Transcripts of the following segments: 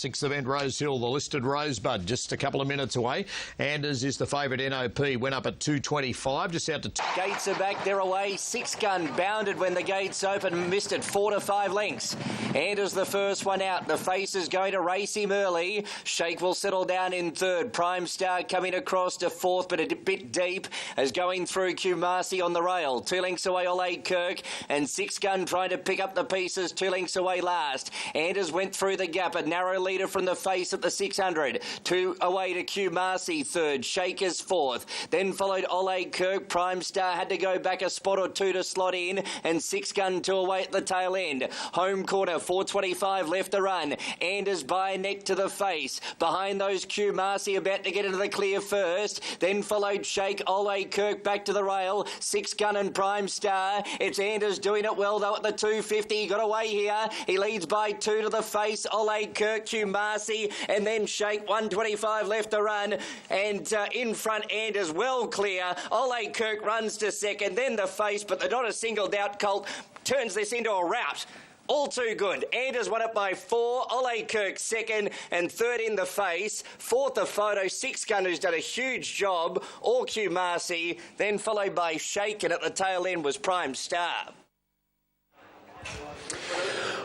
sixth event, Rosehill, the listed Rosebud, just a couple of minutes away. Anders is the favourite. NOP went up at 2.25, just out to... Gates are back, they're away. Six Gun bounded when the gates opened, missed it 4 to 5 lengths. Anders the first one out. The Face is going to race him early. Shake will settle down in third. Prime Star coming across to fourth, but a bit deep as going through Kumasi on the rail. 2 lengths away, Ole Kirk, and Six Gun trying to pick up the pieces. 2 lengths away last. Anders went through the gap. A narrow leader from the Face at the 600. 2 away to Kumasi third. Shakers fourth. Then followed Ole Kirk. Prime Star had to go back a spot or two to slot in, and Six Gun 2 away at the tail end. Home corner, 4.25 left to run. Anders by a neck to the Face. Behind those, Kumasi about to get into the clear first. Then followed Shake, Ole Kirk back to the rail. Six Gun and Prime Star. It's Anders doing it well though at the 250. He got away here. He leads by 2 to the Face. Ole Kirk, Kumasi, and then Shake. 1.25 left to run. And in front, Anders well clear. Ole Kirk runs to second. Then the Face, but they're not a singled out colt. Turns this into a rout. All too good. Anders won it by 4. Ole Kirk second, and third in the Face. Fourth the Photo. Six Gun, who's done a huge job. All Kumasi. Then followed by Shake, and at the tail end was Prime Star.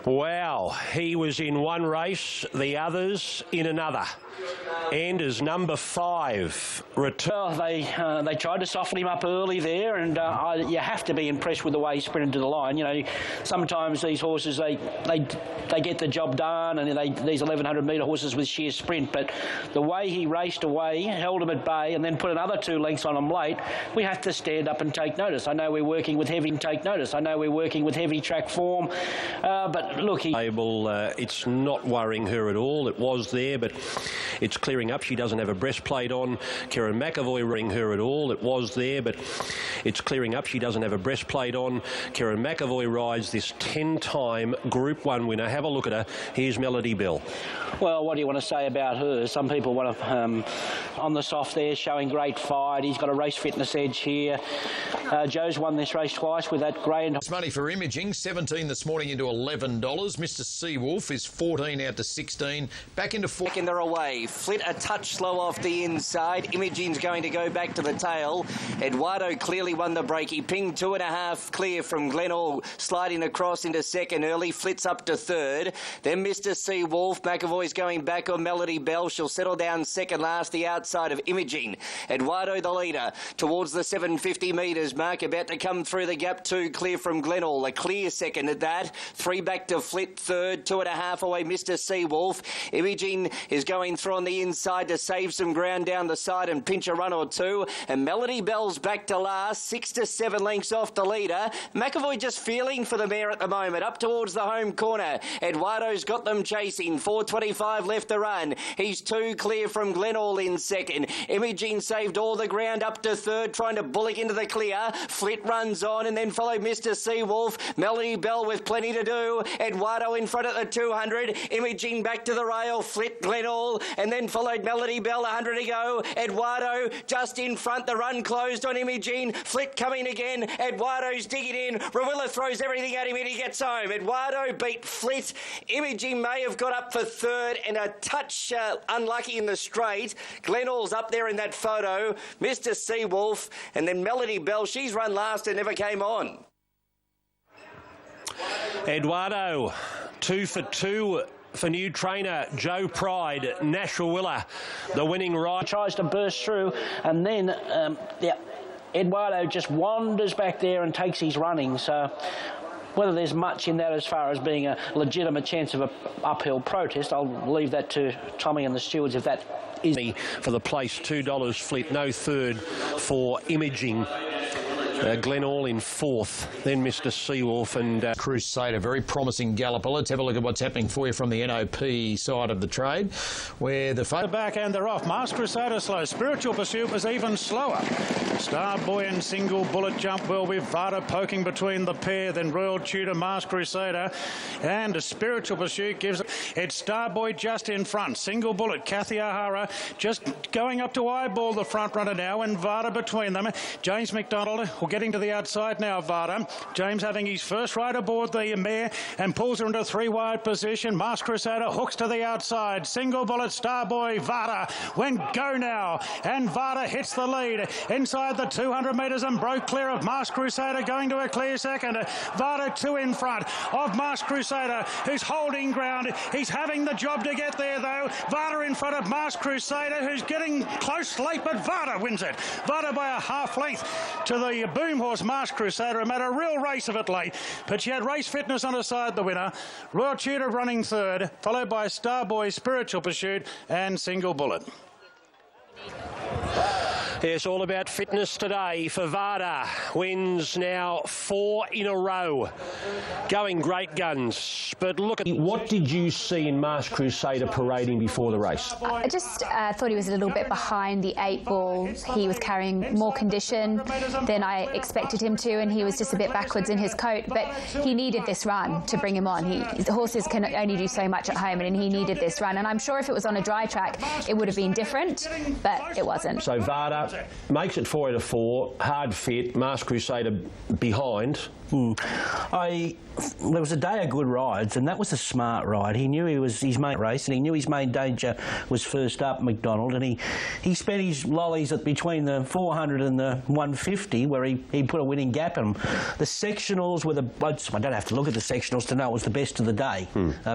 Wow, he was in one race, the others in another. Anders, number 5, return. Well, they tried to soften him up early there, and you have to be impressed with the way he sprinted to the line. You know, sometimes these horses they get the job done, and these 1100-metre horses with sheer sprint. But the way he raced away, held them at bay, and then put another 2 lengths on them late, we have to stand up and take notice. I know we're working with heavy track form, but look, it's not worrying her at all. It was there, but it's clearing up. She doesn't have a breastplate on. Karen McAvoy ring her at all. It was there, but it's clearing up. She doesn't have a breastplate on. Karen McAvoy rides this 10-time Group 1 winner. Have a look at her. Here's Melody Bell. Well, what do you want to say about her? Some people want to, on the soft there, showing great fight. He's got a race fitness edge here. Joe's won this race twice with that grey. It's money for Imaging, 17 this morning into $11. Mr. Seawolf is 14 out to 16. Back into 4. And they're away. Flit a touch slow off the inside. Imaging's going to go back to the tail. Eduardo clearly won the break. He pinged 2.5 clear from Glenall, sliding across into second early. Flits up to third. Then Mr. Seawolf. McAvoy's going back on Melody Bell. She'll settle down second last, the outside of Imaging. Eduardo the leader towards the 750 metres mark, about to come through the gap. 2 clear from Glenall. A clear second at that. 3 back to Flit third. 2.5 away Mr. Seawolf. Imaging is going through on the inside to save some ground down the side and pinch a run or two. And Melody Bell's back to last, 6 to 7 lengths off the leader. McAvoy just feeling for the mare at the moment, up towards the home corner. Eduardo's got them chasing. 4.25 left to run. He's 2 clear from Glenall in second. Imaging saved all the ground up to third, trying to bullock into the clear. Flit runs on, and then followed Mr. Seawolf. Melody Bell with plenty to do. Eduardo in front at the 200. Imaging back to the rail. Flit, Glenall, and then followed Melody Bell. 100 to go. Eduardo just in front. The run closed on Imaging. Flit coming again. Eduardo's digging in. Rawilla throws everything at him and he gets home. Eduardo beat Flit. Imaging may have got up for third and a touch unlucky in the straight. Glenall's up there in that photo. Mr. Seawolf, and then Melody Bell. She's run last and never came on. Eduardo, 2 for 2 for new trainer Joe Pride. Nash Rawilla, the winning ride. Tries to burst through, and then Eduardo just wanders back there and takes his running. So whether there's much in that as far as being a legitimate chance of an uphill protest, I'll leave that to Tommy and the stewards if that is. For the place, $2 Flit, no third for Imaging. Glenall in fourth, then Mr. Seawolf and Crusader, very promising galloper. Let's have a look at what's happening for you from the NOP side of the trade, where the back and they're off. Masked Crusader slow. Spiritual Pursuit was even slower. Starboy and Single Bullet jump well with Vada poking between the pair, then Royal Tudor, Masked Crusader, and a Spiritual Pursuit gives it's Starboy just in front. Single Bullet, Kathy O'Hara just going up to eyeball the front runner now, and Vada between them. James McDonald will getting to the outside now, Vada. James having his first ride aboard the mare and pulls her into three-wide position. Masked Crusader hooks to the outside. Single Bullet, Starboy, Vada went go now, and Vada hits the lead inside the 200 metres and broke clear of Masked Crusader, going to a clear second. Vada 2 in front of Masked Crusader, who's holding ground. He's having the job to get there, though. Vada in front of Masked Crusader, who's getting close late, but Vada wins it. Vada by a half length to the boom horse Masked Crusader, and made a real race of it late. But she had race fitness on her side, the winner. Royal Tudor running third, followed by Starboy, Spiritual Pursuit and Single Bullet. It's all about fitness today for Vada. Wins now 4 in a row. Going great guns. But look at... What did you see in Masked Crusader parading before the race? I just thought he was a little bit behind the 8 ball. He was carrying more condition than I expected him to, and he was just a bit backwards in his coat. But he needed this run to bring him on. The horses can only do so much at home, and he needed this run. And I'm sure if it was on a dry track, it would have been different, but it wasn't. So Vada makes it 4 out of 4, hard fit, Masked Crusader behind. There was a day of good rides, and that was a smart ride. He knew he was his main race, and he knew his main danger was first up, McDonald, and he spent his lollies at between the 400 and the 150, where he put a winning gap in them. The sectionals were I don't have to look at the sectionals to know it was the best of the day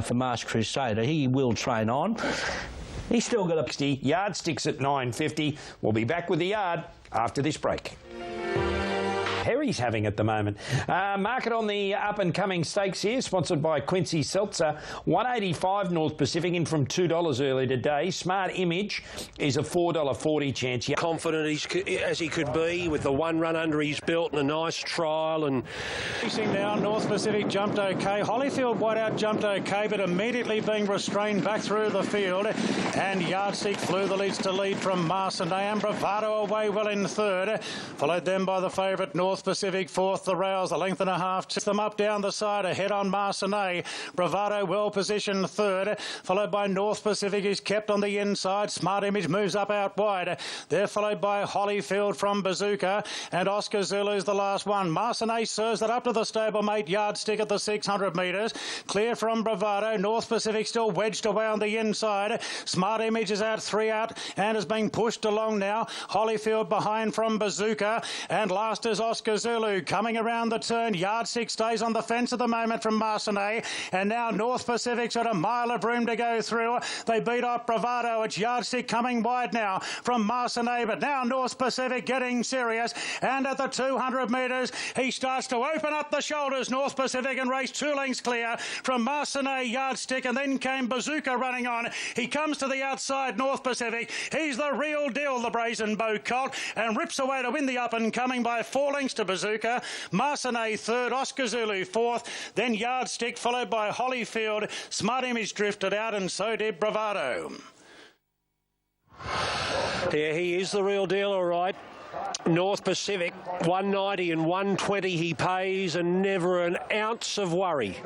for Masked Crusader. He will train on. He's still got a 60 yardsticks at 9.50. We'll be back with the yard after this break. Perry's having at the moment. Market on the up-and-coming stakes here, sponsored by Quincy Seltzer. $1.85 North Pacific in from $2 early today. Smart Image is a $4.40 chance. Confident as he could be with the 1 run under his belt and a nice trial. And racing down, North Pacific jumped okay. Holyfield Whiteout jumped okay, but immediately being restrained back through the field. And Yardstick flew the leads to lead from Marcinay, and Bravado away well in third. Followed then by the favourite North Pacific fourth, the Rouse, a length and a half. Tips them up down the side, ahead on Marcinay. Bravado well positioned third, followed by North Pacific, who's kept on the inside. Smart Image moves up out wide. They're followed by Holyfield from Bazooka, and Oscar Zulu's the last one. Marcinay serves that up to the stablemate Yardstick at the 600 metres. Clear from Bravado. North Pacific still wedged away on the inside. Smart Image is out 3 out and is being pushed along now. Holyfield behind from Bazooka, and last is Oscar Zulu coming around the turn. Yardstick stays on the fence at the moment from Marcinay, and now North Pacific's got a mile of room to go through. They beat off Bravado. It's Yardstick coming wide now from Marcinay, but now North Pacific getting serious, and at the 200 metres he starts to open up the shoulders, North Pacific, and race 2 lengths clear from Marcinay, Yardstick, and then came Bazooka running on. He comes to the outside, North Pacific. He's the real deal, the Brazen Bow Colt, and rips away to win the up and coming by 4 lengths to Bazooka. Marcinay third, Oscar Zulu fourth, then Yardstick followed by Holyfield. Smart Image drifted out, and so did Bravado. Yeah, he is the real deal, all right. North Pacific, 190 and 120 he pays, and never an ounce of worry.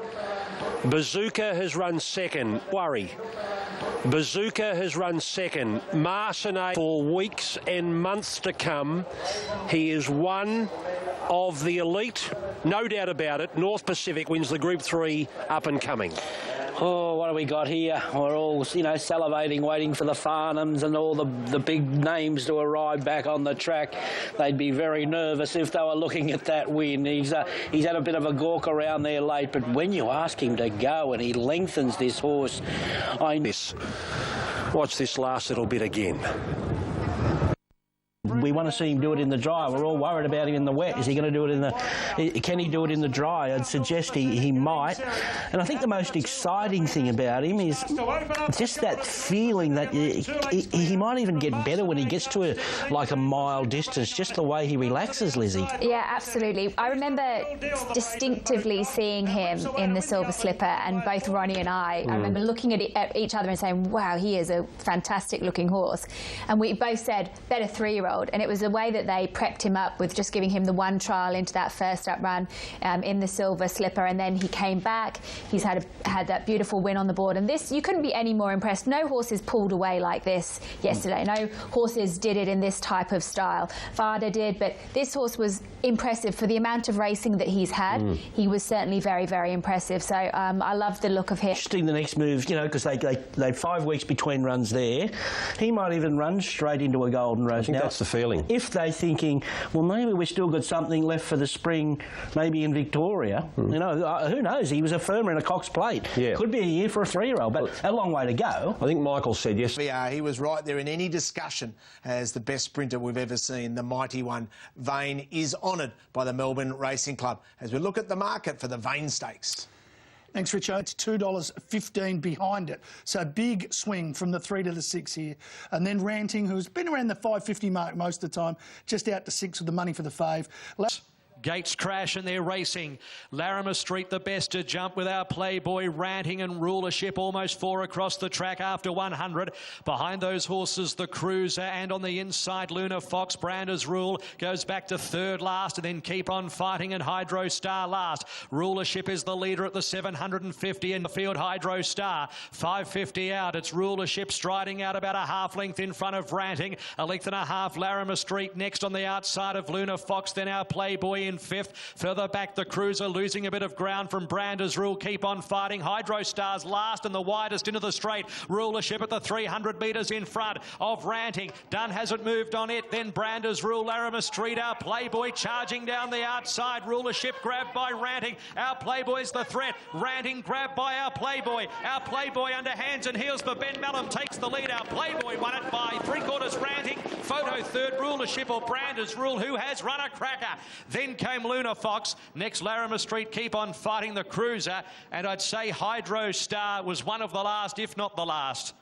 Bazooka has run second. Worry. Bazooka has run second. Marcinay for weeks and months to come. He is one of the elite, no doubt about it. North Pacific wins the Group 3 up and coming. Oh, what have we got here? We're all, salivating, waiting for the Farnhams and all the big names to arrive back on the track. They'd be very nervous if they were looking at that win. He's had a bit of a gawk around there late, but when you ask him to go and he lengthens this horse, Watch this last little bit again. We want to see him do it in the dry. We're all worried about him in the wet. Is he going to do it in the... Can he do it in the dry? I'd suggest he might. And I think the most exciting thing about him is just that feeling that he might even get better when he gets to a mile distance, just the way he relaxes, Lizzie. Yeah, absolutely. I remember distinctively seeing him in the Silver Slipper, and both Ronnie and I remember looking at each other and saying, wow, he is a fantastic looking horse. And we both said, better 3-year-old. And it was the way that they prepped him up with just giving him the 1 trial into that first up run in the Silver Slipper, and then he came back. He's had that beautiful win on the board, and this, you couldn't be any more impressed. No horses pulled away like this yesterday. No horses did it in this type of style. Vada did, but this horse was impressive for the amount of racing that he's had. He was certainly very, very impressive. So I love the look of him. Interesting the next move, you know, because they 5 weeks between runs there. He might even run straight into a Golden Rose. I think that's the feeling. If they're thinking, well, maybe we've still got something left for the spring, maybe in Victoria, you know, who knows? He was a firmer in a Cox Plate. Yeah. Could be a year for a 3-year-old, but a long way to go. I think Michael said yes. He was right there in any discussion as the best sprinter we've ever seen. The mighty one, Vane, is honoured by the Melbourne Racing Club as we look at the market for the Vane Stakes. Thanks, Richo. It's $2.15 behind it. So big swing from the 3 to the 6 here. And then Ranting, who's been around the $5.50 mark most of the time, just out to 6 with the money for the fave. Gates crash and they're racing. Larimer Street the best to jump with our Playboy Ranting and Rulership almost 4 across the track after 100. Behind those horses the Cruiser and on the inside Luna Fox. Brander's Rule goes back to 3rd last and then Keep On Fighting and Hydro Star last. Rulership is the leader at the 750 in the field. Hydro Star 550 out. It's Rulership striding out about a half length in front of Ranting. A length and a half Larimer Street next on the outside of Luna Fox. Then our Playboy in 5th. Further back the Cruiser losing a bit of ground from Brander's Rule. Keep On Fighting. Hydro Star's last and the widest into the straight. Rulership at the 300 metres in front of Ranting. Dunn hasn't moved on it. Then Brander's Rule. Larimer Street. Our Playboy charging down the outside. Rulership grabbed by Ranting. Our Playboy's the threat. Ranting grabbed by our Playboy. Our Playboy under hands and heels for Ben Mellum takes the lead. Our Playboy won it by 3/4 Ranting. Photo 3rd. Rulership or Brander's Rule, who has run a cracker. Then came Luna Fox. Next, Larimer Street. Keep On Fighting the Cruiser. And I'd say Hydro Star was one of the last, if not the last.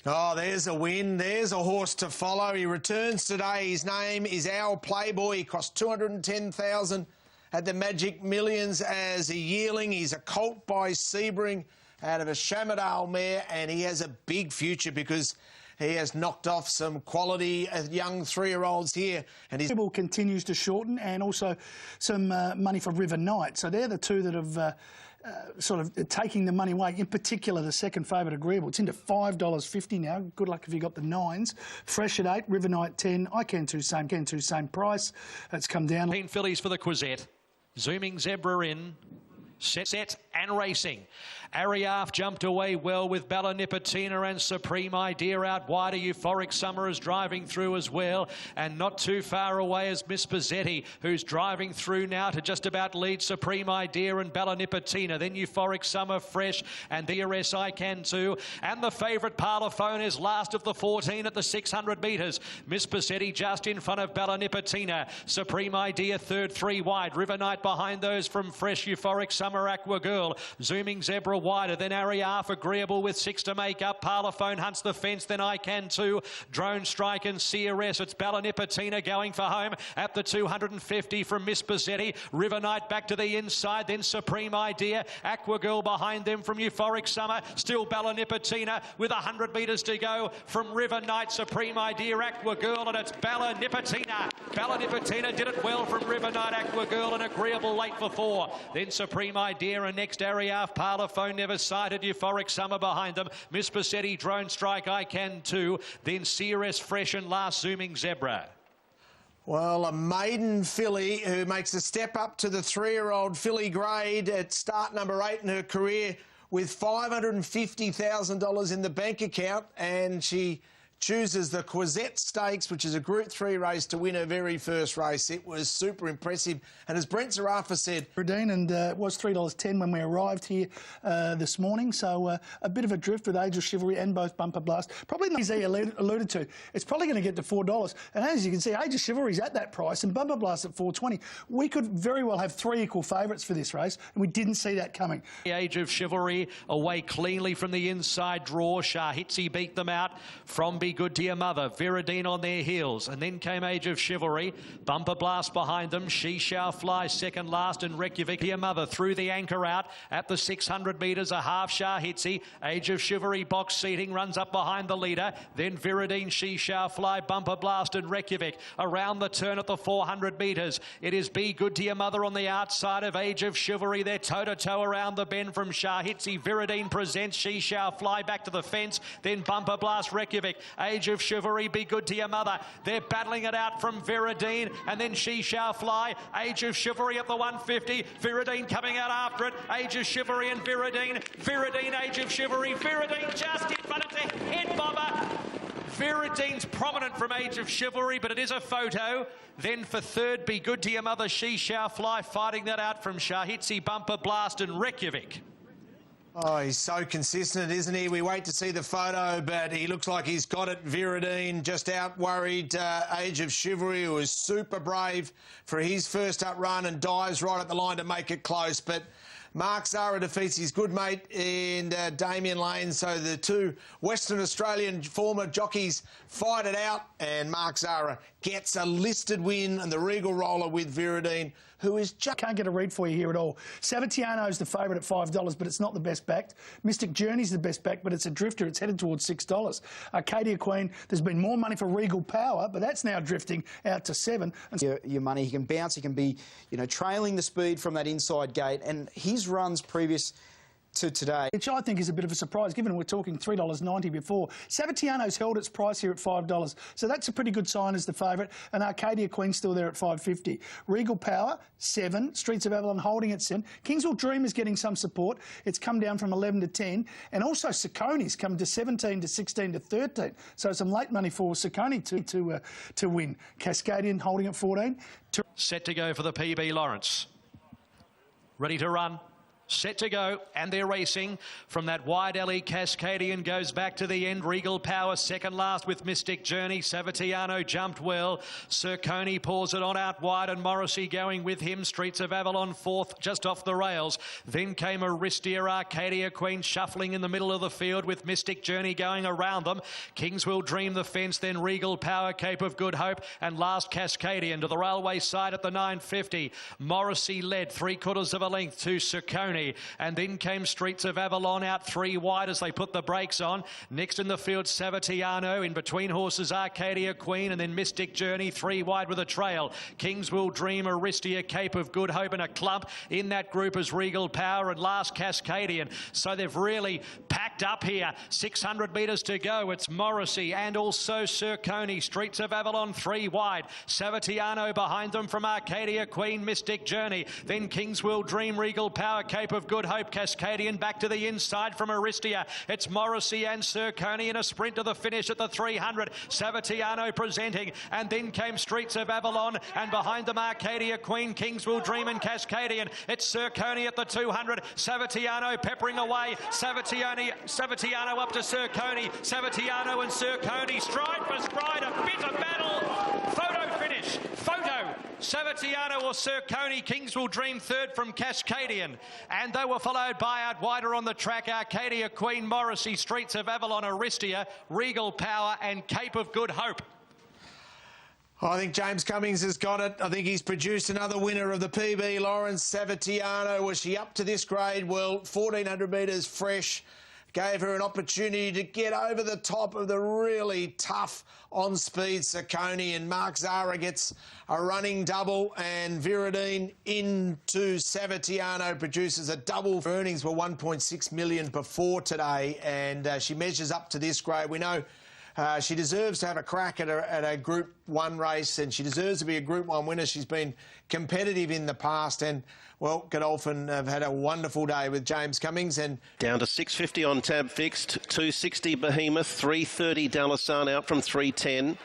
Oh, there's a win. There's a horse to follow. He returns today. His name is Our Playboy. He cost $210,000 at the Magic Millions as a yearling. He's a colt by Sebring out of a Shamardale mare, and he has a big future because he has knocked off some quality young 3-year-olds here. And his table continues to shorten, and also some money for River Knight. So they're the two that have sort of taking the money away. In particular, the second favourite, Agreeable. It's into $5.50 now. Good luck if you got the 9s. Fresh at 8, River Knight 10. I Can Too, same price. It's come down. 10 fillies for the Quizette. Zooming Zebra in. Set and racing. Ariaf jumped away well with Bella Nipotina and Supreme Idea out wider. Euphoric Summer is driving through as well, and not too far away is Miss Pizzetti, who's driving through now to just about lead Supreme Idea and Bella Nipotina. Then Euphoric Summer fresh, and DRS I Can Too. And the favourite Parlophone is last of the 14 at the 600 metres. Miss Pizzetti just in front of Bella Nipotina. Supreme Idea 3rd, 3 wide. River Knight behind those from fresh. Euphoric Summer, Aqua Girl. Zooming Zebra wider. Then Ariaf Agreeable with 6 to make up. Parlophone hunts the fence. Then I Can Too. Drone Strike and CRS. It's Bella Nipotina going for home at the 250 from Miss Pizzetti. River Knight back to the inside. Then Supreme Idea. Aqua Girl behind them from Euphoric Summer. Still Bella Nipotina with 100 metres to go from River Knight. Supreme Idea, Aqua Girl, and it's Bella Nipotina. Bella Nipotina did it well from River Knight, Aqua Girl, and Agreeable late for 4. Then Supreme Idea and next Ariaf Parlophone never sighted. Euphoric Summer behind them. Miss Pizzetti, Drone Strike, I Can Too. Then CRS Fresh and last Zooming Zebra. Well, a maiden filly who makes a step up to the 3-year-old filly grade at start number 8 in her career with $550,000 in the bank account, and she chooses the Quizette Stakes, which is a Group 3 race, to win her very first race. It was super impressive. And as Brent Zarafa said... And it was $3.10 when we arrived here this morning. So a bit of a drift with Age of Chivalry and both Bumper Blast. Probably not as he alluded to. It's probably going to get to $4. And as you can see, Age of Chivalry's at that price and Bumper Blast at $4.20. We could very well have 3 equal favourites for this race, and we didn't see that coming. The Age of Chivalry away cleanly from the inside draw. Shahitzi beat them out from Be Good to Your Mother. Viridine on their heels. And then came Age of Chivalry. Bumper Blast behind them. She Shall Fly second last, and Reykjavik to Your Mother threw the anchor out at the 600 metres. A half Shahitzi. Age of Chivalry box seating runs up behind the leader. Then Viridine, She Shall Fly, Bumper Blast and Reykjavik. Around the turn at the 400 metres. It is Be Good to Your Mother on the outside of Age of Chivalry. They're toe-to-toe around the bend from Shahitzi. Viridine presents She Shall Fly back to the fence. Then Bumper Blast, Reykjavik. Age of Chivalry, Be Good to Your Mother. They're battling it out from Viridine, and then She Shall Fly. Age of Chivalry at the 150. Viridine coming out after it. Age of Chivalry and Viridine. Viridine, Age of Chivalry. Viridine just in front of the head bobber. Viridine's prominent from Age of Chivalry, but it is a photo. Then for third, Be Good to Your Mother, She Shall Fly, fighting that out from Shahitsi, Bumper Blast and Reykjavik. Oh, he's so consistent, isn't he? We wait to see the photo, but he looks like he's got it. Viridine just out-worried Age of Chivalry, who was super brave for his first up run and dives right at the line to make it close. But Mark Zahra defeats his good mate in Damien Lane, so the two Western Australian former jockeys fight it out, and Mark Zahra gets a listed win and the Regal Roller with Viridine, who is just... Can't get a read for you here at all. Savatiano's the favourite at $5, but it's not the best backed. Mystic Journey's the best backed, but it's a drifter. It's headed towards $6. Arcadia Queen, there's been more money for Regal Power, but that's now drifting out to $7. Your money, he can bounce, he can be, you know, trailing the speed from that inside gate, and his runs previous to today, which I think is a bit of a surprise, given we're talking $3.90 before. Savatiano's held its price here at $5, so that's a pretty good sign as the favourite, and Arcadia Queen's still there at $5.50. Regal Power, 7. Streets of Avalon holding at 7. Kingswell Dream is getting some support. It's come down from 11 to 10, and also Sacconi's come to 17 to 16 to 13, so some late money for Sacconi to win. Cascadian holding at 14. Set to go for the PB Lawrence. Ready to run. Set to go, and they're racing. From that wide alley, Cascadian goes back to the end. Regal Power second last with Mystic Journey. Savatiano jumped well. Cerconi pours it on out wide, and Morrissey going with him. Streets of Avalon fourth, just off the rails. Then came Aristia, Arcadia Queen shuffling in the middle of the field with Mystic Journey going around them. Kingswell Dream the fence, then Regal Power, Cape of Good Hope, and last Cascadian to the railway side at the 950. Morrissey led 3/4 of a length to Cerconi. And then came Streets of Avalon out 3 wide as they put the brakes on. Next in the field, Savatiano. In between horses, Arcadia Queen, and then Mystic Journey 3 wide with a trail. Kingswell Dream, Aristia, Cape of Good Hope, and a clump. In that group is Regal Power and last Cascadian. So they've really packed up here. 600 metres to go. It's Morrissey and also Cerconi. Streets of Avalon 3 wide. Savatiano behind them from Arcadia Queen, Mystic Journey. Then Kingswell Dream, Regal Power, Cape of Good Hope, Cascadian back to the inside from Aristia. It's Morrissey and Cerconi in a sprint to the finish at the 300. Savatiano presenting, and then came Streets of Avalon, and behind them Arcadia Queen, Kingswell Dream and Cascadian. It's Cerconi at the 200. Savatiano peppering away. Savatiano up to Cerconi. Savatiano and Cerconi stride for stride, a bitter battle. Photo finish. Photo. Savatiano or Cerconi. Kingswell Dream third from Cascadian. And they were followed by out wider on the track, Arcadia Queen, Morrissey, Streets of Avalon, Aristia, Regal Power and Cape of Good Hope. I think James Cummings has got it. I think he's produced another winner of the PB Lawrence. Savatiano, was she up to this grade? Well, 1,400 metres fresh. Gave her an opportunity to get over the top of the really tough on-speed Sacconi, and Mark Zahra gets a running double, and Viridine into Savatiano produces a double. Earnings were $1.6 million before today, and she measures up to this grade. We know she deserves to have a crack at a Group 1 race, and she deserves to be a Group 1 winner. She's been competitive in the past, and, well, Godolphin have had a wonderful day with James Cummings. And down to $6.50 on tab fixed, $2.60 Behemoth, $3.30 Dalasan out from $3.10.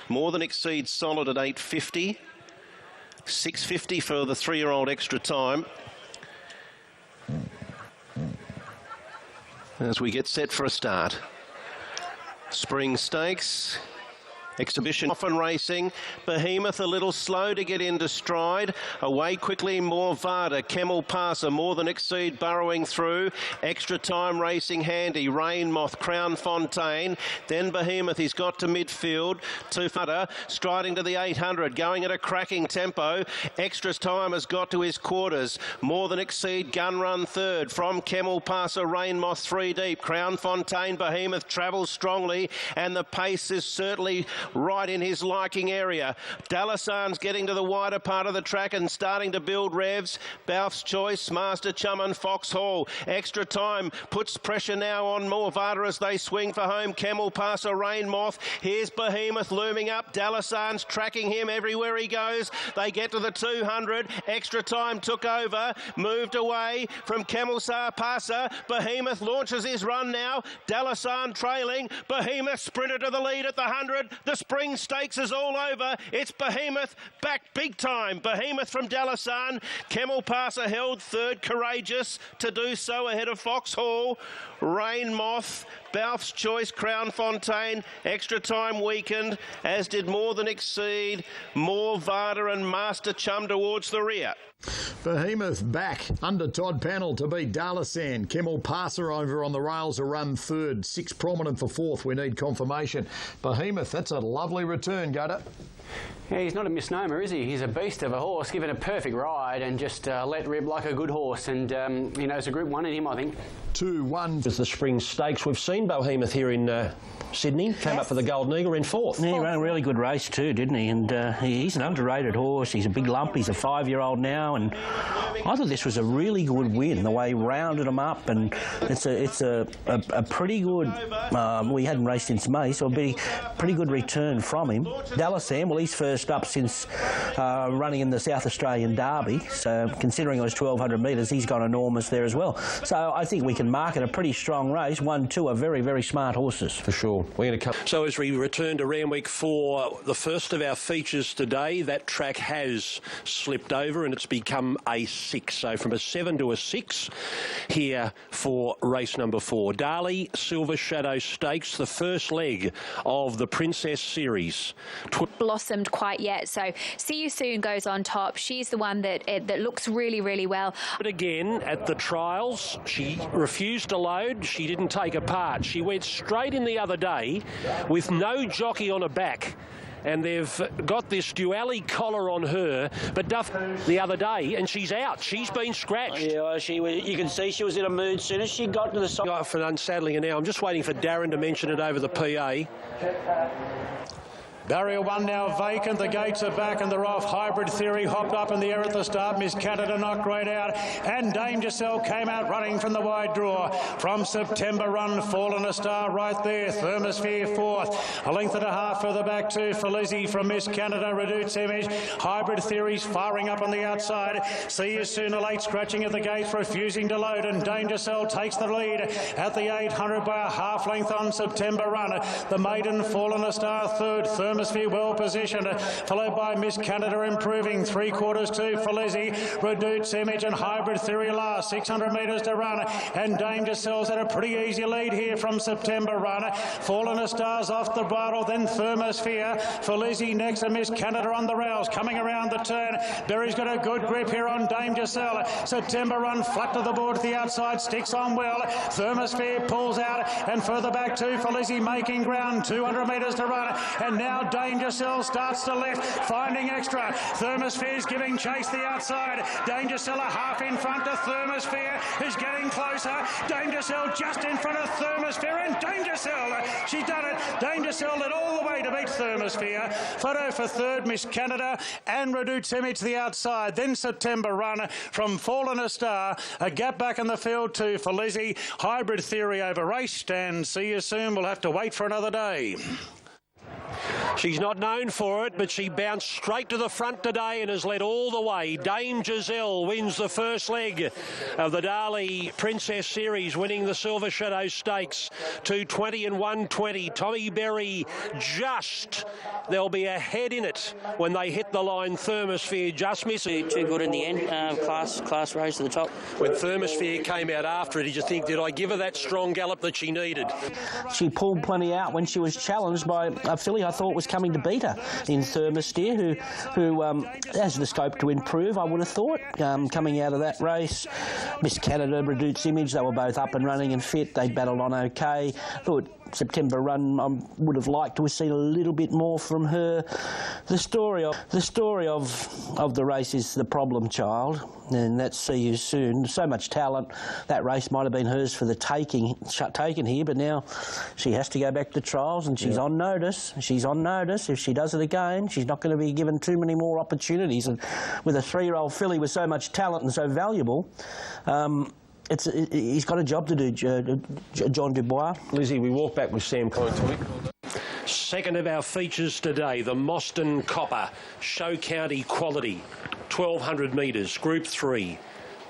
More Than Exceeds solid at $8.50. $6.50 for the 3-year-old Extra Time. As we get set for a start. Spring Stakes. Exhibition often racing. Behemoth a little slow to get into stride. Away quickly, more Vada. Camel Passer, More Than Exceed burrowing through. Extra Time racing handy. Rain Moth, Crown Fontaine. Then Behemoth, he's got to midfield. To Vada, striding to the 800, going at a cracking tempo. Extra Time has got to his quarters. More Than Exceed, Gun Run third. From Camel Passer, Rain Moth 3 deep. Crown Fontaine, Behemoth travels strongly, and the pace is certainly right in his liking area. Dalasan's getting to the wider part of the track and starting to build revs. Balf's Choice, Master Chum and Foxhall. Extra Time puts pressure now on Morvada as they swing for home. Camel Passer, Rain Moth. Here's Behemoth looming up. Dalasan's tracking him everywhere he goes. They get to the 200. Extra Time took over, moved away from Camel Passer. Behemoth launches his run now. Dalasan trailing. Behemoth sprinted to the lead at the 100. The Spring Stakes is all over. It's Behemoth back big time. Behemoth from Dalasan. Camel Passer held third, courageous to do so ahead of Foxhall. Rain Moth, Balf's Choice, Crown Fontaine. Extra Time weakened, as did More Than Exceed, Morvada and Master Chum towards the rear. Behemoth back under Todd Panel to beat Dalasan. Camel Passer over on the rails to run third. 6 Prominent for fourth. We need confirmation. Behemoth, that's a lovely return, Gutter. Yeah, he's not a misnomer, is he? He's a beast of a horse, given a perfect ride and just let rip like a good horse. And, you know, it's a Group 1 in him, I think. 2-1. As the Spring Stakes, we've seen Behemoth here in Sydney. Came up for the Golden Eagle in fourth. Yeah, he ran a really good race too, didn't he? And he's an underrated horse. He's a big lump. He's a 5-year-old now. And I thought this was a really good win, the way he rounded him up. And it's a pretty good... we hadn't raced since May, so it'll be a pretty good return from him. Dalasan, well, he's first up since running in the South Australian Derby. So considering it was 1,200 metres, he's gone enormous there as well. So I think we can market a pretty strong race. 1-2 are very, very smart horses. For sure. We're going to come. So as we return to Randwick for the first of our features today, that track has slipped over and it's become a 6. So from a 7 to a 6 here for race number 4. Darley Silver Shadow Stakes, the first leg of the Princess Series. Blossomed quite yet, so See You Soon goes on top. She's the one that looks really, really well. But again, at the trials, she refused to load. She didn't take a part. She went straight in the other day with no jockey on her back. And they've got this Dually collar on her, but Duff the other day, and she's out. She's been scratched. Yeah, you can see she was in a mood as soon as she got to the side. For unsaddling her now. I'm just waiting for Darren to mention it over the PA. Barrier 1 now vacant. The gates are back and they're off. Hybrid Theory hopped up in the air at the start. Miss Canada not great out. And Danger Cell came out running from the wide draw. From September Run, Fallen a Star right there. Thermosphere fourth. A length and a half further back to Felizi from Miss Canada. Reduce Image. Hybrid Theory's firing up on the outside. See You Soon, a late scratching at the gates, refusing to load. And Danger Cell takes the lead at the 800 by a half length on September Run. The Maiden, Fallen a Star third. Thermosphere well positioned, followed by Miss Canada improving. 3/4 to Felizi. Reduce Image and Hybrid Theory last. 600 metres to run. And Danger Cell's at a pretty easy lead here from September Run. Fallen a Star's off the bridle, then Thermosphere. Felizi next and Miss Canada on the rails. Coming around the turn. Berry's got a good grip here on Danger Cell. September Run flat to the board to the outside. Sticks on well. Thermosphere pulls out and further back to Felizi making ground. 200 metres to run. And now Danger Cell starts to left, finding extra. Thermosphere's giving chase the outside. Danger Cell a half in front to Thermosphere, who's getting closer. Danger Cell just in front of Thermosphere, and Danger Cell, she's done it. Danger Cell led all the way to beat Thermosphere. Photo for third, Miss Canada, and Reduce Image the outside. Then September Run from Fallen a Star. A gap back in the field to Felizi. Hybrid Theory over raced, and See You Soon. We'll have to wait for another day. She's not known for it, but she bounced straight to the front today and has led all the way. Dame Giselle wins the first leg of the Darley Princess Series, winning the Silver Shadow Stakes. 220 and 120. Tommy Berry just. There'll be a head in it when they hit the line. Thermosphere just missing. Too good in the end. Class race to the top. When Thermosphere came out after it, did you think, did I give her that strong gallop that she needed? She pulled plenty out when she was challenged by a filly I thought was coming to beat her in Thermosphere, who has the scope to improve, I would have thought, coming out of that race. Miss Canada, Reduce Image, they were both up and running and fit. They battled on okay. Thought September run, I would have liked to have seen a little bit more from her. The story of the race is the problem child, and that's See You Soon. So much talent. That race might have been hers for the taken here, but now she has to go back to trials, and she's on notice. She's on notice. If she does it again, she's not going to be given too many more opportunities. And with a 3-year-old filly with so much talent and so valuable, he's got a job to do, John Dubois. Lizzie, we walk back with Sam Coyne. Second of our features today, the Mostyn Copper, Show County Quality, 1,200 metres, Group 3.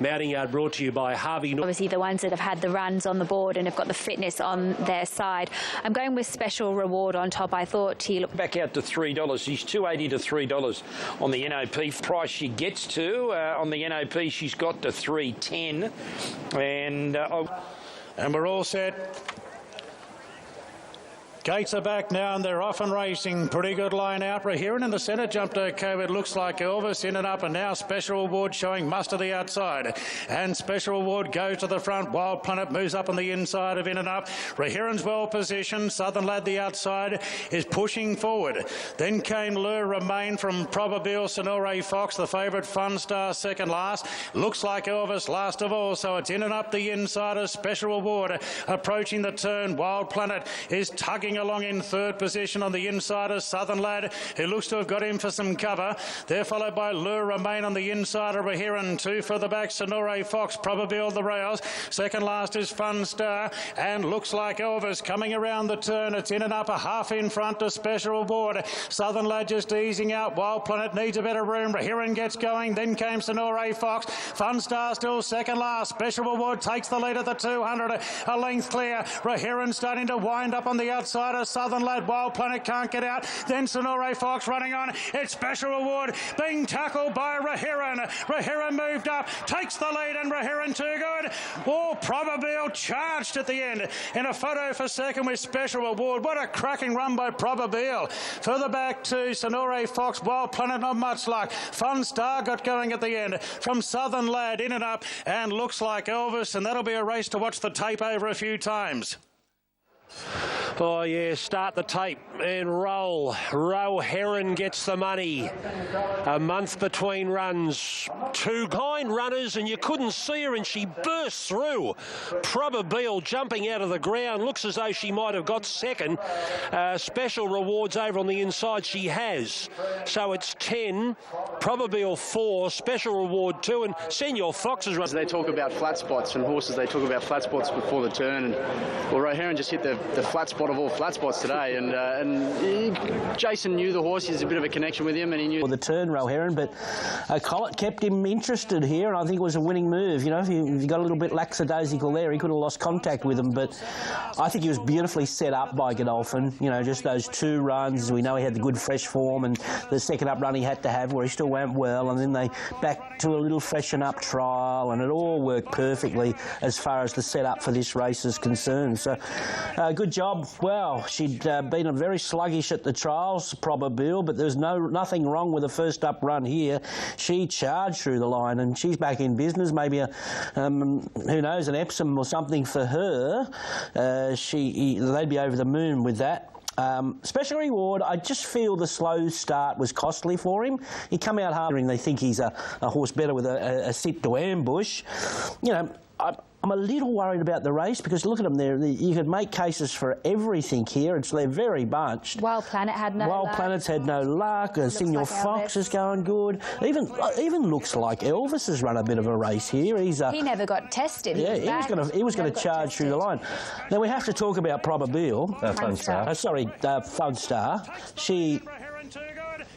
Mounting Yard brought to you by Harvey. Obviously the ones that have had the runs on the board and have got the fitness on their side. I'm going with Special Reward on top. I thought he looked back out to $3. She's $2.80 to $3 on the NOP price. She gets to on the NOP. She's got to $3.10, and we're all set. Gates are back now and they're off and racing. Pretty good line out. Rahiran in the centre jumped okay. It looks like Elvis in and up, and now Special Reward showing must to the outside. And Special Reward goes to the front. Wild Planet moves up on the inside of in and up. Rahiran's well positioned. Southern Lad the outside is pushing forward. Then came Lure Remain from Probabile. Sonore Fox, the favourite. Fun Star second last. Looks like Elvis last of all. So it's in and up the inside of Special Reward. Approaching the turn. Wild Planet is tugging along in third position on the inside of Southern Lad, who looks to have got in for some cover. They're followed by Lure Remain on the inside of Rahiran. 2 further back, Sonore Fox, Probabile the rails. Second last is Fun Star, and looks like Elvis coming around the turn. It's in and up, a half in front to Special Reward. Southern Lad just easing out. Wild Planet needs a bit of room. Rahiran gets going. Then came Sonore Fox. Fun Star still second last. Special Reward takes the lead at the 200. A length clear. Rahiran starting to wind up on the outside of Southern Lad. Wild Planet can't get out. Then Sonore Fox running on. It's Special Reward being tackled by Rahiran. Rahiran moved up, takes the lead, and Rahiran too good. Oh, Probabile charged at the end in a photo for second with Special Reward. What a cracking run by Probabile. Further back to Sonore Fox. Wild Planet, not much luck. Fun Star got going at the end from Southern Lad in and up, and looks like Elvis, and that'll be a race to watch the tape over a few times. Oh, yeah, start the tape and roll. Rahiran gets the money. A month between runs. 2 behind runners, and you couldn't see her, and she burst through. Probabile jumping out of the ground. Looks as though she might have got second. Special Rewards over on the inside. She has. So it's 10. Probabile 4. Special Reward 2. And Senior Fox is running. They talk about flat spots, and horses, they talk about flat spots before the turn. And well, Rahiran just hit the flat spot of all flat spots today, and Jason knew the horse. He has a bit of a connection with him, and he knew the turn, Rahiran, but Collett kept him interested here, and I think it was a winning move. You know, if you got a little bit lackadaisical there, he could have lost contact with him, but I think he was beautifully set up by Godolphin. You know, just those 2 runs. We know he had the good fresh form, and the second up run he had to have where he still went well, and then they back to a little freshen up trial, and it all worked perfectly as far as the setup for this race is concerned. So good job. Well, she'd been very sluggish at the trials, Probabile, but there's nothing wrong with the first up run here. She charged through the line, and she's back in business. Maybe who knows, an Epsom or something for her. They'd be over the moon with that. Special Reward, I just feel the slow start was costly for him. He come out hard, and they think he's a horse better with a sit to ambush. You know, I'm a little worried about the race because look at them there. You could make cases for everything here. They're very bunched. Wild Planet had no luck. Wild Planet's had no luck. Senior like Fox is going good. Even looks like Elvis has run a bit of a race here. He never got tested. Yeah, he was going to charge through the line. Now we have to talk about Probabile. Fun Star. Fun Star. She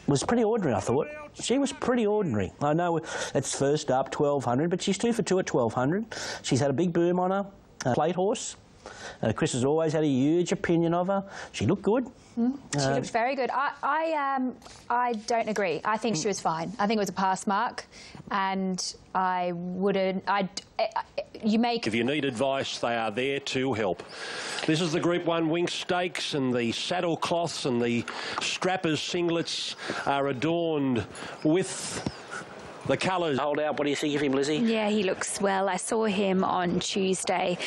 was pretty ordinary, I thought. She was pretty ordinary. I know it's first up, 1,200, but she's 2 for 2 at 1,200. She's had a big boom on her. Plate horse. Chris has always had a huge opinion of her. She looked good. She looked very good. I don't agree. I think she was fine. I think it was a pass mark, and I wouldn't. If you need advice, they are there to help. This is the Group 1 Wink Stakes, and the saddle cloths and the strappers singlets are adorned with the colours. Hold out. What do you think of him, Lizzie? Yeah, he looks well. I saw him on Tuesday,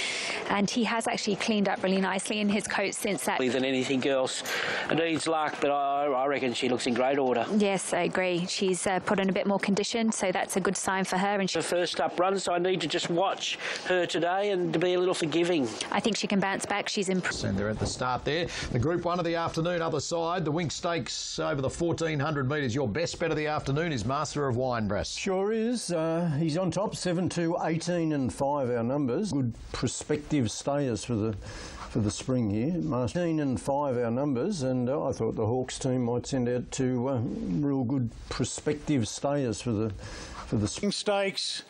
and he has actually cleaned up really nicely in his coat since that. Than anything else. It needs luck, but I reckon she looks in great order. Yes, I agree. She's put in a bit more condition, so that's a good sign for her. And the first up run, so I need to just watch her today and to be a little forgiving. I think she can bounce back. She's improved. And they're at the start there. The Group 1 of the afternoon, other side, the Wink Stakes over the 1,400 metres. Your best bet of the afternoon is Master of Wine, Brass. Sure is. He's on top, 7, 2, 18 and 5 our numbers. Good prospective stayers for the spring here. 18 and 5 our numbers, and I thought the Hawks team might send out two real good prospective stayers for the spring Stakes.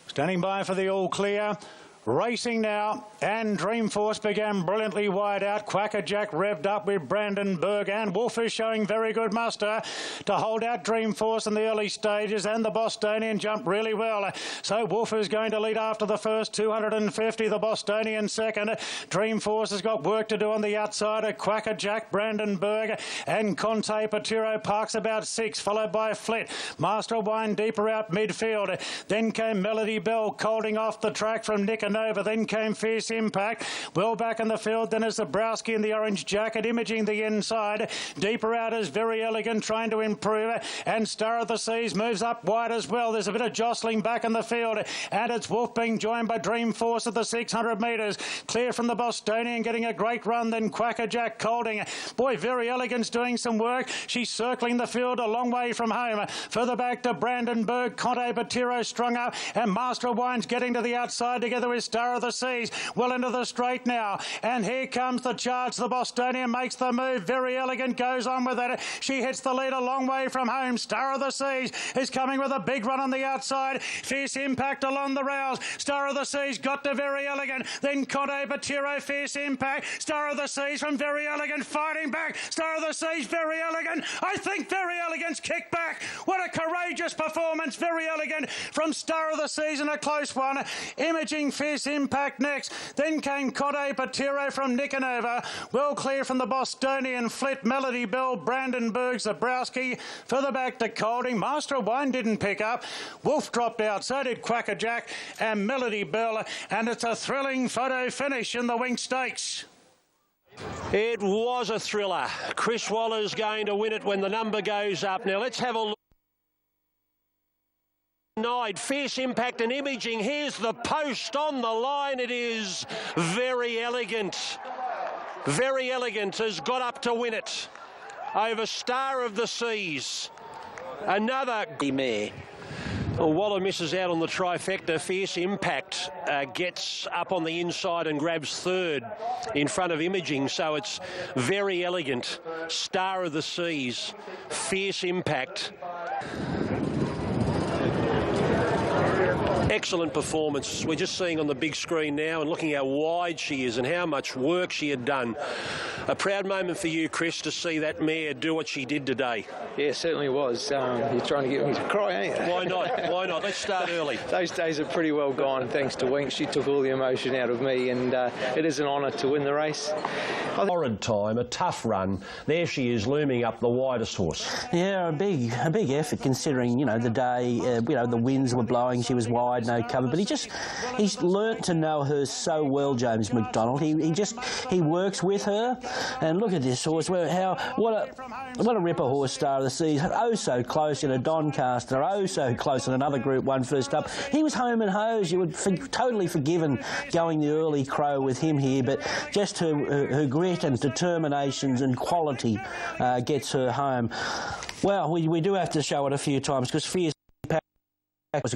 Standing by for the all clear. Racing now, and Dreamforce began brilliantly wide out. Quackerjack revved up with Brandenburg, and Wolf is showing very good muster to hold out Dreamforce in the early stages, and the Bostonian jumped really well. So Wolf is going to lead after the first 250, the Bostonian second. Dreamforce has got work to do on the outside. Quackerjack, Brandenburg, and Conte Patiro Parks about 6, followed by Flit. Master of Wine deeper out midfield. Then came Melody Bell, holding off the track from Nick over. Then came Fierce Impact. Well back in the field, then is Zabrowski in the orange jacket, imaging the inside. Deeper out is Very Elegant, trying to improve. And Star of the Seas moves up wide as well. There's a bit of jostling back in the field. And it's Wolf being joined by Dreamforce at the 600 metres. Clear from the Bostonian, getting a great run. Then Quackerjack holding. Boy, Very Elegant's doing some work. She's circling the field a long way from home. Further back to Brandenburg. Conte Batiro strung up. And Master of Wine's getting to the outside together with Star of the Seas. Well into the straight now. And here comes the charge. The Bostonian makes the move. Very Elegant goes on with it. She hits the lead a long way from home. Star of the Seas is coming with a big run on the outside. Fierce Impact along the rails. Star of the Seas got to Very Elegant. Then Conte Batiro, Fierce Impact. Star of the Seas from Very Elegant fighting back. Star of the Seas, Very Elegant. I think Very Elegant's kicked back. What a courageous performance. Very Elegant from Star of the Seas in a close one. Imaging Fierce Impact next. Then came Conte Patiro from Nicanova. Well clear from the Bostonian. Flit, Melody Bell, Brandenburg, Zabrowski. Further back to Colding. Master of Wine didn't pick up. Wolf dropped out. So did Quackerjack and Melody Bell. And it's a thrilling photo finish in the Wink Stakes. It was a thriller. Chris Waller's going to win it when the number goes up. Now let's have a look. Fierce Impact and Imaging. Here's the post on the line. It is Very Elegant. Very Elegant has got up to win it over Star of the Seas. Another mare. Well, Waller misses out on the trifecta. Fierce Impact gets up on the inside and grabs third in front of Imaging. So it's Very Elegant, Star of the Seas, Fierce Impact. Excellent performance. We're just seeing on the big screen now and looking how wide she is and how much work she had done. A proud moment for you, Chris, to see that mare do what she did today. Yeah, it certainly was. You're trying to get me to cry, ain't you? Why not? Why not? Let's start early. Those days are pretty well gone, thanks to Wink. She took all the emotion out of me, and it is an honour to win the race. Horrid time, a tough run. There she is, looming up, the widest horse. Yeah, a big effort considering, you know, the day, the winds were blowing, she was wide, no cover. But he's learnt to know her so well, James McDonald. He works with her, and look at this horse. What a ripper horse, Star of the Seas. Oh, so close in a Doncaster. Oh, so close in another Group 1 first up. He was home and hose. You would totally forgiven going the early crow with him here, but just her grit and determinations and quality gets her home. Well, we do have to show it a few times because Fierce Impact was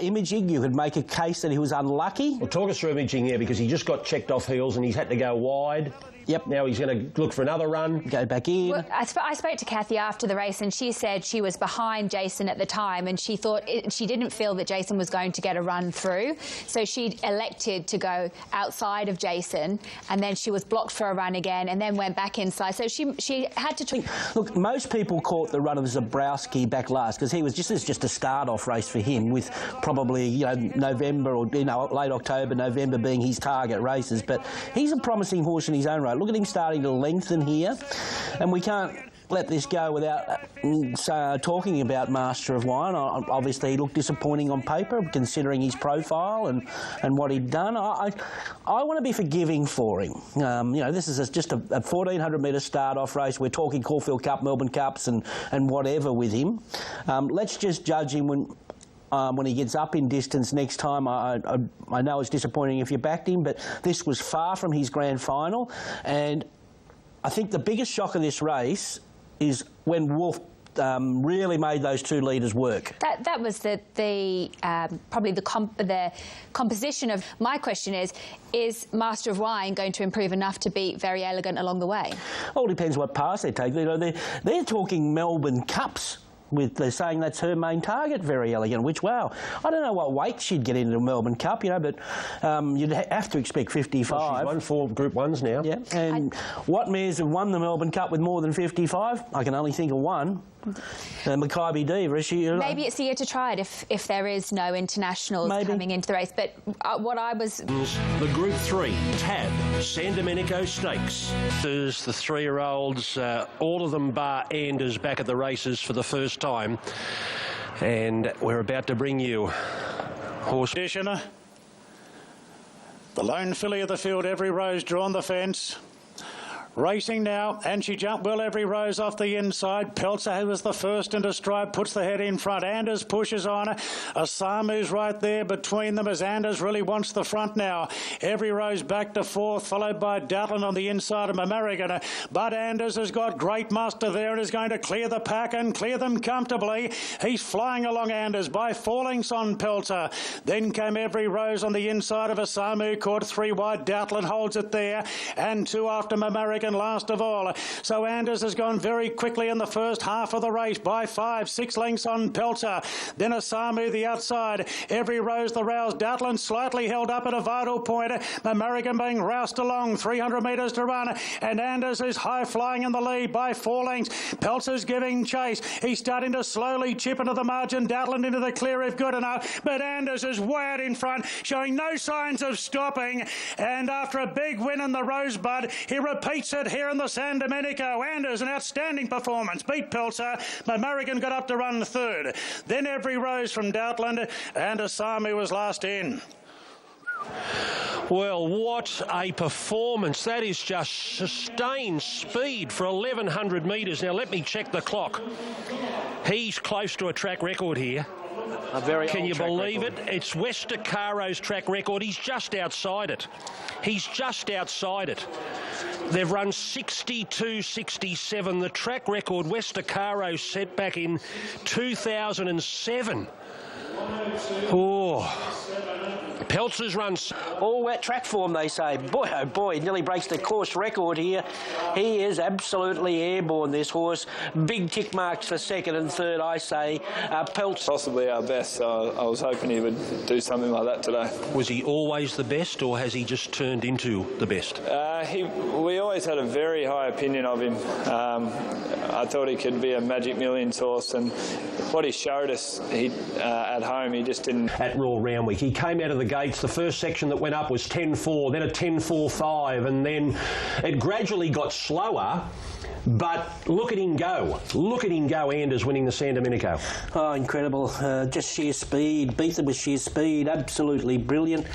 Imaging, you could make a case that he was unlucky. Well, talk us through Imaging here, because he just got checked off heels and he's had to go wide. Yep. Now he's going to look for another run. Go back in. Well, I spoke to Kathy after the race, and she said she was behind Jason at the time, and she thought she didn't feel that Jason was going to get a run through, so she elected to go outside of Jason, and then she was blocked for a run again, and then went back inside. So she had to. Look, most people caught the run of Zabrowski back last because this is just a start-off race for him, with probably November or late October, November being his target races. But he's a promising horse in his own right. right. Look at him starting to lengthen here, and we can't let this go without talking about Master of Wine. Obviously, he looked disappointing on paper, considering his profile and what he'd done. I want to be forgiving for him. You know, this is just a 1,400-metre start-off race. We're talking Caulfield Cup, Melbourne Cups, and whatever with him. Let's just judge him when he gets up in distance next time. I know it's disappointing if you backed him, but this was far from his grand final, and I think the biggest shock of this race is when Wolf really made those 2 leaders work. That was probably the composition of. My question is Master of Wine going to improve enough to beat Very Elegant along the way? All depends what pass they take. You know, they're talking Melbourne Cups. They're saying that's her main target, Very Elegant, which, wow, I don't know what weight she'd get into the Melbourne Cup, you know, but you'd have to expect 55. Well, she's won 4 Group 1s now. Yeah, and what mares have won the Melbourne Cup with more than 55? I can only think of one. Makybe Diva. Maybe it's the year to try it if there is no internationals coming into the race. But what I was... The Group 3 TAB San Domenico Stakes. There's the 3-year-olds, all of them bar Anders, back at the races for the first time. And we're about to bring you horse... The lone filly of the field, Every Rose, drawn the fence. Racing now, and she jumped well Every Rose off the inside. Peltzer, who was the first into stride, puts the head in front. Anders pushes on. Asamu's right there between them as Anders really wants the front now. Every Rose back to 4th, followed by Dutton on the inside of American. But Anders has got great muster there and is going to clear the pack and clear them comfortably. He's flying along Anders by 4 lengths on Peltzer. Then came Every Rose on the inside of Asamu, caught 3 wide. Dutton holds it there, and 2 after American. Last of all. So Anders has gone very quickly in the first half of the race by 5, 6 lengths on Peltzer. Then Asamu the outside. Every Rose the rouse. Doutland slightly held up at a vital point. American being roused along. 300 metres to run. And Anders is high flying in the lead by 4 lengths. Peltzer's giving chase. He's starting to slowly chip into the margin. Doutland into the clear if good enough. But Anders is way out in front, showing no signs of stopping. And after a big win in the Rosebud, he repeats it here in the San Domenico. Anders, an outstanding performance. Beat Peltzer. American got up to run 3rd. Then Every Rose from Doutland, and Asamu was last in. Well, what a performance. That is just sustained speed for 1,100 metres. Now, let me check the clock. He's close to a track record here. Can you believe it? It's Wester Caro's track record. He's just outside it. He's just outside it. They've run 62.67. The track record Wester Caro set back in 2007. Oh. Peltzer's runs. All wet track form, they say. Boy, oh boy, he nearly breaks the course record here. He is absolutely airborne, this horse. Big tick marks for 2nd and 3rd, I say. Peltzer. Possibly our best, so I was hoping he would do something like that today. Was he always the best, or has he just turned into the best? We always had a very high opinion of him. I thought he could be a Magic Millions horse, and what he showed us at home, he just didn't. At Royal Round Week, he came out of the gates. The first section that went up was 10.4, then a 10.45, and then it gradually got slower. But look at him go. Look at him go, Anders winning the San Domenico. Oh, incredible. Just sheer speed. Beat them with sheer speed. Absolutely brilliant.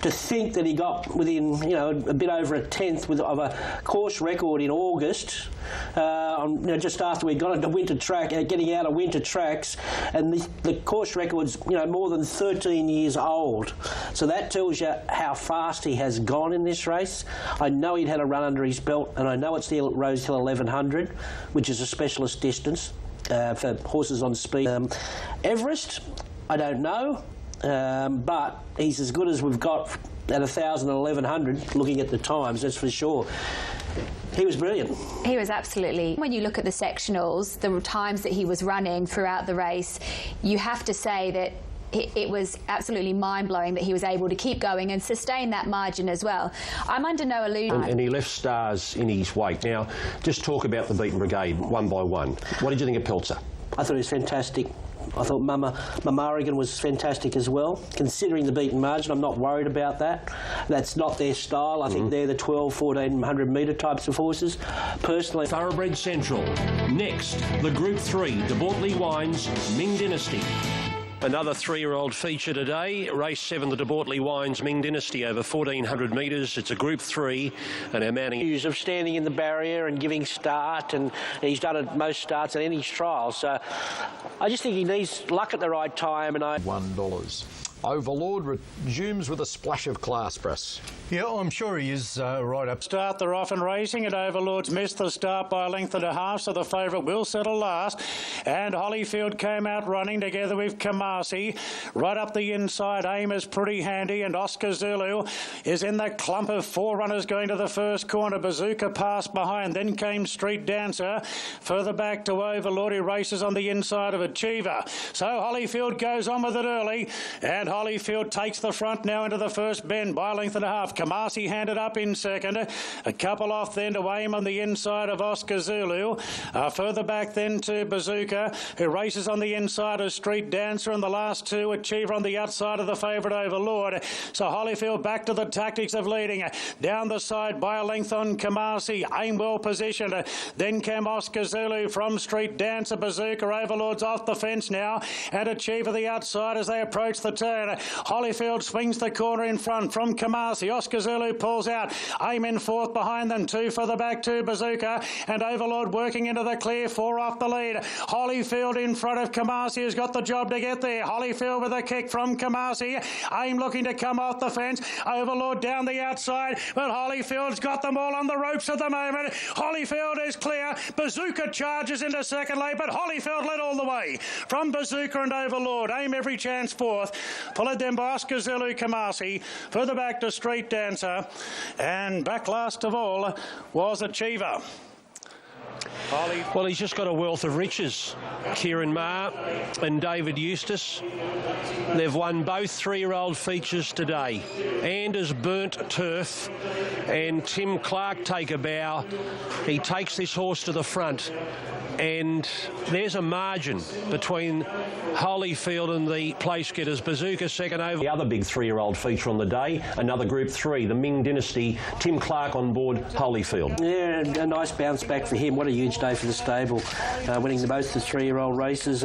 To think that he got within, you know, a bit over a 10th of a course record in August, just after we got into winter track, getting out of winter tracks, and the course record's, you know, more than 13 years old. So that tells you how fast he has gone in this race. I know he'd had a run under his belt, and I know it's the Rosehill 1100, which is a specialist distance for horses on speed. Everest, I don't know, but he's as good as we've got at 1,000 and 1,100, looking at the times, that's for sure. He was brilliant. He was absolutely. When you look at the sectionals, the times that he was running throughout the race, you have to say that it was absolutely mind-blowing that he was able to keep going and sustain that margin as well. I'm under no illusion. And he left stars in his wake. Now, just talk about the beaten brigade, one by one. What did you think of Peltzer? I thought he was fantastic. I thought Mumarigan was fantastic as well. Considering the beaten margin, I'm not worried about that. That's not their style. I think they're the 12, 1400 metre types of horses. Personally, Thoroughbred Central. Next, the Group 3, DeBortley Wines, Ming Dynasty. Another 3-year-old feature today. Race 7, the DeBortley Wines Ming Dynasty, over 1,400 metres. It's a Group 3, and our mounting... Use of standing in the barrier and giving start, and he's done it most starts at any trial. So I just think he needs luck at the right time. And $1. Overlord resumes with a splash of class, Press. Yeah, I'm sure he is right up. Start, they're off and racing, and Overlord's missed the start by a length and a half, so the favourite will settle last. And Hollyfield came out running together with Kamasi. Right up the inside, Aim is pretty handy, and Oscar Zulu is in the clump of 4 runners going to the first corner. Bazooka passed behind, then came Street Dancer. Further back to Overlord, who races on the inside of Achiever. So Hollyfield goes on with it early, and Hollyfield takes the front now into the first bend by a length and a half. Kamasi handed up in second. A couple off then to Aim on the inside of Oscar Zulu. Further back then to Bazooka, who races on the inside of Street Dancer, and the last 2 Achiever on the outside of the favourite Overlord. So Hollyfield back to the tactics of leading. Down the side by a length on Kamasi. Aim well positioned. Then came Oscar Zulu from Street Dancer. Bazooka, Overlord's off the fence now, and Achiever the outside as they approach the turn. Hollyfield swings the corner in front from Kamasi. Oscar Zulu pulls out. Aim in fourth behind them. 2 further back to Bazooka, and Overlord working into the clear. 4 off the lead. Hollyfield in front of Kamasi has got the job to get there. Hollyfield with a kick from Kamasi. Aim looking to come off the fence. Overlord down the outside, but Hollyfield's got them all on the ropes at the moment. Hollyfield is clear. Bazooka charges into second lane, but Hollyfield led all the way from Bazooka and Overlord. Aim every chance fourth. Followed then by Oscar Zulu, Kamasi. Further back to Street Dancer. And back last of all was Achiever. Well, he's just got a wealth of riches. Kieran Maher and David Eustace. They've won both 3-year-old features today. Anders Burnt Turf and Tim Clark take a bow. He takes this horse to the front, and there's a margin between Holyfield and the place getters. Bazooka second over. The other big 3-year-old feature on the day, another Group 3, the Ming Dynasty. Tim Clark on board, Holyfield. Yeah, a nice bounce back for him. What a huge day for the stable, winning both the 3-year-old races.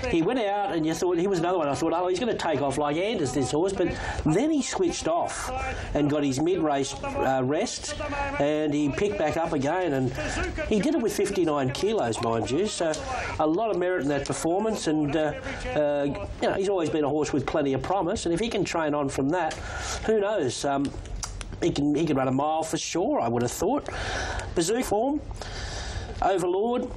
He went out, and you thought he was another one. I thought, oh, he's going to take off like Anders, this horse, but then he switched off and got his mid-race rest, and he picked back up again, and he did it with 59 kilos, mind you, so a lot of merit in that performance. And you know, he's always been a horse with plenty of promise, and if he can train on from that, who knows, he can run a mile for sure, I would have thought. Bazooka form, Overlord,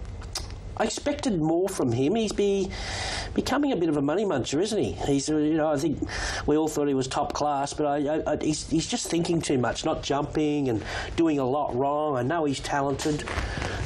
I expected more from him. He's becoming a bit of a money muncher, isn't he? He's, you know, I think we all thought he was top class, but he's just thinking too much, not jumping and doing a lot wrong. I know he's talented,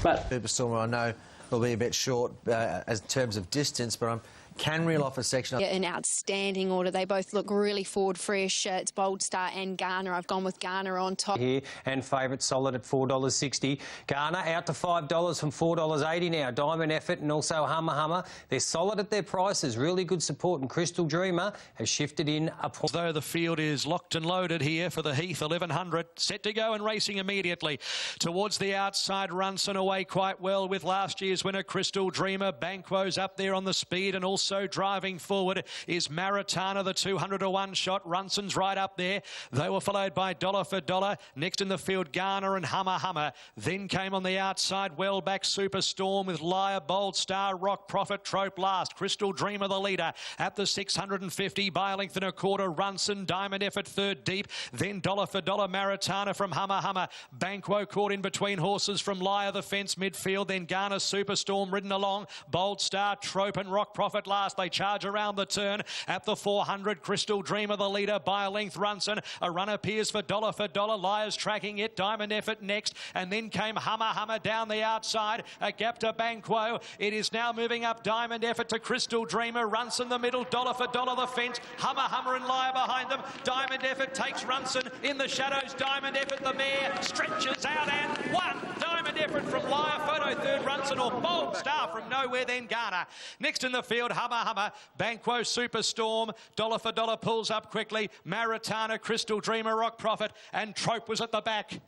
but Superstormer, I know will be a bit short as in terms of distance, but can reel off a section. Yeah, in outstanding order. They both look really forward fresh. It's Bold Star and Garner. I've gone with Garner on top. Here, and favourite solid at $4.60. Garner out to $5 from $4.80 now. Diamond Effort and also Hummer. They're solid at their prices. Really good support, and Crystal Dreamer has shifted in a point. Though the field is locked and loaded here for the Heath 1100. Set to go and racing immediately. Towards the outside, Runson away quite well with last year's winner Crystal Dreamer. Banquo's up there on the speed, and also driving forward is Maritana, the 200-to-1 shot. Runson's right up there. They were followed by Dollar for Dollar. Next in the field, Garner and Hummer. Then came on the outside, well back, Superstorm with Liar, Bold Star, Rock Prophet, Trope last. Crystal Dreamer the leader at the 650 by a length and a quarter. Runson, Diamond Effort third deep. Then Dollar for Dollar, Maritana from Hummer. Banquo caught in between horses from Liar, the fence midfield. Then Garner, Superstorm ridden along. Bold Star, Trope and Rock Prophet last. They charge around the turn at the 400. Crystal Dreamer the leader by a length. Runson. A run appears for Dollar. Liar's tracking it. Diamond Effort next. And then came Hummer down the outside. A gap to Banquo. It is now moving up. Diamond Effort to Crystal Dreamer. Runson the middle. Dollar the fence. Hummer and Liar behind them. Diamond Effort takes Runson in the shadows. Diamond Effort the mare stretches out and won. Diamond Effort from Liar. Photo third. Runson or Bold Star from nowhere. Then Garner. Next in the field, Hummer, Banquo Superstorm, Dollar for Dollar pulls up quickly, Maritana, Crystal Dreamer, Rock Prophet, and Trope was at the back.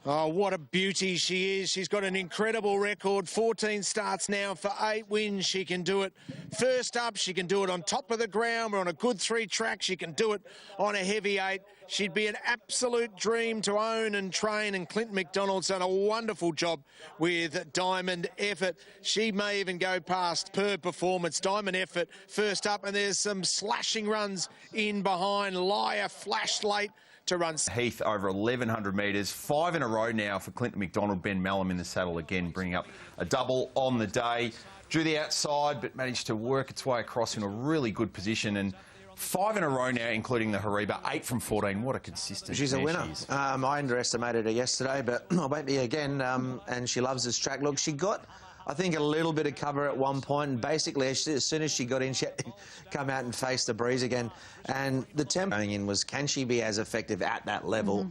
Oh, what a beauty she is. She's got an incredible record. 14 starts now for 8 wins. She can do it first up. She can do it on top of the ground. We're on a good 3 track. She can do it on a heavy 8. She'd be an absolute dream to own and train, and Clinton McDonald's done a wonderful job with Diamond Effort. She may even go past per performance. Diamond Effort first up, and there's some slashing runs in behind. Liar flashed late to run. Heath over 1,100 metres, 5 in a row now for Clinton McDonald. Ben Mallam in the saddle again, bringing up a double on the day. Drew the outside, but managed to work its way across in a really good position, and 5 in a row now, including the Hariba, 8 from 14. What a consistent. She's a mare winner. she is. I underestimated her yesterday, but I won't be again. And she loves this track. Look, she got, I think, a little bit of cover at one point, and basically as soon as she got in, she had to come out and face the breeze again. And the tempo going in was, can she be as effective at that level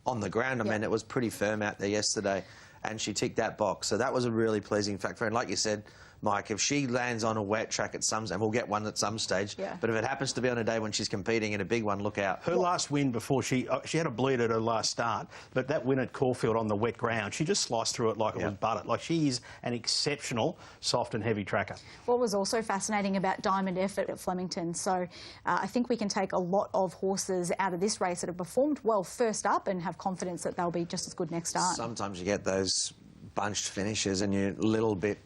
on the ground? I mean, it was pretty firm out there yesterday, and she ticked that box. So that was a really pleasing factor. And like you said, Mike, if she lands on a wet track at some stage, and we'll get one at some stage, but if it happens to be on a day when she's competing in a big one, look out. Her last win before she had a bleed at her last start, but that win at Caulfield on the wet ground, she just sliced through it like it was butter. Like, she is an exceptional soft and heavy tracker. What was also fascinating about Diamond Effort at Flemington, so I think we can take a lot of horses out of this race that have performed well first up and have confidence that they'll be just as good next start. Sometimes you get those bunched finishes and you're a little bit,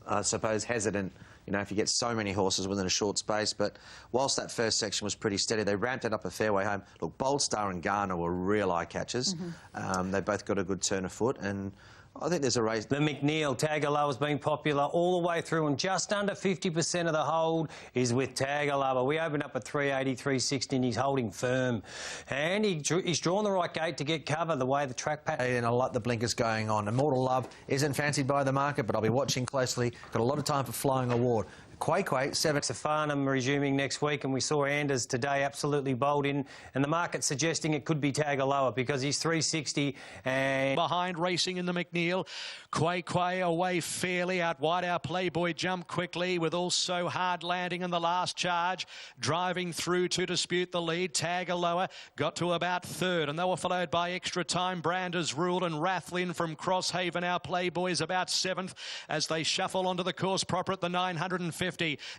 I suppose, hesitant, you know, if you get so many horses within a short space. But whilst that first section was pretty steady, they ramped it up a fair way home. Look, Bold Star and Garner were real eye catchers. They both got a good turn of foot, and I think there's a race. The McNeil Tagalova has been popular all the way through, and just under 50% of the hold is with Tagalova. We opened up at 380, 360, and he's holding firm. And he's drawn the right gate to get cover the way the track pattern. And I like the blinkers going on. Immortal Love isn't fancied by the market, but I'll be watching closely. Got a lot of time for Flying Award. Quay, 7. Farnham resuming next week, and we saw Anders today absolutely bold in, and the market suggesting it could be Tagalova because he's 360 and... Behind racing in the McNeil. Quay away fairly out wide. Our Playboy jumped quickly with also Hard Landing in the last charge. Driving through to dispute the lead. Tagalova got to about 3rd, and they were followed by Extra Time, Brander's Rule, and Rathlin from Crosshaven. Our Playboys about 7th as they shuffle onto the course proper at the 950.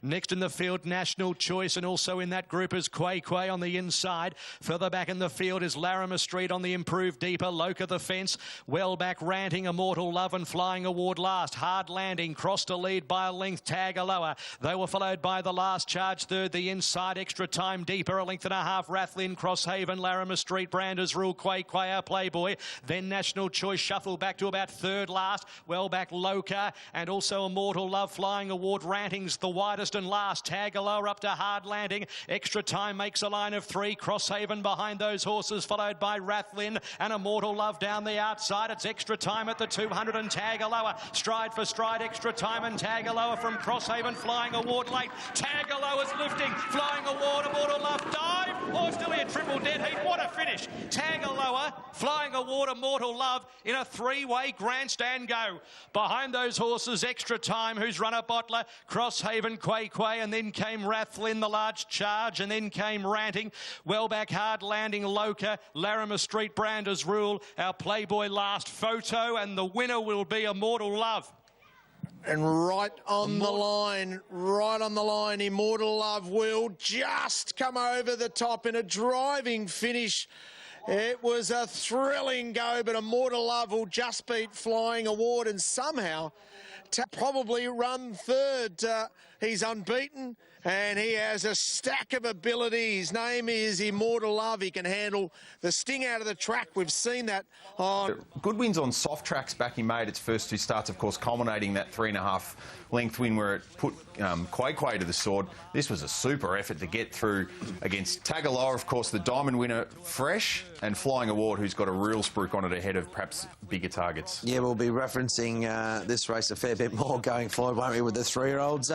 Next in the field, National Choice, and also in that group is Quay on the inside. Further back in the field is Larimer Street on the improved deeper. Loca the fence. Well back Ranting, Immortal Love, and Flying Award last. Hard Landing crossed a lead by a length. Tagalova. They were followed by the last charge 3rd. The inside Extra Time deeper, a length and a half. Rathlin, Crosshaven, Larimer Street, Brander's Rule, Quay our Playboy. Then National Choice shuffled back to about 3rd last. Well back Loca, and also Immortal Love, Flying Award, Ranting's the widest and last. Tagalova up to Hard Landing. Extra Time makes a line of 3. Crosshaven behind those horses, followed by Rathlin and Immortal Love down the outside. It's Extra Time at the 200 and Tagalova. Stride for stride, Extra Time and Tagalova from Crosshaven. Flying Award late. Tagalovan's lifting. Flying Award, Immortal Love dive. Oh, still here, triple dead heat. What a finish. Tagalova, Flying Award, Immortal Love in a 3-way grandstand go. Behind those horses, Extra Time, who's run a bottler. Crosshaven, Quay, and then came Rathlin, the large charge, and then came Ranting. Well back Hard Landing, Loca, Larimer Street, Brander's Rule. Our Playboy last photo, and the winner will be Immortal Love. And right on the line, Immortal Love will just come over the top in a driving finish. It was a thrilling go, but Immortal Love will just beat Flying Award and somehow to probably run 3rd. He's unbeaten and he has a stack of ability. His name is Immortal Love. He can handle the sting out of the track. We've seen that. Good wins on soft tracks back he made its first 2 starts, of course, culminating that 3.5 length win where it put Quay to the sword. This was a super effort to get through against Tagalova, of course, the Diamond winner, fresh, and Flying Award, who's got a real spruik on it ahead of perhaps bigger targets. Yeah, we'll be referencing this race a fair bit more going forward, won't we, with the 3-year-olds?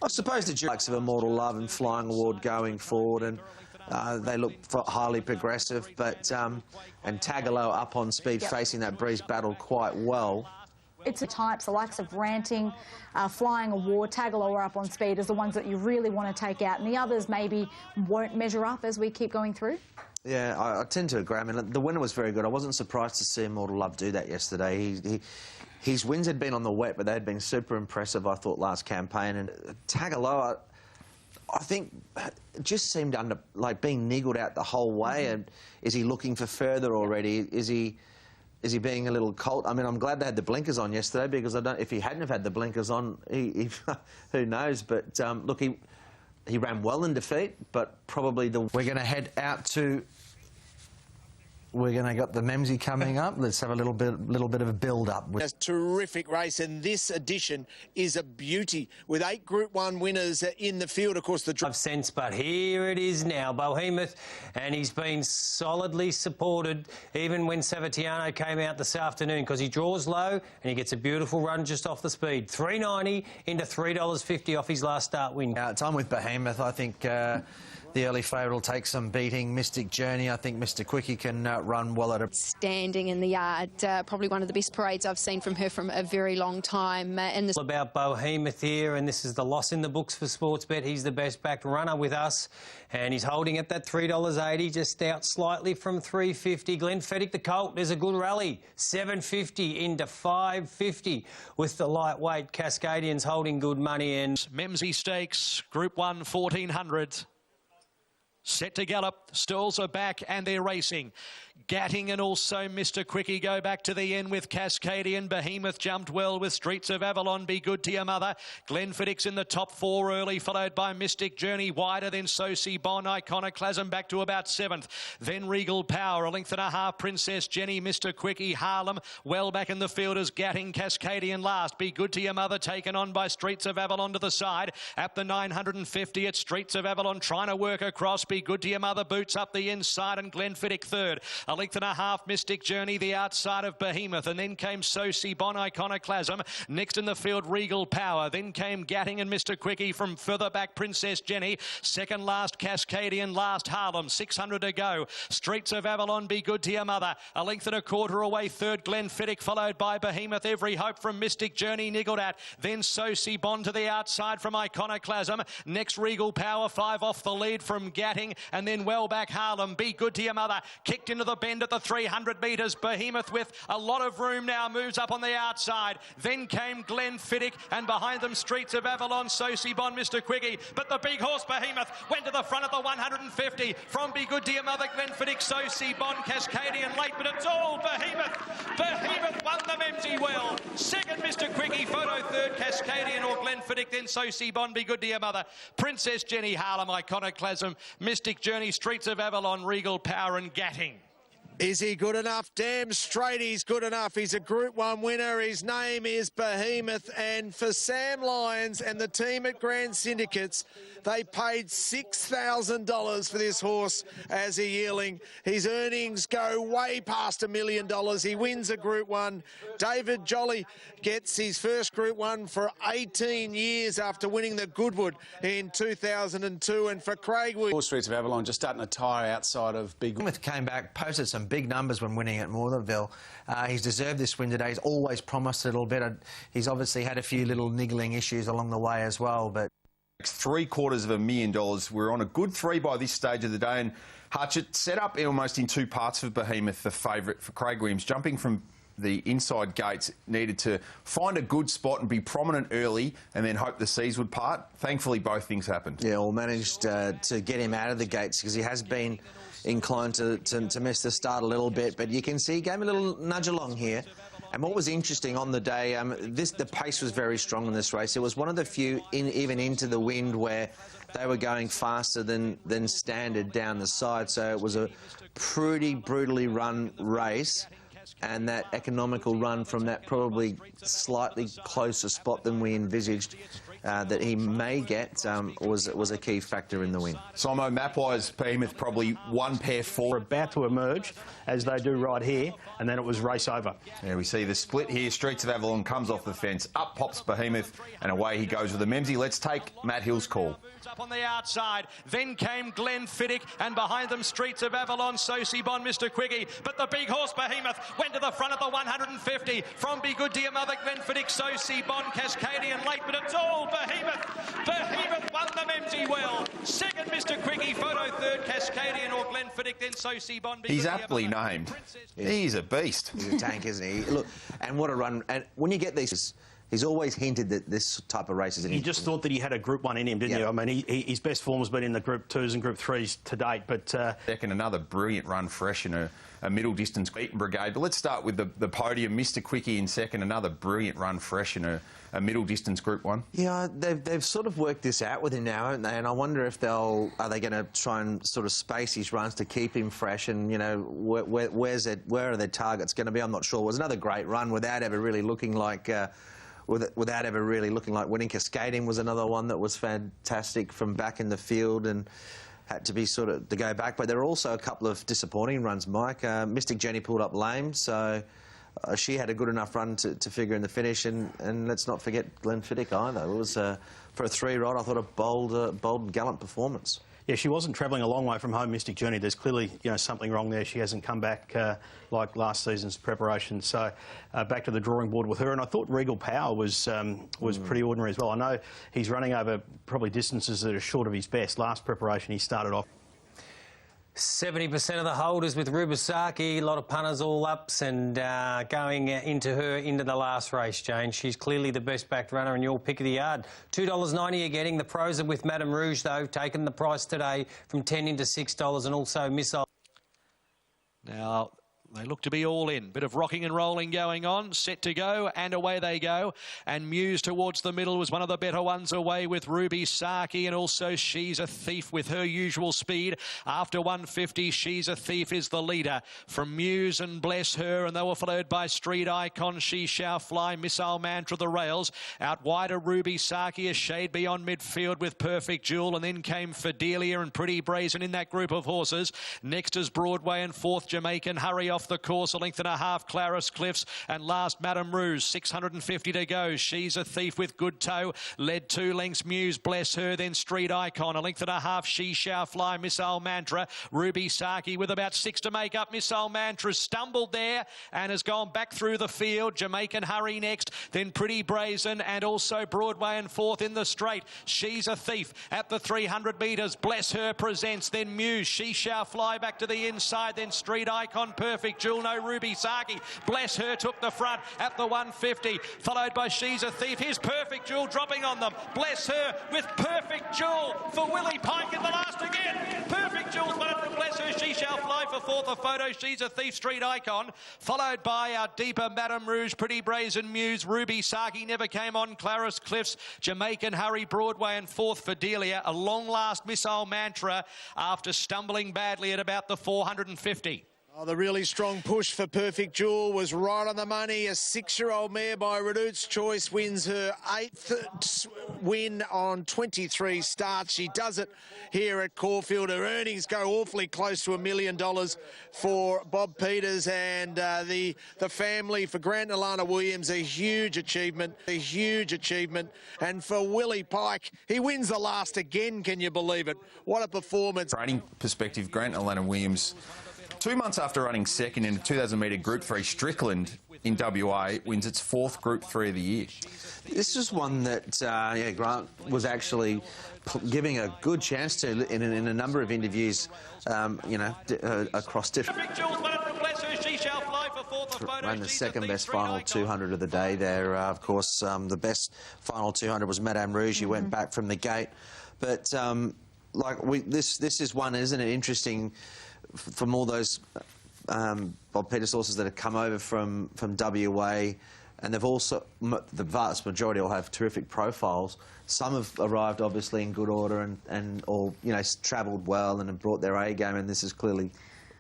I suppose the likes of Immortal Love and Flying Award going forward, and they look highly progressive, but and Tagalova up on speed, facing that breeze battle quite well. It's the types, the likes of Ranting, Flying Award, Tagaloa up on speed is the ones that you really want to take out, and the others maybe won't measure up as we keep going through. Yeah, I tend to agree. I mean, the winner was very good. I wasn't surprised to see Immortal Love do that yesterday. His wins had been on the wet, but they had been super impressive, I thought, last campaign. And Tagaloa, I think, just seemed like being niggled out the whole way. And is he looking for further already? Is he being a little cold? I mean, I'm glad they had the blinkers on yesterday, because if he hadn't have had the blinkers on, who knows? But look, he ran well in defeat, but probably we're going to head out to. We're going to got the Memsey coming up. Let's have a little bit of a build-up. It's a terrific race, and this edition is a beauty with 8 Group 1 winners in the field. Of course, the sense, but here it is now, Behemoth, and he's been solidly supported even when Savatiano came out this afternoon, because he draws low and he gets a beautiful run just off the speed. $3.90 into $3.50 off his last start win. Time with Behemoth. I think the early favourite will take some beating. Mystic Journey, I think Mr Quickie can run well at it. Standing in the yard, probably one of the best parades I've seen from her from a very long time. And about Behemoth here, and this is the loss in the books for Sportsbet. He's the best backed runner with us, and he's holding at that $3.80, just out slightly from $3.50. Glenfiddich the Colt, there's a good rally, $7.50 into $5.50 with the lightweight Cascadians holding good money. And Memsey Stakes, Group 1, 1400. Set to gallop, stalls are back and they're racing. Gatting and also Mr Quickie go back to the end with Cascadian. Behemoth jumped well with Streets of Avalon, Be Good to Your Mother. Glenfiddich's in the top 4 early, followed by Mystic Journey, wider than Soci Bon, Iconoclasm back to about 7th. Then Regal Power, a length and a half, Princess Jenny, Mr Quickie, Harlem, well back in the field as Gatting, Cascadian last. Be Good to Your Mother taken on by Streets of Avalon to the side. At the 950, it's Streets of Avalon trying to work across. Be Good to Your Mother boots up the inside and Glenfiddich third. A length and a half, Mystic Journey, the outside of Behemoth, and then came Soci Bon, Iconoclasm. Next in the field, Regal Power. Then came Gatting and Mr Quickie from further back, Princess Jenny. Second last, Cascadian, last Harlem. 600 to go. Streets of Avalon, Be Good to Your Mother. A length and a quarter away, third Glenfiddich, followed by Behemoth. Every Hope from Mystic Journey niggled at. Then Soci Bon to the outside from Iconoclasm. Next, Regal Power, 5 off the lead from Gatting, and then well back Harlem. Be Good to Your Mother. Kicked into the bend at the 300 metres. Behemoth with a lot of room now moves up on the outside. Then came Glenfiddich, and behind them Streets of Avalon, Soci Bon, Mr Quickie. But the big horse Behemoth went to the front at the 150 from Be Good to Your Mother, Glenfiddich, Soci Bon, Cascadian late, but it's all Behemoth. Behemoth won the Memsey well. Second Mr Quickie, photo third Cascadian or Glenfiddich, then Soci Bon, Be Good to Your Mother, Princess Jenny, Harlem, Iconoclasm, Mystic Journey, Streets of Avalon, Regal Power and Gatting. Is he good enough? Damn straight he's good enough. He's a Group 1 winner. His name is Behemoth. And for Sam Lyons and the team at Grand Syndicates, they paid $6,000 for this horse as a yearling. His earnings go way past $1 million. He wins a Group 1. David Jolly gets his first Group 1 for 18 years after winning the Goodwood in 2002. And for Craig Williams... Streets of Avalon just starting to tire outside of Big... Behemoth came back, posted some big numbers when winning at Mortherville. He's deserved this win today. He's always promised a little bit. He's obviously had a few little niggling issues along the way as well, but... $750,000. We're on a good 3 by this stage of the day, and Hutchett set up almost in 2 parts for Behemoth, the favourite for Craig Williams. Jumping from the inside gates, needed to find a good spot and be prominent early and then hope the seas would part. Thankfully, both things happened. Yeah, well, managed to get him out of the gates because he has been inclined to miss the start a little bit, but you can see he gave him a little nudge along here. And what was interesting on the day, the pace was very strong in this race. It was one of the few, even into the wind, where they were going faster than standard down the side. So it was a pretty brutally run race. And that economical run from that probably slightly closer spot than we envisaged that he may get was a key factor in the win. Simo, map-wise, Behemoth probably 1 pair 4. About to emerge, as they do right here, and then it was race over. Yeah, we see the split here. Streets of Avalon comes off the fence. Up pops Behemoth, and away he goes with the Memsey. Let's take Matt Hill's call. Up on the outside, then came Glenfiddich, and behind them Streets of Avalon, Sosibon, Mr. Quickie. But the big horse Behemoth went to the front of the 150 from Be Good Dear Mother, Glenfiddich, Sosibon, Cascadian late, but it's all Behemoth. Behemoth won the Memsey well. Second, Mr. Quickie, photo third, Cascadian or Glenfiddich, then Sosibon. He's aptly named. He's a beast. He's a tank, isn't he? Look, and what a run. And when you get these, he's always hinted that this type of race is in You just thought that he had a Group 1 in him, didn't you? I mean, his best form has been in the Group 2s and Group 3s to date, but... Second, another brilliant run fresh in a middle distance beaten brigade. But let's start with the podium. Mr. Quickie in second, another brilliant run fresh in a middle distance Group 1. Yeah, they've sort of worked this out with him now, haven't they? And I wonder if are they going to try and sort of space his runs to keep him fresh, and, you know, where are their targets going to be? I'm not sure. It was another great run without ever really looking like... without ever really looking like winning. Cascadian was another one that was fantastic from back in the field and had to be sort of to go back. But there were also a couple of disappointing runs, Mike. Mystic Journey pulled up lame, so she had a good enough run to figure in the finish. And let's not forget Glenfiddich either. It was, for a 3-year-old, I thought a bold and gallant performance. Yeah, she wasn't travelling a long way from home, Mystic Journey. There's clearly, you know, something wrong there. She hasn't come back like last season's preparation. So back to the drawing board with her. And I thought Regal Power was pretty ordinary as well. I know he's running over probably distances that are short of his best. Last preparation, he started off. 70% of the holders with Rubisaki, a lot of punters all ups, and going into the last race, Jane. She's clearly the best backed runner and your pick of the yard. $2.90 you're getting. The pros are with Madame Rouge, though, taking the price today from $10 into $6, and also Missile. Now, they look to be all in. Bit of rocking and rolling going on. Set to go, and away they go. And Muse towards the middle was one of the better ones away with Ruby Saki, and also She's a Thief with her usual speed. After 150, She's a Thief is the leader from Muse and Bless Her, and they were followed by Street Icon, She Shall Fly, Missile Mantra, the rails. Out wider, Ruby Saki, a shade beyond midfield with Perfect Jewel, and then came Fidelia and Pretty Brazen in that group of horses. Next is Broadway, and fourth Jamaican Hurry off the course, a length and a half, Claris Cliffs, and last Madame Rouge, 650 to go. She's a Thief with Good Toe, led 2 lengths, Muse, Bless Her, then Street Icon, a length and a half, She Shall Fly, Missile Mantra, Ruby Saki with about 6 to make up. Missile Mantra stumbled there and has gone back through the field. Jamaican Hurry next, then Pretty Brazen, and also Broadway and fourth in the straight. She's a Thief at the 300 metres. Bless Her presents, then Muse, She Shall Fly back to the inside, then Street Icon, Perfect Jewel, no Ruby Saki. Bless Her took the front at the 150, followed by She's a Thief. Here's Perfect Jewel dropping on them. Bless Her with Perfect Jewel for Willie Pike in the last again. Perfect Jewel's won it from Bless Her. She Shall Fly for fourth. A photo, She's a Thief, Street Icon, followed by our deeper Madame Rouge, Pretty Brazen, Muse, Ruby Saki never came on, Claris Cliffs, Jamaican Hurry, Broadway, and fourth Fidelia. A long last Missile Mantra after stumbling badly at about the 450. Oh, the really strong push for Perfect Jewel was right on the money. A 6-year-old mare by Redute's Choice wins her 8th win on 23 starts. She does it here at Caulfield. Her earnings go awfully close to $1 million for Bob Peters and the family. For Grant and Alana Williams, a huge achievement, And for Willie Pike, he wins the last again, can you believe it? What a performance. Training perspective, Grant and Alana Williams, 2 months after running second in a 2,000 metre Group 3, Strickland in WA wins its 4th Group 3 of the year. This is one that Grant was actually giving a good chance to in a number of interviews, across different... Ran the second best final 200 of the day there. Of course, the best final 200 was Madame Rouge. He went back from the gate. But this is one, isn't it, interesting from all those Bob Peters horses that have come over from WA, and they've also, the vast majority all have terrific profiles. Some have arrived obviously in good order and travelled well and have brought their A game, and this is clearly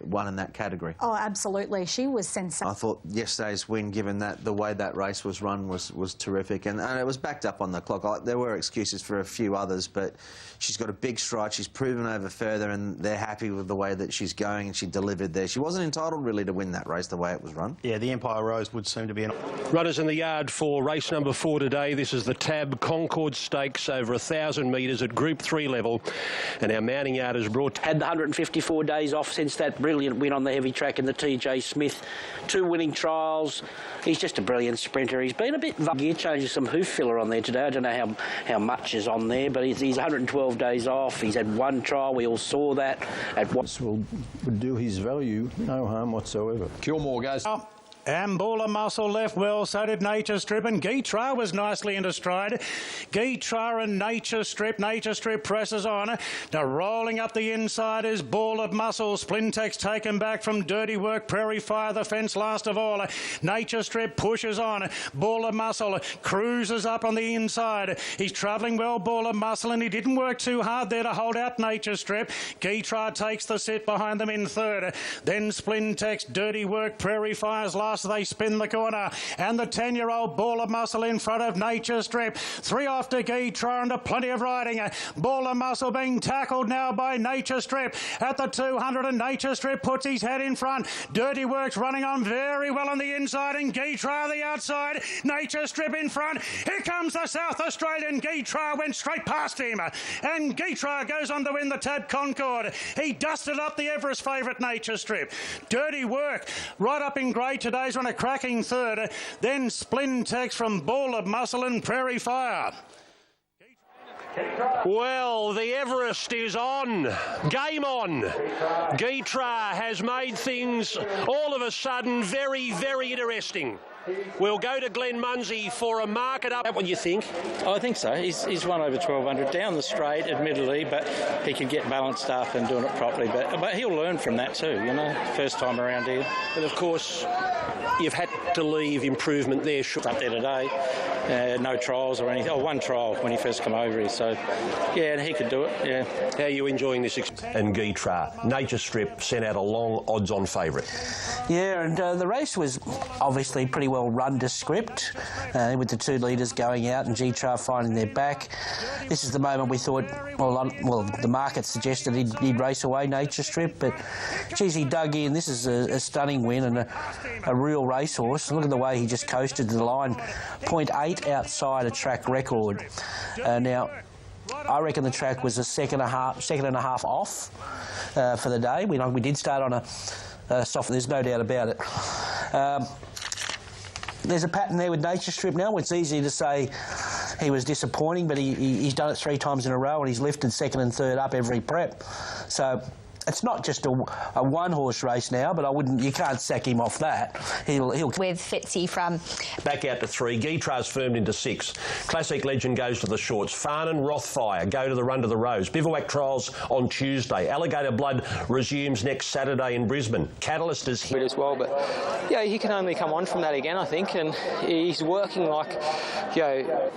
won in that category. Oh, absolutely. She was sensational. I thought yesterday's win, given that the way that race was run, was terrific, and it was backed up on the clock. There were excuses for a few others, but she's got a big stride. She's proven over further, and they're happy with the way that she's going, and she delivered there. She wasn't entitled really to win that race the way it was run. Yeah, the Empire Rose would seem to be an... Runners in the yard for race number 4 today. This is the Tab Concord Stakes over 1,000 metres at Group 3 level, and our mounting yard has brought... Had the 154 days off since that brilliant win on the heavy track in the TJ Smith. 2 winning trials. He's just a brilliant sprinter. He's been a bit gear changes, some hoof filler on there today. I don't know how much is on there, but he's 112 days off. He's had 1 trial. We all saw that. This would do his value no harm whatsoever. Kilmore goes. And Buller Muscle left well, so did Nature Strip, and Geetra was nicely into stride. Geetra and Nature Strip presses on. Now rolling up the inside is Ball of Muscle. Splintex taken back from Dirty Work, Prairie Fire, the fence last of all. Nature Strip pushes on. Ball of Muscle cruises up on the inside. He's travelling well, Ball of Muscle, and he didn't work too hard there to hold out Nature Strip. Geetra takes the sit behind them in third. Then Splintex, Dirty Work, Prairie Fire's last. They spin the corner, and the 10-year-old Ball of Muscle in front of Nature Strip. 3 off to Geetra, and plenty of riding. Ball of Muscle being tackled now by Nature Strip at the 200, and Nature Strip puts his head in front. Dirty Works running on very well on the inside, and Geetra the outside. Nature Strip in front. Here comes the South Australian. Geetra went straight past him, and Geetra goes on to win the Tab Concord. He dusted up the Everest favourite Nature Strip. Dirty Work right up in grey today. He's on a cracking third. Then Splintex from Ball of Muscle and Prairie Fire. Well, the Everest is on. Game on. Geetra has made things all of a sudden very, very interesting. We'll go to Glenn Munsey for a market up. What do you think? I think so. He's won over 1,200 down the straight, admittedly, but he could get balanced up and doing it properly. But he'll learn from that too, you know, first time around here. And of course, you've had to leave improvement there. Up there today, no trials or anything. 1 trial when he first came over here. So, yeah, and he could do it. Yeah. How are you enjoying this? And Geetra, Nature Strip sent out a long odds-on favourite. Yeah, and the race was obviously pretty well run to script, with the 2 leaders going out and Geetra finding their back. This is the moment we thought, well, the market suggested he'd race away Nature Strip, but geez, he dug in. This is a stunning win and a real racehorse. Look at the way he just coasted to the line. 0.8 outside a track record. Now, I reckon the track was a second and a half off for the day. We did start on a soft, there's no doubt about it. There's a pattern there with Nature Strip now. It's easy to say he was disappointing, but he's done it 3 times in a row and he's lifted 2nd and 3rd up every prep. So it's not just a 1-horse race now, but you can't sack him off that. He'll with Fitzy from back out to 3. Geetra's firmed into 6. Classic Legend goes to the shorts. Farnan, Rothfire go to the Run to the Rose. Bivouac trials on Tuesday. Alligator Blood resumes next Saturday in Brisbane. Catalyst is here as well, but yeah, he can only come on from that again, I think, and he's working like, you know.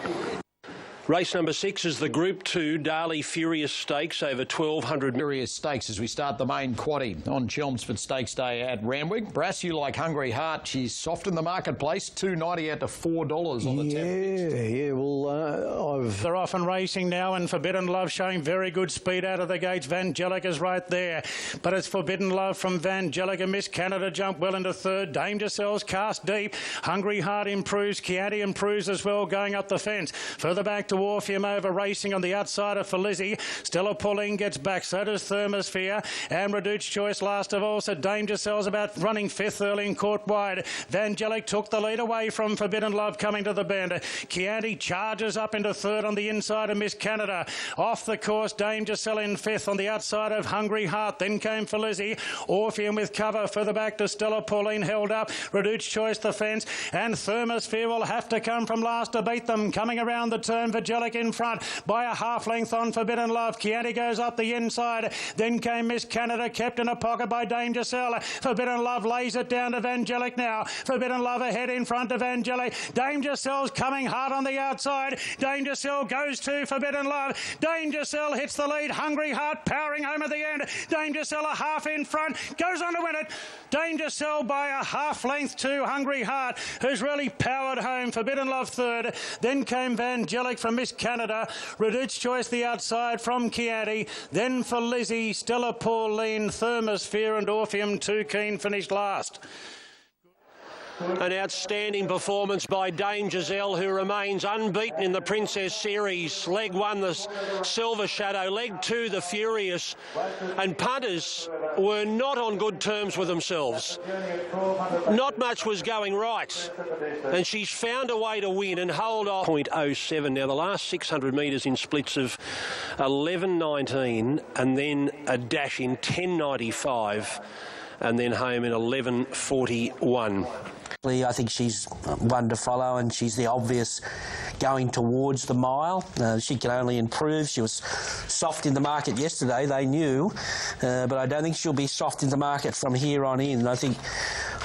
Race number 6 is the Group 2 Darley Furious Stakes over 1,200. Furious Stakes as we start the main quaddie on Chelmsford Stakes Day at Randwick. Brass, you like Hungry Heart. She's soft in the marketplace. $2.90 out to $4 on the 10. Yeah, well, They're off and racing now, and Forbidden Love showing very good speed out of the gates. Vangelica's right there, but it's Forbidden Love from Vangelica. Miss Canada jumped well into 3rd. Danger Cells cast deep. Hungry Heart improves. Chianti improves as well, going up the fence. Further back to Orpheum over racing on the outside of Felizi. Stella Pauline gets back, so does Thermosphere. And Reduced Choice last of all, so Danger Cells about running 5th early and caught wide. Vangelic took the lead away from Forbidden Love coming to the bend. Chianti charges up into 3rd on the inside of Miss Canada. Off the course, Danger Cell in 5th on the outside of Hungry Heart. Then came Felizi. Orpheum with cover further back to Stella Pauline held up. Reduced Choice the fence, and Thermosphere will have to come from last to beat them. Coming around the turn for Angelic in front by a half length on Forbidden Love. Chianti goes up the inside. Then came Miss Canada, kept in a pocket by Dame Giselle. Forbidden Love lays it down to Vangelic now. Forbidden Love ahead in front of Angelic. Dame Giselle's coming hard on the outside. Dame Giselle goes to Forbidden Love. Dame Giselle hits the lead. Hungry Heart powering home at the end. Dame Giselle a half in front. Goes on to win it. Dame Giselle by a half length to Hungry Heart, who's really powered home. Forbidden Love third. Then came Vangelic from Miss Canada. Reduced Choice the outside from Chianti. Then for Lizzie, Stella Pauline, Thermosphere and Orpheum Too Keen finished last. An outstanding performance by Dame Giselle, who remains unbeaten in the Princess Series. Leg 1, the Silver Shadow. Leg 2, the Furious. And punters were not on good terms with themselves. Not much was going right. And she's found a way to win and hold off. 0.07. Now, the last 600 metres in splits of 11.19 and then a dash in 10.95 and then home in 11.41. I think she's one to follow, and she's the obvious going towards the mile. She can only improve. She was soft in the market yesterday, they knew, but I don't think she'll be soft in the market from here on in. I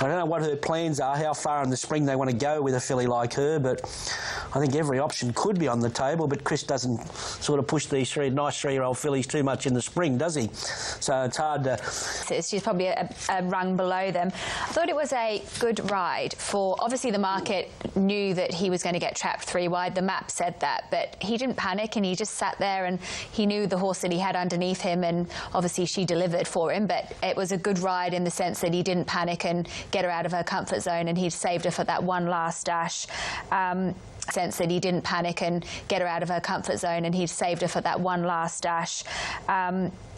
don't know what her plans are, how far in the spring they want to go with a filly like her, but I think every option could be on the table, but Chris doesn't sort of push these nice three-year-old fillies too much in the spring, does he? So it's hard to... She's probably a rung below them. I thought it was a good ride. Obviously the market knew that he was going to get trapped 3 wide. The map said that, but he didn't panic and he just sat there and he knew the horse that he had underneath him, and obviously she delivered for him. But it was a good ride in the sense that he didn't panic and get her out of her comfort zone, and he saved her for that one last dash. Sense that he didn't panic and get her out of her comfort zone, and he'd saved her for that one last dash.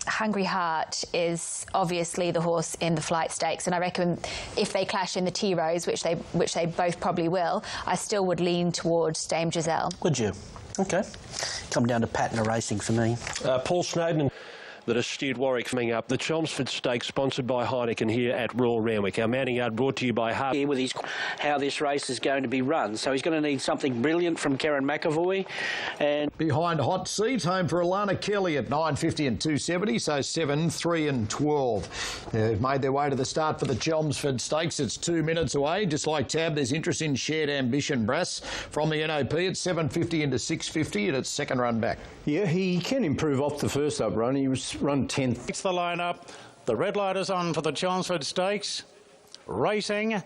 Hungry Heart is obviously the horse in the Flight Stakes, and I reckon if they clash in the T-Rose, which they both probably will, I still would lean towards Dame Giselle. Would you? Okay. Come down to Patna Racing for me. Paul Snowden. That astute Warwick coming up. The Chelmsford Stakes, sponsored by Heineken here at Royal Randwick. Our mounting yard brought to you by Hub. With how this race is going to be run. So he's going to need something brilliant from Karen McAvoy. And behind Hot Seats, home for Alana Kelly at 9.50 and 2.70, so 7, 3 and 12. They've made their way to the start for the Chelmsford Stakes. It's 2 minutes away. Just like Tab, there's interest in Shared Ambition Brass from the NOP at 7.50 into 6.50 at its second run back. Yeah, he can improve off the first up run. He was run 10th. It's the lineup. The red light is on for the Chelmsford Stakes. Racing.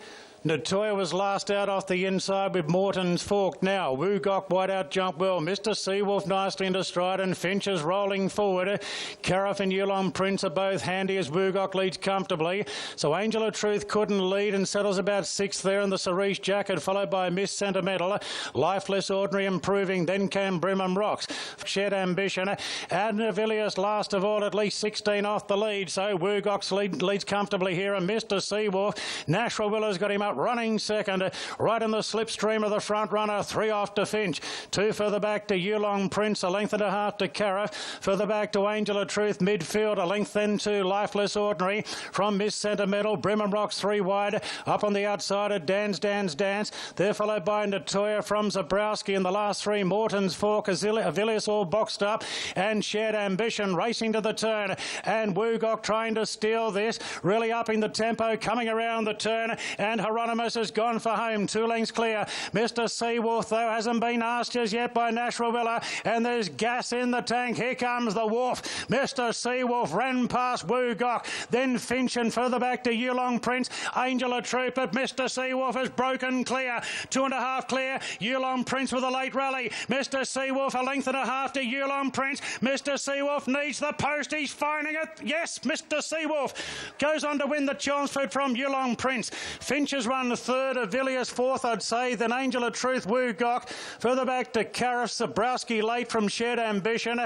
Natoya was last out off the inside with Morton's Fork. Now, Woogok wide out jump well. Mr. Seawolf nicely into stride, and Finch is rolling forward. Cariff and Yulon Prince are both handy as Woogok leads comfortably. So Angel of Truth couldn't lead and settles about 6th there in the Cerise Jacket, followed by Miss Sentimental. Lifeless Ordinary improving. Then came Brimham Rocks. Shed Ambition. Adnavilius last of all, at least 16 off the lead. So Woogok's leads comfortably here, and Mr. Seawolf. Nashua Willer's got him up running second, right in the slipstream of the front runner. 3 off to Finch, 2 further back to Yulong Prince, a length and a half to Cariff, further back to Angel of Truth, midfield, a length then to Lifeless Ordinary from Miss Sentimental. Brimham Rocks 3 wide, up on the outside of Dance. They're followed by Natoya from Zabrowski in the last 3. Morton's Fork, Avilius all boxed up, and Shared Ambition racing to the turn, and Woogok trying to steal this, really upping the tempo, coming around the turn, and Hieronymus has gone for home, 2 lengths clear. Mr. Seawolf, though, hasn't been asked as yet by Nashua Willer, and there's gas in the tank. Here comes the Wharf. Mr. Seawolf ran past Woogok, then Finch, and further back to Yulong Prince. Angel of Truth, but Mr. Seawolf has broken clear. 2.5 clear. Yulong Prince with a late rally. Mr. Seawolf, a length and a half to Yulong Prince. Mr. Seawolf needs the post. He's finding it. Yes, Mr. Seawolf goes on to win the Chelmsford from Yulong Prince. Finch has run 3rd, Avilius 4th, I'd say, then Angel of Truth, Woogok. Further back to Cariff, Zabrowski late from Shared Ambition.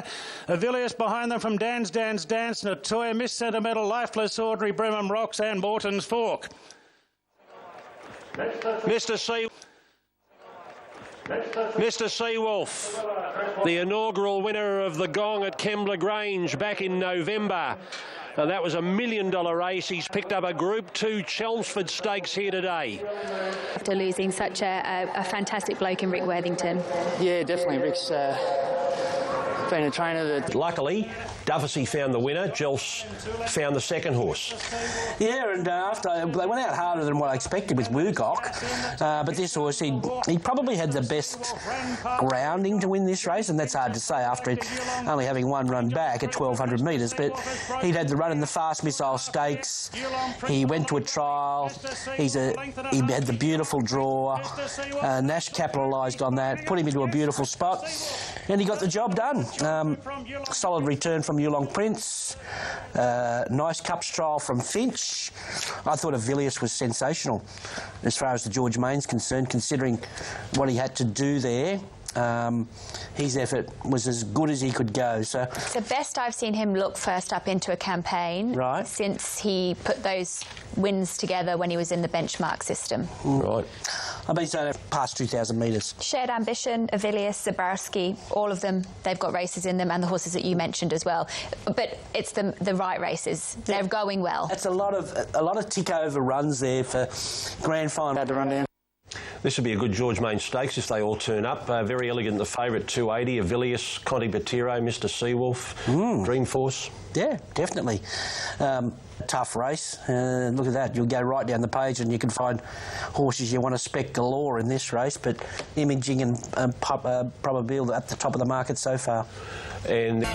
Avilius behind them from Dance, Natoya, Miss Sentimental, Lifeless Ordinary, Brimham Rocks and Morton's Fork. Mr. C. Mr. Seawolf, the inaugural winner of the Gong at Kembla Grange back in November. That was $1 million race. He's picked up a Group 2 Chelmsford Stakes here today. After losing such a fantastic bloke in Rick Worthington. Yeah, definitely. Rick's been a trainer that... Luckily, Duffy found the winner. Jelfs found the second horse. Yeah, and after they went out harder than what I expected with Woogok, but this horse, he probably had the best grounding to win this race, and that's hard to say after only having one run back at 1,200 metres, but he'd had the run in the Fast Missile Stakes. He went to a trial. He had the beautiful draw. Nash capitalised on that, put him into a beautiful spot, and he got the job done. Solid return from Yulong Prince. Nice Cups trial from Finch. I thought Avilius was sensational as far as the George Main's concerned, considering what he had to do there. His effort was as good as he could go. So it's the best I've seen him look first up into a campaign since he put those wins together when he was in the benchmark system. Right. I've been saying past 2,000 metres. Shared Ambition, Avilius, Zabarski, all of them, they've got races in them, and the horses that you mentioned as well. But it's the right races. They're going well. That's a lot of tick-over runs there for grand final. Had to run down. This would be a good George Main Stakes if they all turn up. Very elegant, the favourite 280, Avilius, Conti Batiro, Mr. Seawolf, Dreamforce. Yeah, definitely. Tough race. Look at that. You'll go right down the page and you can find horses you want to spec galore in this race, but Imaging and Probable at the top of the market so far. And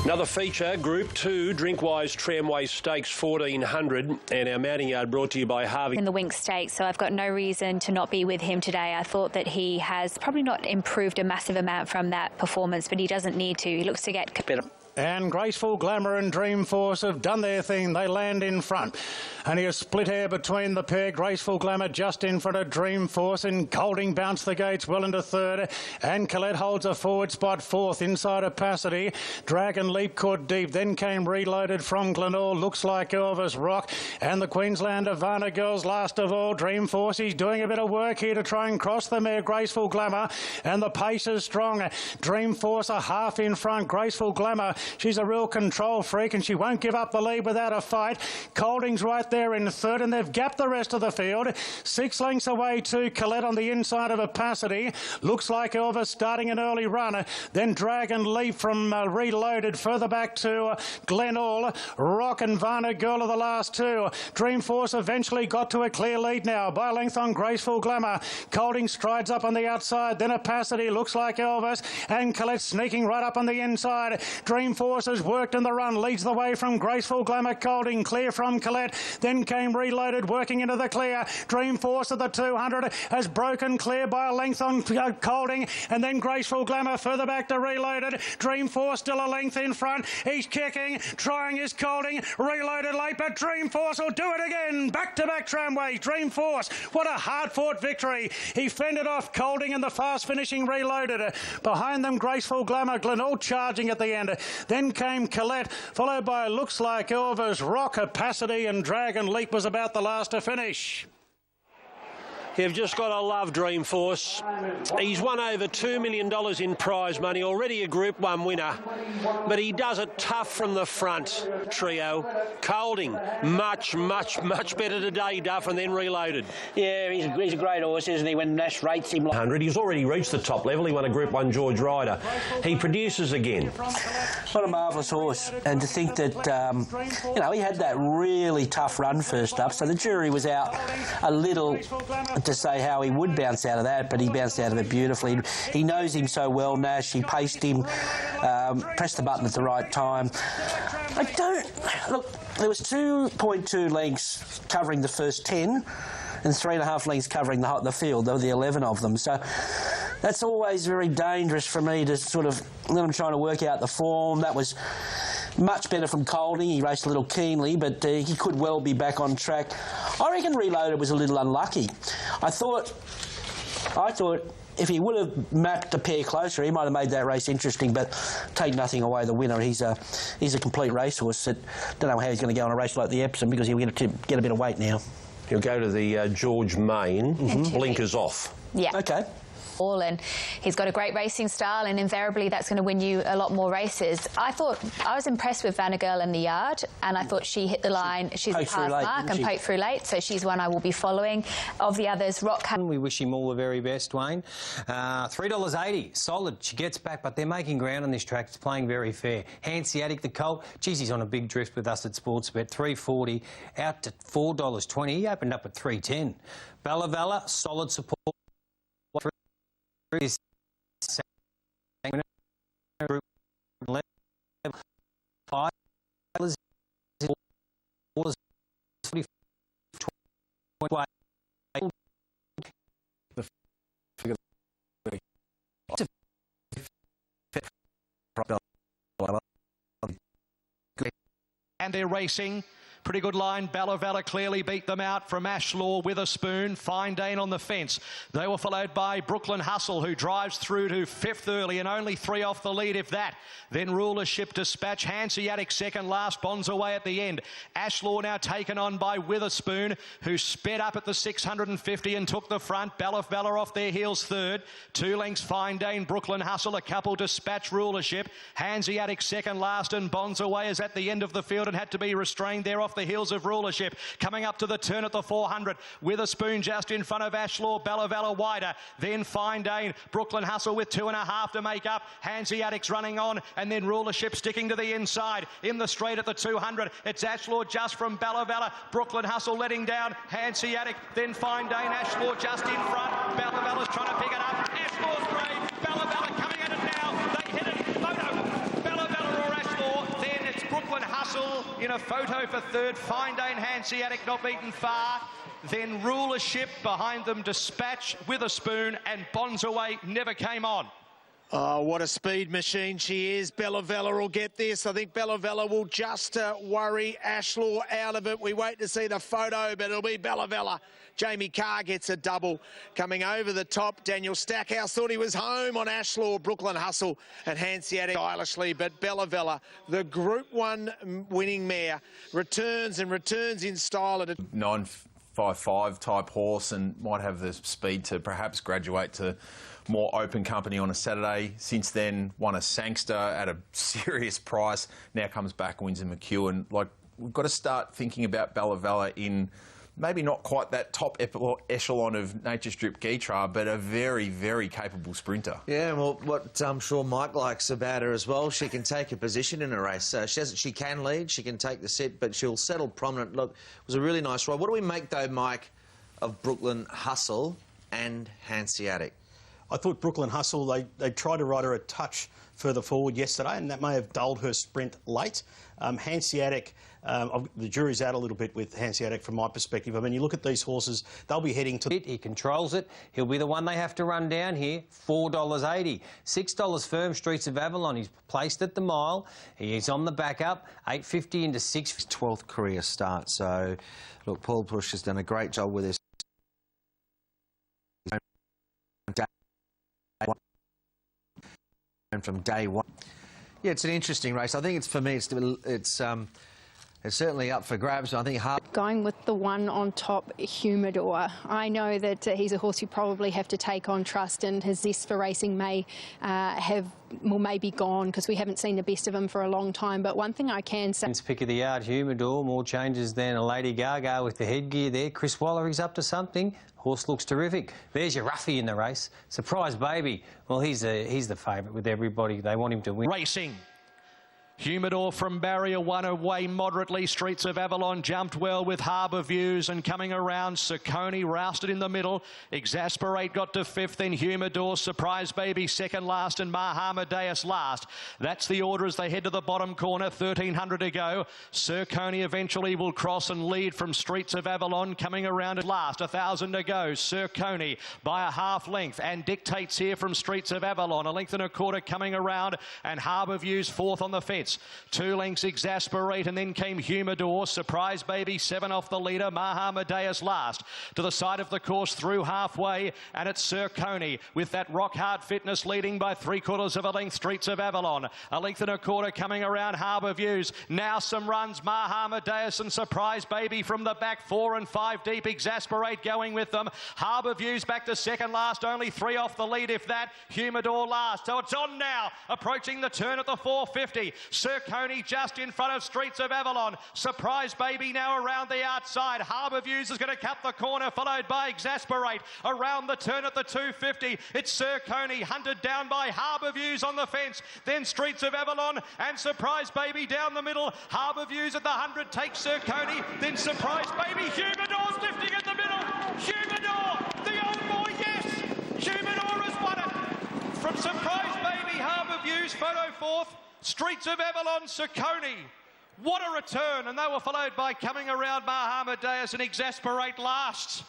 another feature, Group 2, Drinkwise Tramway Stakes 1400, and our mounting yard brought to you by Harvey. In the Winx Stakes, so I've got no reason to not be with him today. I thought that he has probably not improved a massive amount from that performance, but he doesn't need to. He looks to get better. And Graceful Glamour and Dreamforce have done their thing. They land in front. Only a split air between the pair. Graceful Glamour just in front of Dreamforce, and Golding bounced the gates well into third. And Colette holds a forward spot fourth inside Opacity. Dragon Leap caught deep. Then came Reloaded from Glenore. Looks like Elvis Rock. And the Queensland Havana Girls last of all. Dreamforce, he's doing a bit of work here to try and cross the mare Graceful Glamour. And the pace is strong. Dreamforce a half in front. Graceful Glamour, she's a real control freak, and she won't give up the lead without a fight. Colding's right there in third, and they've gapped the rest of the field. 6 lengths away to Colette on the inside of Opacity. Looks like Elvis starting an early run. Then Dragon Leap from Reloaded. Further back to Glenall. Rock and Varna Girl are the last two. Dreamforce eventually got to a clear lead now by a length on Graceful Glamour. Colding strides up on the outside. Then Opacity looks like Elvis, and Colette sneaking right up on the inside. Dreamforce has worked in the run, leads the way from Graceful Glamour. Colding clear from Colette. Then came Reloaded working into the clear. Dreamforce at the 200 has broken clear by a length on Colding, and then Graceful Glamour further back to Reloaded. Dreamforce still a length in front. He's kicking, trying his Colding. Reloaded late, but Dreamforce will do it again. Back-to-back tramways. Dreamforce, what a hard-fought victory. He fended off Colding and the fast-finishing Reloaded. Behind them, Graceful Glamour, Glenall charging at the end. Then came Colette, followed by Looks Like Elvis, Rock, Opacity, and Dragon Leap was about the last to finish. You've just got to love Dreamforce. He's won over $2 million in prize money, already a Group 1 winner, but he does it tough from the front. Trio. Colding, much better today, Duff, and then Reloaded. Yeah, he's a great horse, isn't he, when Nash rates him. 100. He's already reached the top level. He won a Group 1 George Rider. He produces again. What a marvellous horse. And to think that, he had that really tough run first up, so the jury was out a little to say how he would bounce out of that, but he bounced out of it beautifully. He knows him so well, Nash. He paced him, pressed the button at the right time. Look, there was 2.2 lengths covering the first 10 and 3.5 lengths covering the field, the 11 of them. So that's always very dangerous for me to sort of, when I'm trying to work out the form. That was much better from Colding. He raced a little keenly, but he could well be back on track. I reckon Reloaded was a little unlucky. I thought if he would have mapped the pair closer, he might have made that race interesting, but take nothing away the winner. He's a complete racehorse. Don't know how he's going to go on a race like the Epsom, because he'll get a bit of weight now. You'll go to the George Main, blinkers off. Yeah. Okay. And he's got a great racing style, and invariably that's going to win you a lot more races. I was impressed with Vandergirl in the yard, and I thought she hit the line. She's a pass mark and poked through late, so she's one I will be following. Of the others, Rock. We wish him all the very best, Wayne. $3.80, solid. She gets back, but they're making ground on this track. It's playing very fair. Hanseatic, the colt. Geez, he's on a big drift with us at Sportsbet. $3.40 out to $4.20. He opened up at $3.10. Bella Vella, solid support. Is and they're racing. Pretty good line. Bella Vella clearly beat them out from Ashlaw, Witherspoon, Fine Dane on the fence. They were followed by Brooklyn Hustle, who drives through to 5th early and only 3 off the lead, if that. Then Rulership Dispatch, Hanseatic second last, bonds away at the end. Ashlaw now taken on by Witherspoon, who sped up at the 650 and took the front. Bella Vella off their heels third. 2 lengths Fine Dane, Brooklyn Hustle, a couple Dispatch, Rulership. Hanseatic second last and bonds away is at the end of the field and had to be restrained there off the heels of Rulership. Coming up to the turn at the 400. Witherspoon just in front of Ashlaw, Bella Vella wider. Then Fine Dane, Brooklyn Hustle with 2.5 to make up. Hanseatic's running on, and then Rulership sticking to the inside. In the straight at the 200, it's Ashlaw just from Bella Vella. Brooklyn Hustle letting down Hanseatic, then Fine Dane, Ashlaw just in front. Bella Vella's trying to pick it up. Ashlaw's brave. Bella Vella coming at it now. They hit it. Photo. Bella Vella or Ashlaw. Then it's Brooklyn Hustle in a photo for third. Fine Dane, Hanseatic not beaten far. Then Rulership behind them, Dispatch, Witherspoon, and Bonds Away never came on. Oh, what a speed machine she is. Bella Vella will get this. I think Bella Vella will just worry Ashlaw out of it. We wait to see the photo, but it'll be Bella Vella. Jamie Carr gets a double. Coming over the top, Daniel Stackhouse thought he was home on Ashlaw, Brooklyn Hustle, and Hanseatic stylishly, but Bella Vella, the Group 1 winning mare, returns in style at a 955 type horse and might have the speed to perhaps graduate to more open company on a Saturday. Since then, won a Sangster at a serious price. Now comes back, wins a McEwen. Like, we've got to start thinking about Bella Vella in maybe not quite that top echelon of Nature Strip Gytrash, but a very, very capable sprinter. Yeah, well, what I'm sure Mike likes about her as well, she can take a position in a race. She can lead, she can take the set, but she'll settle prominent. Look, it was a really nice ride. What do we make, though, Mike, of Brooklyn Hustle and Hanseatic? I thought Brooklyn Hustle, they tried to ride her a touch further forward yesterday, and that may have dulled her sprint late. Hanseatic, the jury's out a little bit with Hanseatic from my perspective. I mean, you look at these horses, they'll be heading to... He controls it. He'll be the one they have to run down here. $4.80. $6 firm, Streets of Avalon. He's placed at the mile. He's on the back up. $8.50 into 6. 12th career start. So, look, Paul Bush has done a great job with this. And from day one. Yeah, it's an interesting race. I think it's, for me, it's certainly up for grabs. I think going with the one on top, Humidor. I know that he's a horse you probably have to take on trust, and his zest for racing may be gone because we haven't seen the best of him for a long time. But one thing I can say... Pick of the yard, Humidor. More changes than a Lady Gaga with the headgear there. Chris Waller, he's up to something. Horse looks terrific. There's your roughie in the race. Surprise Baby. Well, he's the favourite with everybody. They want him to win. Racing. Humidor from barrier 1 away moderately. Streets of Avalon jumped well with Harbour Views, and coming around, Ciccone rousted in the middle. Exasperate got to 5th, then Humidor, Surprise Baby second last, and Mahamadeus last. That's the order as they head to the bottom corner. 1,300 to go. Ciccone eventually will cross and lead from Streets of Avalon, coming around at last. 1,000 to go. Ciccone by a half length, and Dictates here from Streets of Avalon. 1.25 lengths coming around, and Harbour Views 4th on the fence. fence. 2 lengths Exasperate, and then came Humidor. Surprise Baby, 7 off the leader. Amadeus last. To the side of the course through halfway, and it's Sir Coney with that Rock Hard Fitness leading by 3/4 of a length. Streets of Avalon, 1 1/4 length coming around Harbour Views. Now some runs, Amadeus and Surprise Baby from the back, 4 and 5 deep. Exasperate going with them. Harbour Views back to second last, only 3 off the lead, if that. Humidor last. So it's on now, approaching the turn at the 450. Sir Coney just in front of Streets of Avalon. Surprise Baby now around the outside. Harbour Views is going to cut the corner, followed by Exasperate. Around the turn at the 250, it's Sir Coney, hunted down by Harbour Views on the fence. Then Streets of Avalon and Surprise Baby down the middle. Harbour Views at the 100 takes Sir Coney. Then Surprise Baby. Humidor's lifting at the middle. Humidor, the old boy, yes. Humidor has won it. From Surprise Baby, Harbour Views, photo 4th. Streets of Avalon, Sir Coney. What a return. And they were followed by coming around Amadeus and Exasperate last.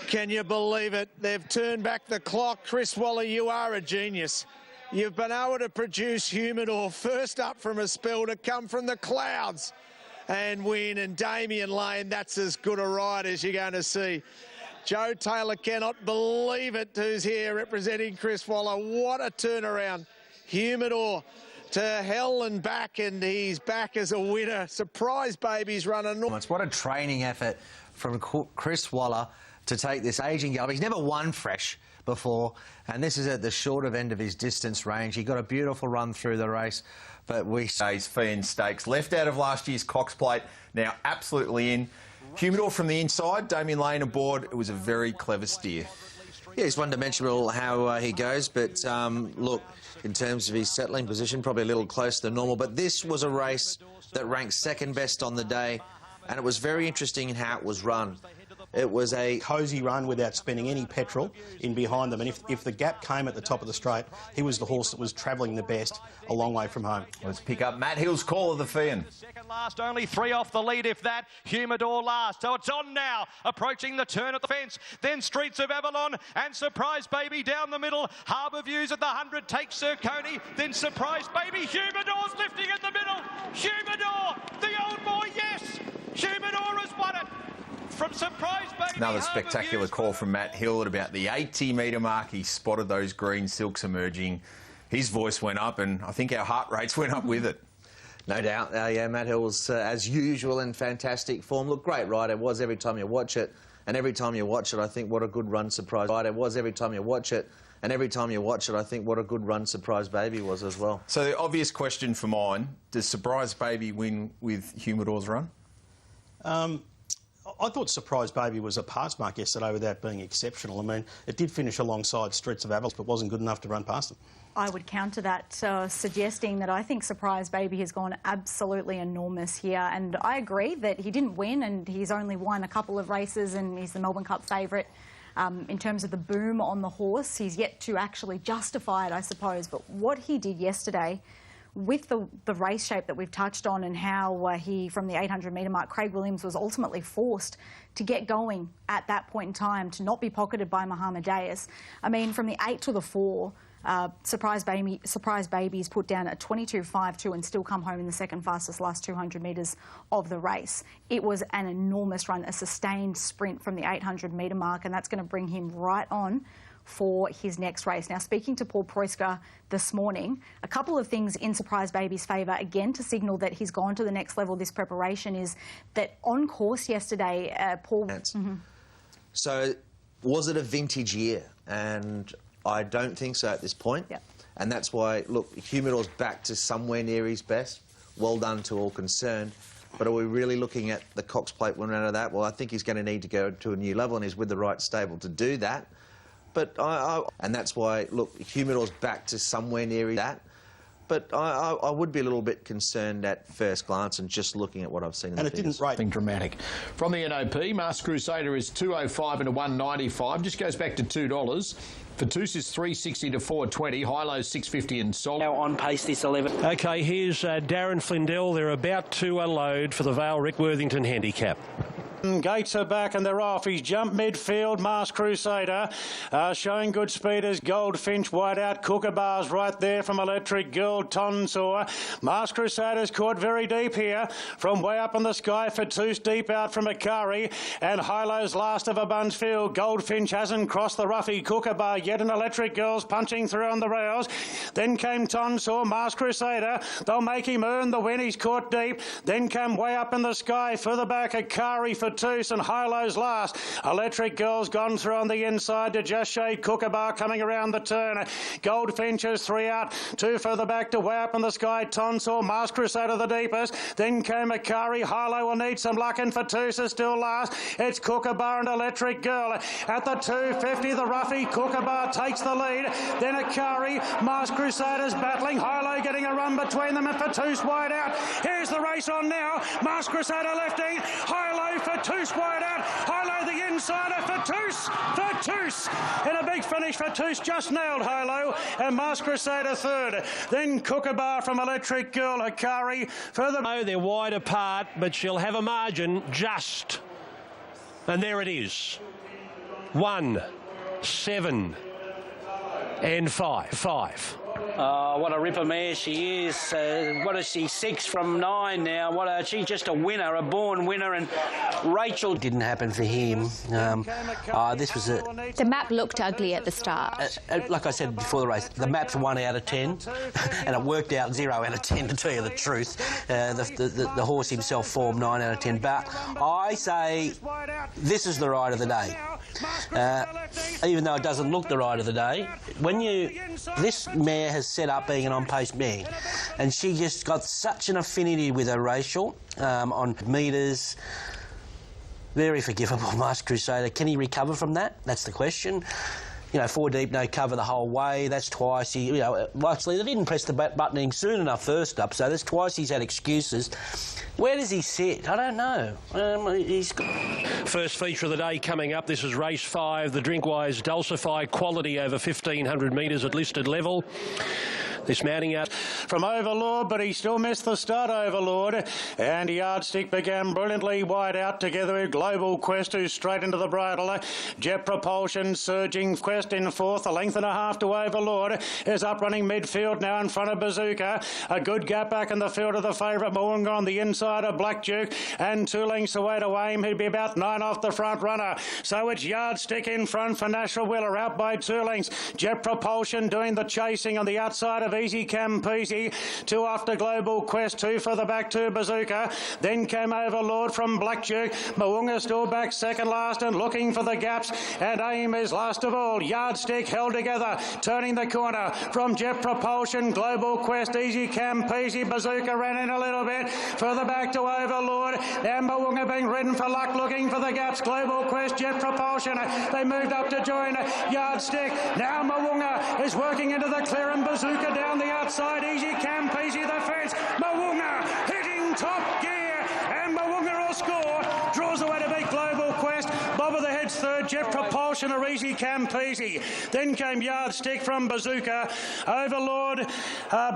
Can you believe it? They've turned back the clock. Chris Waller, you are a genius. You've been able to produce Humidor first up from a spell to come from the clouds and win. And Damien Lane, that's as good a ride as you're going to see. Joe Taylor cannot believe it, who's here representing Chris Waller. What a turnaround. Humidor to hell and back, and he's back as a winner. Surprise Baby's running. What a training effort from Chris Waller to take this aging gallop. He's never won fresh before, and this is at the shorter end of his distance range. He got a beautiful run through the race, but Days fee and stakes, left out of last year's Cox Plate, now absolutely in. Humidor from the inside, Damien Lane aboard. It was a very clever steer. Yeah, he's one-dimensional how he goes, but look, in terms of his settling position, probably a little closer than normal. But this was a race that ranked second best on the day, and it was very interesting in how it was run. It was a cosy run without spending any petrol in behind them, and if the gap came at the top of the straight, he was the horse that was travelling the best a long way from home. Let's pick up Matt Hill's call of the Fian. Second last, only 3 off the lead, if that. Humidor last. So it's on now, approaching the turn at the fence. Then Streets of Avalon and Surprise Baby down the middle. Harbour Views at the 100 takes Sir Coney. Then Surprise Baby. Humidor's lifting at the middle. Humidor, the old boy, yes. Humidor has won it. From Surprise Baby. Another spectacular call from Matt Hill at about the 80-metre mark. He spotted those green silks emerging. His voice went up, and I think our heart rates went up with it. No doubt. Yeah, Matt Hill was, as usual, in fantastic form. Look, great ride it was every time you watch it. And every time you watch it, I think, what a good run Surprise ride it was every time you watch it. And every time you watch it, I think, what a good run Surprise Baby was as well. So the obvious question for mine, does Surprise Baby win with Humidor's run? I thought Surprise Baby was a pass mark yesterday without being exceptional. I mean, it did finish alongside Streets of Avalon, but wasn't good enough to run past them. I would counter that, suggesting that I think Surprise Baby has gone absolutely enormous here. And I agree that he didn't win, and he's only won a couple of races, and he's the Melbourne Cup favourite. In terms of the boom on the horse, he's yet to actually justify it, I suppose. But what he did yesterday, with the race shape that we've touched on, and how he, from the 800-metre mark, Craig Williams was ultimately forced to get going at that point in time, to not be pocketed by Amadeus. I mean, from the 8 to the 4, Surprise Baby's put down a 22.52 and still come home in the second fastest last 200 metres of the race. It was an enormous run, a sustained sprint from the 800-metre mark, and that's going to bring him right on for his next race. Now, speaking to Paul Preusker this morning, a couple of things in Surprise Baby's favour, again, to signal that he's gone to the next level this preparation, is that on course yesterday, Paul... So, was it a vintage year? And I don't think so at this point. Yep. And that's why, look, Humidor's back to somewhere near his best. Well done to all concerned. But are we really looking at the Cox Plate winner out of that? Well, I think he's going to need to go to a new level, and he's with the right stable to do that. But and that's why, look, Humidor's back to somewhere near that. But I would be a little bit concerned at first glance and just looking at what I've seen in the figures. Something dramatic. From the NOP, Masked Crusader is $2.05 into $1.95. Just goes back to $2. Fatus is $3.60 to $4.20. High-Low's $6.50 and Solid. Now on pace this 11. OK, here's Darren Flindell. They're about to load for the Vale Rick Worthington handicap. Gates are back and they're off. He's jumped midfield. Masked Crusader showing good speed as Goldfinch wide out. Kookaburra's right there from Electric Girl. Tonsor. Masked Crusader's caught very deep here from way up in the sky. Fatous deep out from Akari and Hilo's last of a Buns field. Goldfinch hasn't crossed the roughy Kookaburra yet, and Electric Girl's punching through on the rails. Then came Tonsor. Masked Crusader. They'll make him earn the win. He's caught deep. Then came way up in the sky. Further back Akari for Fatous and Hilo's last. Electric Girl's gone through on the inside to just shade Kookaburra coming around the turn. Goldfinch is 3 out. 2 further back to way up in the sky. Tonsor, Masked Crusader the deepest. Then came Akari. Hilo will need some luck and Fatous is still last. It's Kookaburra and Electric Girl. At the 250, the roughie Kookaburra takes the lead. Then Akari, Masked Crusaders battling. Hilo getting a run between them and Fatous wide out. Here's the race on now. Masked Crusader lefting. Hilo, Fatous wide out. Hilo the insider. Fatous. In a big finish, Fatous just nailed Hilo and Masked Crusader third. Then Kookaburra from Electric Girl. Akari further. No, they're wide apart, but she'll have a margin just. And there it is. 1, 7 and 5. Oh, what a ripper mare she is. What is she, 6 from 9 now? She's just a winner, a born winner. And Rachel... Didn't happen for him. This was a... The map looked ugly at the start. Like I said before the race, the map's 1 out of 10, and it worked out 0 out of 10, to tell you the truth. The horse himself formed 9 out of 10. But I say this is the ride of the day. Even though it doesn't look the ride of the day, this mare has set up being an on-pace mare, and she just got such an affinity with her Rachel on metres. Very forgivable, Masked Crusader. Can he recover from that? That's the question. 4 deep, no cover the whole way. That's twice. Actually, they didn't press the buttoning soon enough first up, so that's twice he's had excuses. Where does he sit? I don't know. First feature of the day coming up. This is race 5, the Drinkwise Dulcify Quality over 1,500 metres at listed level. This mounting out from Overlord, but he still missed the start, Overlord. And Yardstick began brilliantly wide out together with Global Quest, who's straight into the bridle. Jet Propulsion surging. Quest in 4th, a length and a half to Overlord. Is up running midfield now in front of Bazooka. A good gap back in the field of the favourite Moonga on the inside of Black Duke. And 2 lengths away to Aim, who'd be about 9 off the front runner. So it's Yardstick in front for National Wheeler, out by 2 lengths. Jet Propulsion doing the chasing on the outside of Easy Campeasy. 2 after Global Quest, 2 for the back 2 Bazooka. Then came Overlord from Black Duke. Moonga still back second last and looking for the gaps. And Aim is last of all. Yardstick held together, turning the corner from Jet Propulsion. Global Quest, Easy Campeasy. Bazooka ran in a little bit. Further back to Overlord. Now Moonga being ridden for luck, looking for the gaps. Global Quest, Jet Propulsion. They moved up to join Yardstick. Now Moonga is working into the clear and Bazooka down the outside. Easy Campeasy the fence. Moonga hitting top gear, and Moonga will score. Draws away to beat Global Quest. Bob of the Head's third. Jet Propulsion or Easy Campeasy. Then came Yardstick from Bazooka. Overlord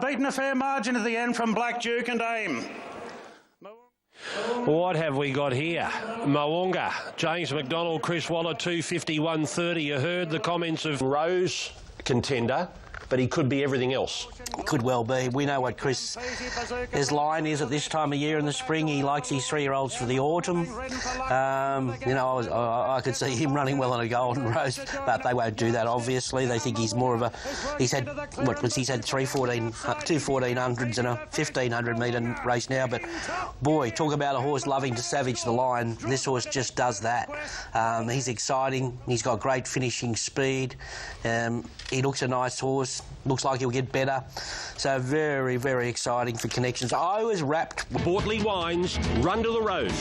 beaten a fair margin at the end from Black Duke and Aim. What have we got here? Moonga, James McDonald, Chris Waller, 251.30. You heard the comments of Rose contender, but he could be everything else. Could well be. We know what his line is at this time of year in the spring. He likes his 3-year-olds for the autumn. I could see him running well on a Golden Rose, but they won't do that, obviously. They think he's more of a... He's had 2 1400s and a 1,500 metre race now, but boy, talk about a horse loving to savage the line. This horse just does that. He's exciting. He's got great finishing speed. He looks a nice horse. Looks like he'll get better. So very, very exciting for Connections. I was wrapped. Bortley Wines, Run to the Rose.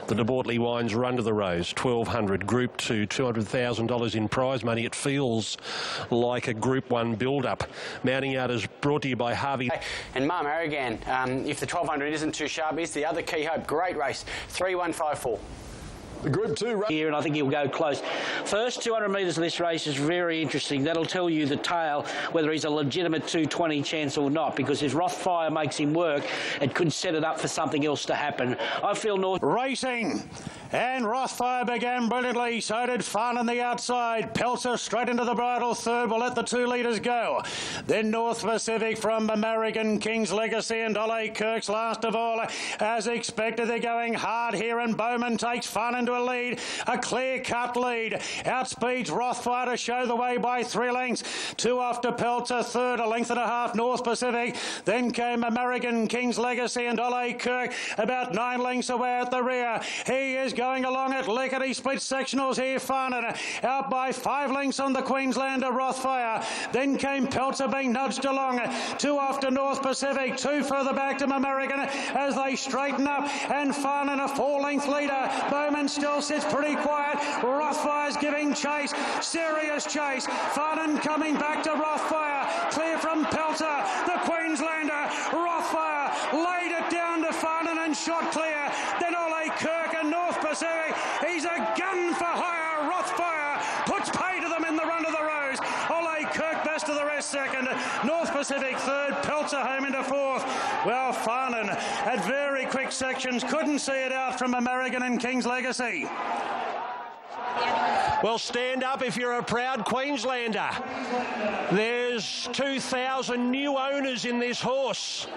The De Bortley Wines Run to the Rose, 1,200, Group 2, $200,000 in prize money. It feels like a Group 1 build-up. Mounting out is brought to you by Harvey. And Mum Aragan, if the 1,200 isn't too sharp, is the other Key Hope. Great race, 3-1-5-4. The Group 2 race here, and I think he'll go close. First 200 metres of this race is very interesting. That'll tell you the tail, whether he's a legitimate 220 chance or not, because if Rothfire makes him work, it could set it up for something else to happen. I feel North... Racing. And Rothfire began brilliantly. So did Fun on the outside. Pelzer straight into the bridle. Third will let the 2 leaders go. Then North Pacific from American King's Legacy and Ole Kirk's last of all. As expected, they're going hard here, and Bowman takes Fun into a lead. A clear-cut lead. Outspeeds Rothfire to show the way by 3 lengths. 2 off to Pelzer. Third, a length and a half, North Pacific. Then came American King's Legacy and Ole Kirk about 9 lengths away at the rear. He is going along at lickety-split sectionals here, Fun, and out by 5 lengths on the Queenslander Rothfire. Then came Pelzer being nudged along. 2 off to North Pacific, 2 further back to American as they straighten up, and Fun and a 4-length leader. Bowman still sits pretty quiet. Rothfire's giving chase, serious chase. Fun coming back to Rothfire, clear from Pelzer. The Queenslander Rothfire laid it down to Fun and shot clear. Then Ole Kirk and North Pacific. He's a gun for hire. Rothfire puts pay to them in the run to the Rose. Ole Kirk best of the rest second. North Pacific third. Pelzer home into fourth. Well, Farnan at very quick sections couldn't see it out from American and King's Legacy. Well, stand up if you're a proud Queenslander. There's 2,000 new owners in this horse.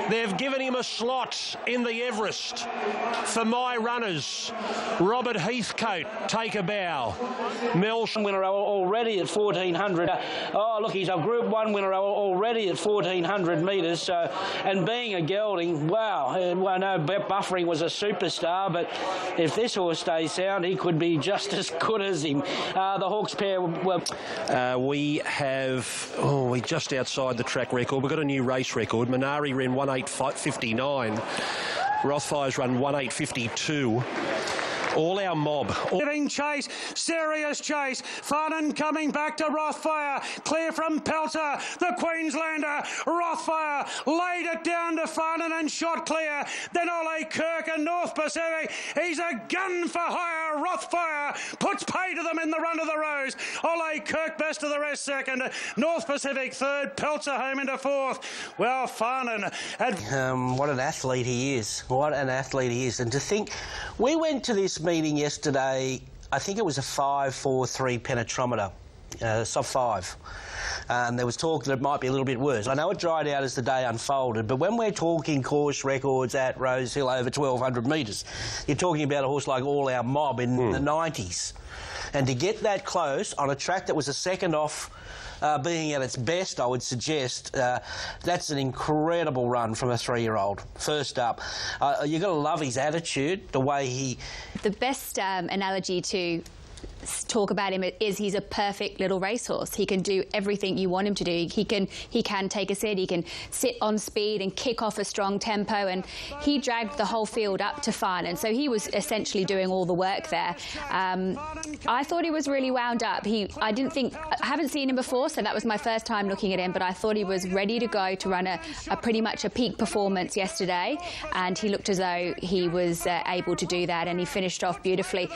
They've given him a slot in the Everest. For my runners, Robert Heathcote, take a bow. Melson winner already at 1,400. Oh, look, he's a Group 1 winner already at 1,400 metres. And being a gelding, wow. I know Buffering was a superstar, but if this horse stays sound, he could be just as good as him. The Hawks pair were... we have... Oh, we're just outside the track record. We've got a new race record. Minari ran 1:8:59. Rothfire's run 1:8:52. All our mob. Giving chase, serious chase. Farnan coming back to Rothfire. Clear from Pelzer. The Queenslander. Rothfire laid it down to Farnan and shot clear. Then Ole Kirk and North Pacific. He's a gun for hire. Rothfire puts pay to them in the run to the Rose. Ole Kirk best of the rest second. North Pacific third. Pelzer home into fourth. Well, Farnan had... What an athlete he is. What an athlete he is. And to think, we went to this meeting yesterday, I think it was a 5.43 penetrometer, sub 5. And there was talk that it might be a little bit worse. I know it dried out as the day unfolded, but when we're talking course records at Rose Hill over 1,200 metres, you're talking about a horse like All Our Mob in the 90s. And to get that close on a track that was a second off being at its best, I would suggest, that's an incredible run from a 3-year-old. First up, you've got to love his attitude, the way he... The best analogy to talk about him is he's a perfect little racehorse. He can do everything you want him to do. He can take a sit, he can sit on speed and kick off a strong tempo, and he dragged the whole field up to Fun, and so he was essentially doing all the work there. I thought he was really wound up. I haven't seen him before, so that was my first time looking at him, but I thought he was ready to go to run a pretty much a peak performance yesterday, and he looked as though he was able to do that, and he finished off beautifully.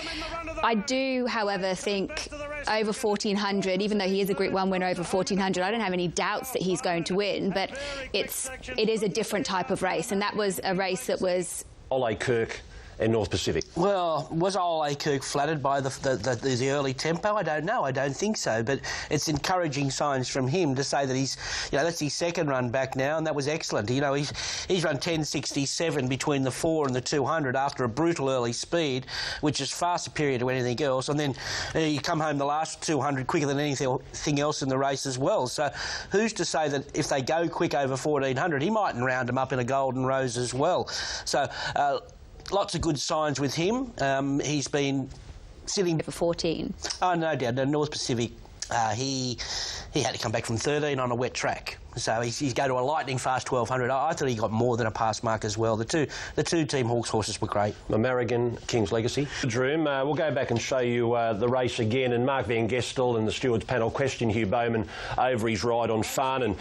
I do, however, think over 1,400, even though he is a Group 1 winner over 1,400, I don't have any doubts that he's going to win, but it is a different type of race, and that was a race that was... Ole Kirk and North Pacific. Well, was Ole Kirk flattered by the early tempo? I don't know. I don't think so. But it's encouraging signs from him to say that he's, that's his second run back now, and that was excellent. He's run 10.67 between the 4 and the 200 after a brutal early speed, which is far superior to anything else. And then you come home the last 200 quicker than anything else in the race as well. So who's to say that if they go quick over 1,400, he mightn't round them up in a Golden Rose as well. So... lots of good signs with him. He's been sitting... For 14. Oh, no doubt. No, North Pacific, he had to come back from 13 on a wet track. So he's going to a lightning fast 1200. I thought he got more than a pass mark as well. The two Team Hawkes horses were great. American, King's Legacy. Droom, we'll go back and show you the race again, and Mark Van Gestel and the stewards panel questioned Hugh Bowman over his ride on Farnan.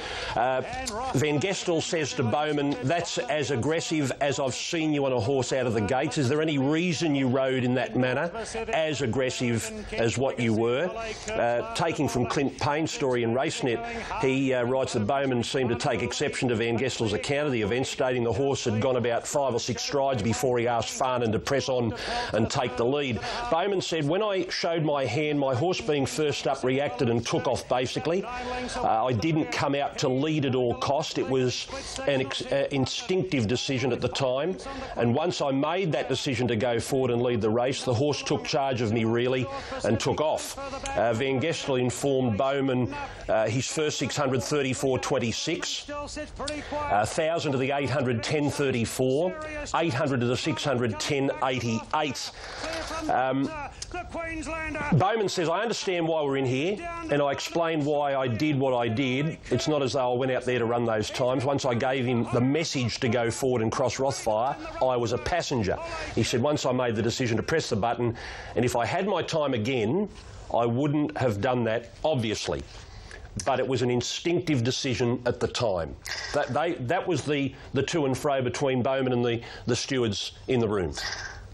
Van Gestel says to Bowman, "That's as aggressive as I've seen you on a horse out of the gates. Is there any reason you rode in that manner, as aggressive as what you were?" Taking from Clint Payne's story in RaceNet, he writes that Bowman seemed to take exception to Van Gestel's account of the event, stating the horse had gone about 5 or 6 strides before he asked Farnan to press on and take the lead. Bowman said, "When I showed my hand, my horse being first up reacted and took off basically. I didn't come out to lead at all cost. It was an instinctive decision at the time, and once I made that decision to go forward and lead the race, the horse took charge of me really and took off." Van Gestel informed Bowman his first 600 34.26, 1,000 to the 800 10.34, 800 to the 600 10.88. Bowman says, "I understand why we're in here, and I explained why I did what I did. It's not as though I went out there to run those times. Once I gave him the message to go forward and cross Rothfire, I was a passenger." He said, "Once I made the decision to press the button, and if I had my time again, I wouldn't have done that, obviously. But it was an instinctive decision at the time." That was the to and fro between Bowman and the stewards in the room.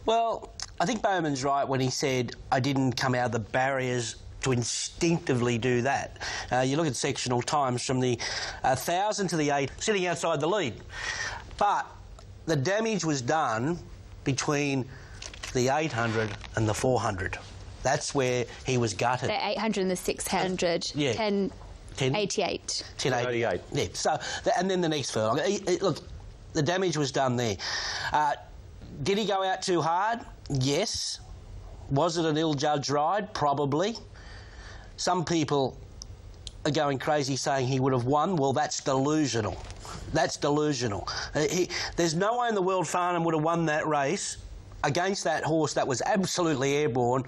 Well, I think Bowman's right when he said, "I didn't come out of the barriers to instinctively do that." You look at sectional times from the 1,000 to the 8, sitting outside the lead. But the damage was done between the 800 and the 400. That's where he was gutted. The 800 and the 600, yeah. 10.88. 10.88. Yeah. So, and then the next furlong. Look, the damage was done there. Did he go out too hard? Yes. Was it an ill-judged ride? Probably. Some people are going crazy saying he would have won. Well, that's delusional. That's delusional. There's no way in the world Farnham would have won that race against that horse that was absolutely airborne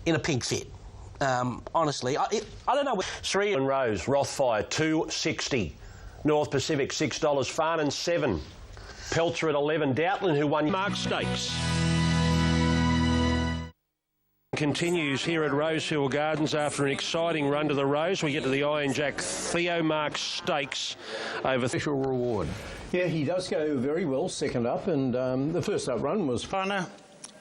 in a pink fit. Honestly, I don't know. 3 and Rose, Rothfire, 2.60. North Pacific, $6. Farnan, 7. Pelter at 11. Doutland, who won Mark Stakes. Continues here at Rosehill Gardens after an exciting run to the Rose. We get to the Iron Jack Theo Mark Stakes over special reward. Yeah, he does go very well second up, and the first up run was Punter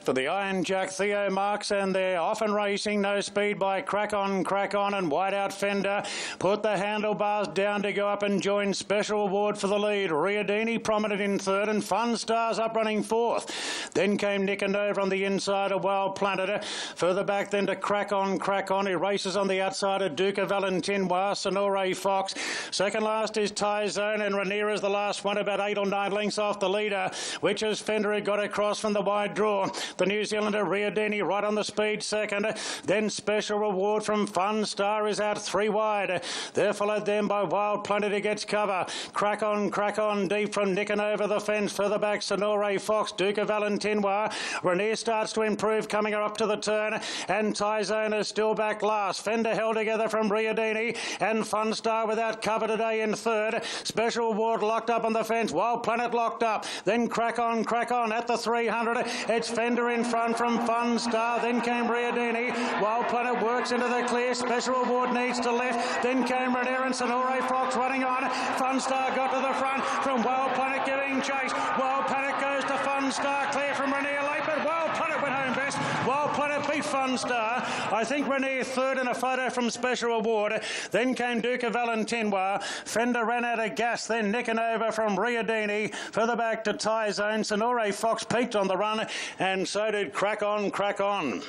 for the Iron Jack Theo Marks, and they're off and racing. No speed by Crack On, and White Out Fender put the handlebars down to go up and join Special Award for the lead. Riadini prominent in third, and Fun Stars up running fourth. Then came Nick and over on the inside of Wild Planet. Further back then to Crack On, who races on the outside of Duca Valentinois, Sonore Fox. Second last is Tie Zone, and Rhaenyra's the last one, about 8 or 9 lengths off the leader, which is Fender, who got across from the wide draw. The New Zealander Riadini right on the speed second. Then Special Reward from Fun Star is out 3 wide. They're followed then by Wild Planet, who gets cover. Crack on deep from Nick and over the fence. Further back Sonore Fox, Duca Valentinois. Rhaenyra starts to improve, coming up to the turn, and Tyzone is still back last. Fender held together from Riadini, and Fun Star without cover today in third. Special Award locked up on the fence. Wild Planet locked up. Then Crack on at the 300. It's Fender in front from Fun Star. Then came Riadini. Wild Planet works into the clear. Special Award needs to left. Then came Rhaenyra and Sonore Fox running on. Fun Star got to the front from Wild Planet giving chase. Wild Planet goes to Fun Star, clear from Rhaenyra late, but Wild Planet went home best. Wild Planet beat Fun Star. I think Rhaenyra third in a photo from Special Award. Then came Duca Valentinois. Fender ran out of gas. Then nicking over from Riadini. Further back to Tie Zone. Sonore Fox peaked on the run, and so did Crack On.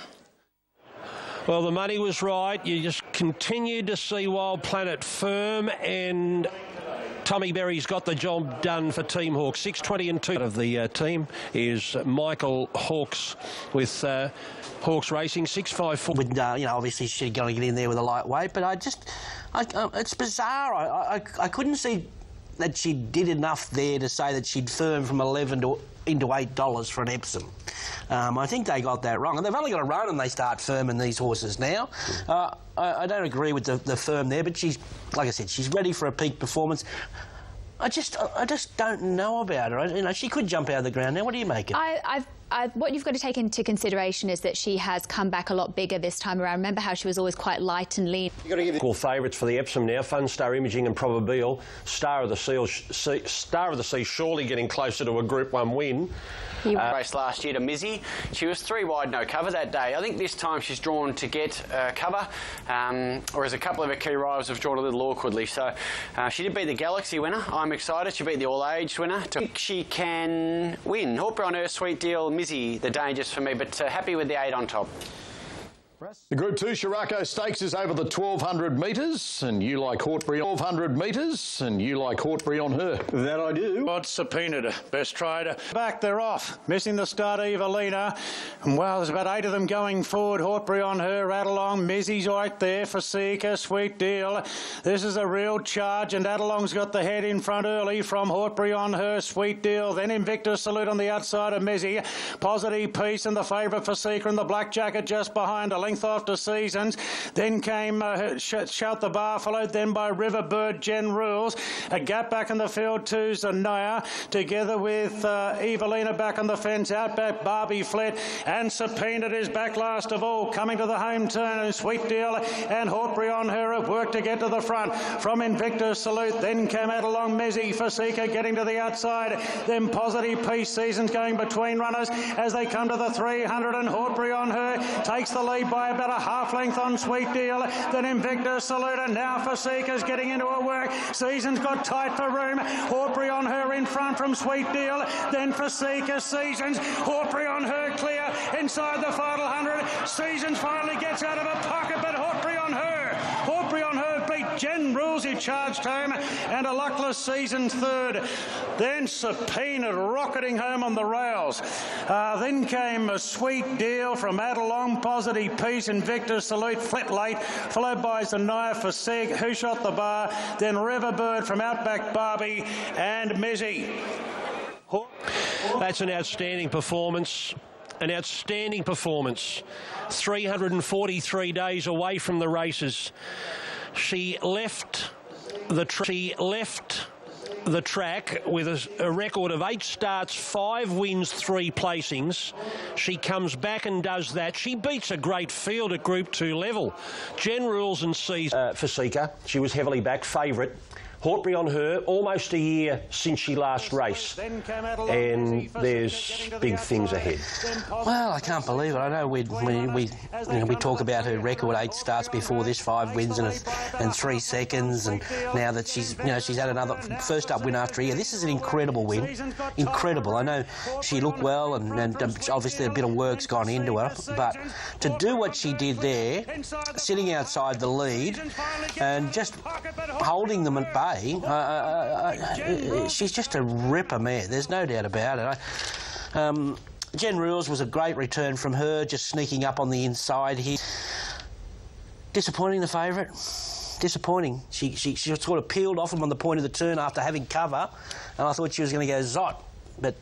Well, the money was right. You just continued to see Wild Planet firm, and Tommy Berry's got the job done for Team Hawkes. 6.20 and 2 of the team is Michael Hawkes with Hawkes Racing. 6.54. With obviously she's going to get in there with a lightweight, but it's bizarre. I couldn't see that she did enough there to say that she'd firm from 11 into $8 for an Epsom. I think they got that wrong. And they've only got to run and they start firming these horses now. I don't agree with the firm there, but she's, like I said, she's ready for a peak performance. I just don't know about her. You know, she could jump out of the ground now. What do you make of it? What you've got to take into consideration is that she has come back a lot bigger this time around. Remember how she was always quite light and lean. You've got to give equal favourites for the Epsom now. Fun, Star, Imaging and Probabile. Star of the Sea surely getting closer to a Group 1 win. Race last year to Mizzy. She was 3 wide, no cover that day. I think this time she's drawn to get cover, whereas a couple of her key rivals have drawn a little awkwardly. So she did beat the Galaxy winner. I'm excited. She beat the All-Age winner. I think she can win. Hawkbury on her, Sweet Deal, Mizzy, the dangers for me, but happy with the 8 on top. The Group 2 Shirako Stakes is over the 1,200 metres, and you like Hawkbury 1,200 metres, and you like Hawkbury on her. That I do. Odds subpoenaed. Best trader. Back, they're off. Missing the start, Evelina. And well, there's about 8 of them going forward. Hawkbury on her, Adelong. Mizzy's right there for Seeker. Sweet Deal. This is a real charge, and Adelong's got the head in front early from Hawkbury on her, Sweet Deal. Then Invictus Salute on the outside of Mizzy. Positive Peace and the favourite for Seeker and the Black Jacket just behind. A length after Seasons. Then came Shout the Bar, followed then by Riverbird, Jen Rules. A gap back in the field to Zanaya, together with Evelina back on the fence. Out back Barbie Flett, and Subpoenaed is back last of all, coming to the home turn. And Sweet Deal and Hawkbury on her have worked to get to the front. From Invictus Salute, then came out along Mizzy for Seeker, getting to the outside. Then Positive Peace, Seasons going between runners as they come to the 300, and Hawkbury on her takes the lead by about a half length on Sweet Deal. Then Invictus Salute, and now for Seekers getting into her work. Seasons got tight for room. Hawkbury on her in front from Sweet Deal. Then for Seekers, Seasons. Hawkbury on her clear inside the final 100. Seasons finally gets out of her pocket, but Hawkbury on her. Hawkbury on her beat Jen Rules, who charged home, and a luckless Seasons third. Then Subpoenaed rocketing home on the rails. Then came a Sweet Deal from Adelong, Positive Peace, Invictus Salute, Flat Late, followed by Zanaya for Sig, Who Shot the Bar, then Riverbird from Outback Barbie and Mizzy. That's an outstanding performance. An outstanding performance. 343 days away from the races. She left the track with a record of 8 starts, 5 wins, 3 placings. She comes back and does that. She beats a great field at Group 2 level. Jen Rules and Seas for Seeker. She was heavily back, favourite. Hawkbury on her, almost a year since she last raced, and there's big things ahead. Well, I can't believe it. I know we talk about her record, 8 starts before this, 5 wins and 3 seconds, and now that she's had another first up win after a year. This is an incredible win, incredible. I know she looked well, and obviously a bit of work's gone into her, but to do what she did there, sitting outside the lead and just holding them at bay. She's just a ripper mare, there's no doubt about it. Jen Rules was a great return from her, just sneaking up on the inside here. Disappointing, the favourite. Disappointing. She sort of peeled off him on the point of the turn after having cover, and I thought she was going to go zot, but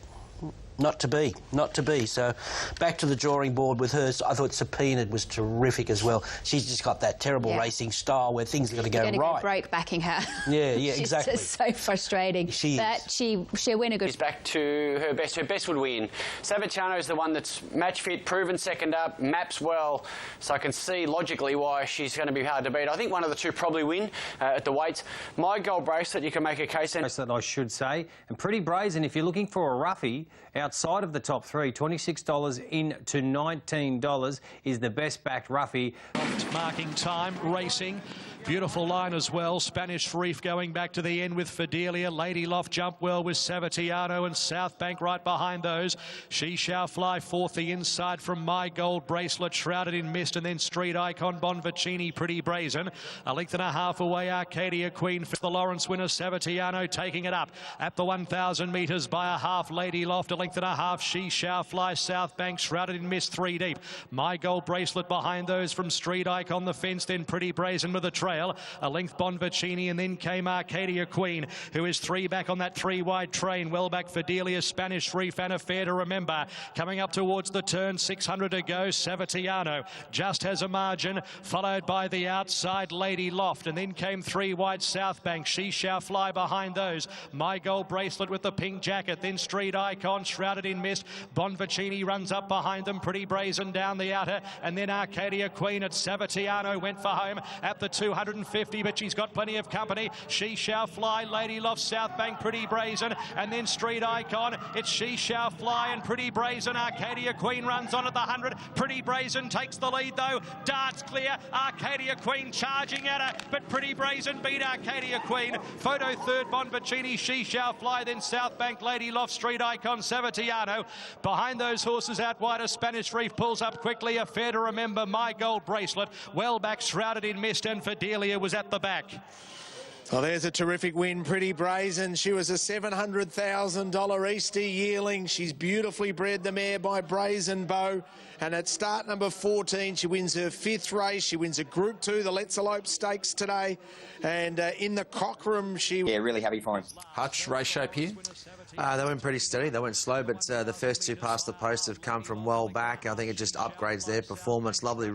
not to be, not to be. So back to the drawing board with her. I thought Subpoenaed was terrific as well. She's just got that terrible racing style where things are going to go right. Go broke backing her. Yeah, exactly. It's just so frustrating. She'll win a good. She's back to her best. Her best would win. Saviciano is the one that's match fit, proven second up, maps well. So I can see logically why she's going to be hard to beat. I think one of the two probably win at the weights. My Gold Bracelet, you can make a case. Bracelet, I should say, and pretty brazen. If you're looking for a roughie outside of the top 3, $26 into $19 is the best backed roughie. Marking time, racing. Beautiful line as well. Spanish Reef going back to the end with Fidelia. Lady Loft jump well with Savitiano, and South Bank right behind those. She Shall Fly fourth, the inside from My Gold Bracelet, shrouded in mist, and then Street Icon, Bonvicini, Pretty Brazen. A length and a half away, Arcadia Queen for the Lawrence winner, Savitiano taking it up at the 1,000 metres by a half. Lady Loft, a length and a half. She Shall Fly, South Bank, shrouded in mist, 3 deep. My Gold Bracelet behind those from Street Icon, the fence, then Pretty Brazen with a trail. trail. A length Bonvicini, and then came Arcadia Queen, who is 3 back on that 3-wide train. Well back for Delia, Spanish Reef, and Affair to Remember. Coming up towards the turn, 600 to go. Savatiano just has a margin, followed by the outside Lady Loft, and then came 3 wide South Bank. She Shall Fly behind those. My Gold Bracelet with the pink jacket, then Street Icon shrouded in mist. Bonvicini runs up behind them, Pretty Brazen down the outer, and then Arcadia Queen at Savatiano went for home at the 250, but she's got plenty of company. She Shall Fly, Lady Loft, South Bank, Pretty Brazen, and then Street Icon. It's She Shall Fly and Pretty Brazen. Arcadia Queen runs on at the 100. Pretty Brazen takes the lead though. Darts clear. Arcadia Queen charging at her, but Pretty Brazen beat Arcadia Queen. Photo third, Bonvicini, She Shall Fly, then South Bank, Lady Loft, Street Icon, Savatiano. Behind those horses out wide, a Spanish Reef pulls up quickly. Affair to Remember, My Gold Bracelet, well back, shrouded in mist, and Fidelia was at the back. Well, there's a terrific win, Pretty Brazen. She was a $700,000 Easter yearling. She's beautifully bred, the mare by Brazen Bow. And at start number 14, she wins her 5th race. She wins a Group 2, the Let's Elope Stakes today. And in the Cochrane, she... Yeah, really happy for him. Hutch, race shape here? They went pretty steady. They went slow, but the first 2 past the post have come from well back. I think it just upgrades their performance. Lovely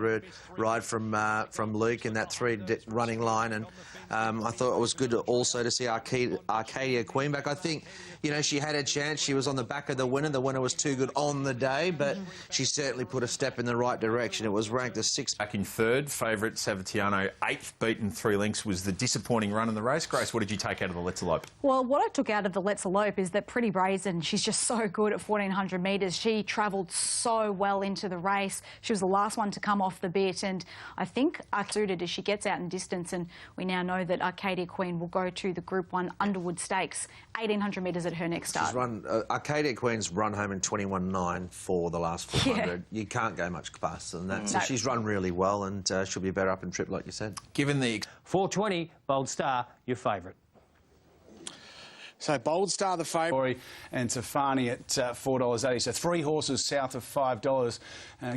ride from Luke in that 3 running line, and I thought it was good also to see Arcadia Queen back. I think, you know, she had a chance. She was on the back of the winner. The winner was too good on the day, but she certainly put a step in the right direction. It was ranked as 6th. Back in 3rd, favourite Savatiano, 8th, beaten 3 lengths, was the disappointing run in the race. Grace, what did you take out of the Let's Elope? Well, what I took out of the Let's Elope is that Pretty Brazen, she's just so good at 1,400 metres. She travelled so well into the race. She was the last one to come off the bit, and I think suited as she gets out in distance, and we now know that Arcadia Queen will go to the Group 1 Underwood Stakes, 1,800 metres at her next start. She's run, Arcadia Queen's run home in 21.9 for the last 400. Yeah. You can't go much faster than that. So she's run really well, and she'll be better up in trip, like you said. Given the 420, Bold Star, your favourite. So Bold Star the favourite. And Tefani at $4.80. So 3 horses south of $5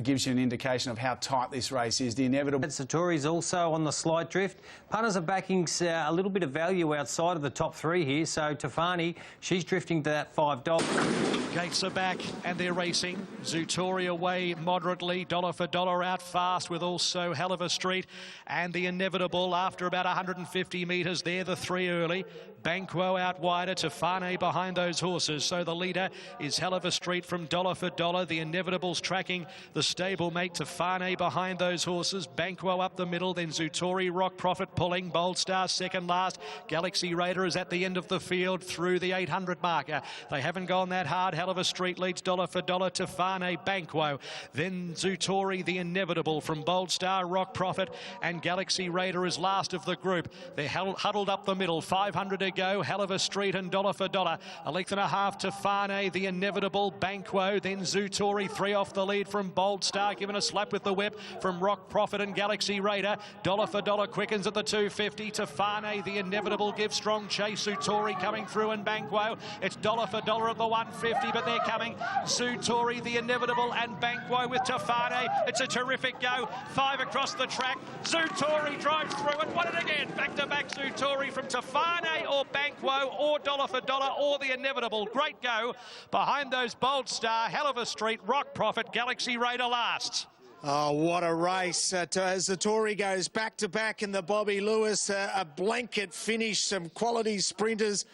gives you an indication of how tight this race is. The inevitable... Satori's also on the slight drift. Punters are backing a little bit of value outside of the top 3 here. So Tefani, she's drifting to that $5. Gates are back and they're racing. Zutori away moderately. Dollar for Dollar out fast with also Hell of a Street. And the inevitable after about 150 metres. They're the 3 early. Banquo out wider, Tefani behind those horses. So the leader is Hell of a Street from Dollar for Dollar. The Inevitable's tracking the stablemate Tefani behind those horses. Banquo up the middle, then Zutori, Rock Profit pulling. Bold Star second last. Galaxy Raider is at the end of the field through the 800 marker. They haven't gone that hard. Hell of a Street leads Dollar for Dollar, Tefani, Banquo. Then Zutori, the Inevitable from Bold Star, Rock Profit, and Galaxy Raider is last of the group. They're huddled up the middle, 500 to go. Hell of a Street and Dollar for Dollar. A length and a half to Fane, the Inevitable, Banquo, then Zutori, 3 off the lead from Bold Star, given a slap with the whip from Rock Profit and Galaxy Raider. Dollar for Dollar quickens at the 250 to Fane, the Inevitable gives strong chase. Zutori coming through and Banquo. It's Dollar for Dollar at the 150, but they're coming. Zutori, the Inevitable, and Banquo with Tefane. It's a terrific go. 5 across the track. Zutori drives through it. Won it again. Back to back Zutori from Tefane or Banquo or Dollar for Dollar or the Inevitable. Great go. Behind those Bold Star, Hell of a Street, Rock Profit, Galaxy Raider last. Oh, what a race. As Zutori goes back-to-back in the Bobby Lewis. A blanket finish, some quality sprinters,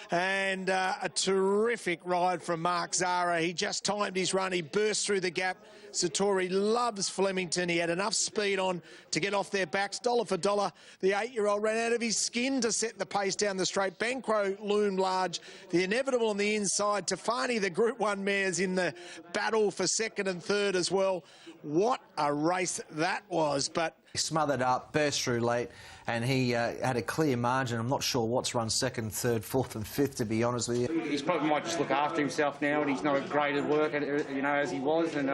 and a terrific ride from Mark Zara. He just timed his run. He burst through the gap. Zutori loves Flemington. He had enough speed on to get off their backs. Dollar for Dollar, the 8-year-old ran out of his skin to set the pace down the straight. Banquo loomed large. The Inevitable on the inside. Tefani, the Group 1 mares, in the battle for second and third as well. What a race that was, but... He smothered up, burst through late, and he had a clear margin. I'm not sure what's run second, third, fourth and fifth, to be honest with you. He's probably might just look after himself now, and he's not great at work, you know, as he was, and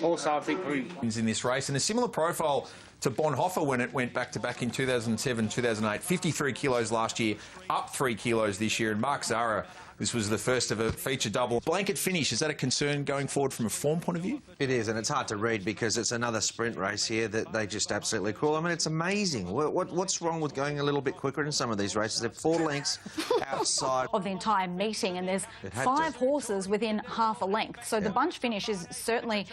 also I think in this race, and a similar profile to Bonhoeffer when it went back-to-back in 2007, 2008. 53 kilos last year, up 3 kilos this year, and Mark Zara This was the first of a feature double. Blanket finish, is that a concern going forward from a form point of view? It is, and it's hard to read because it's another sprint race here that they just absolutely cruel. I mean, it's amazing. What's wrong with going a little bit quicker in some of these races? They're 4 lengths outside of the entire meeting, and there's 5 horses within half a length. So the bunch finish is certainly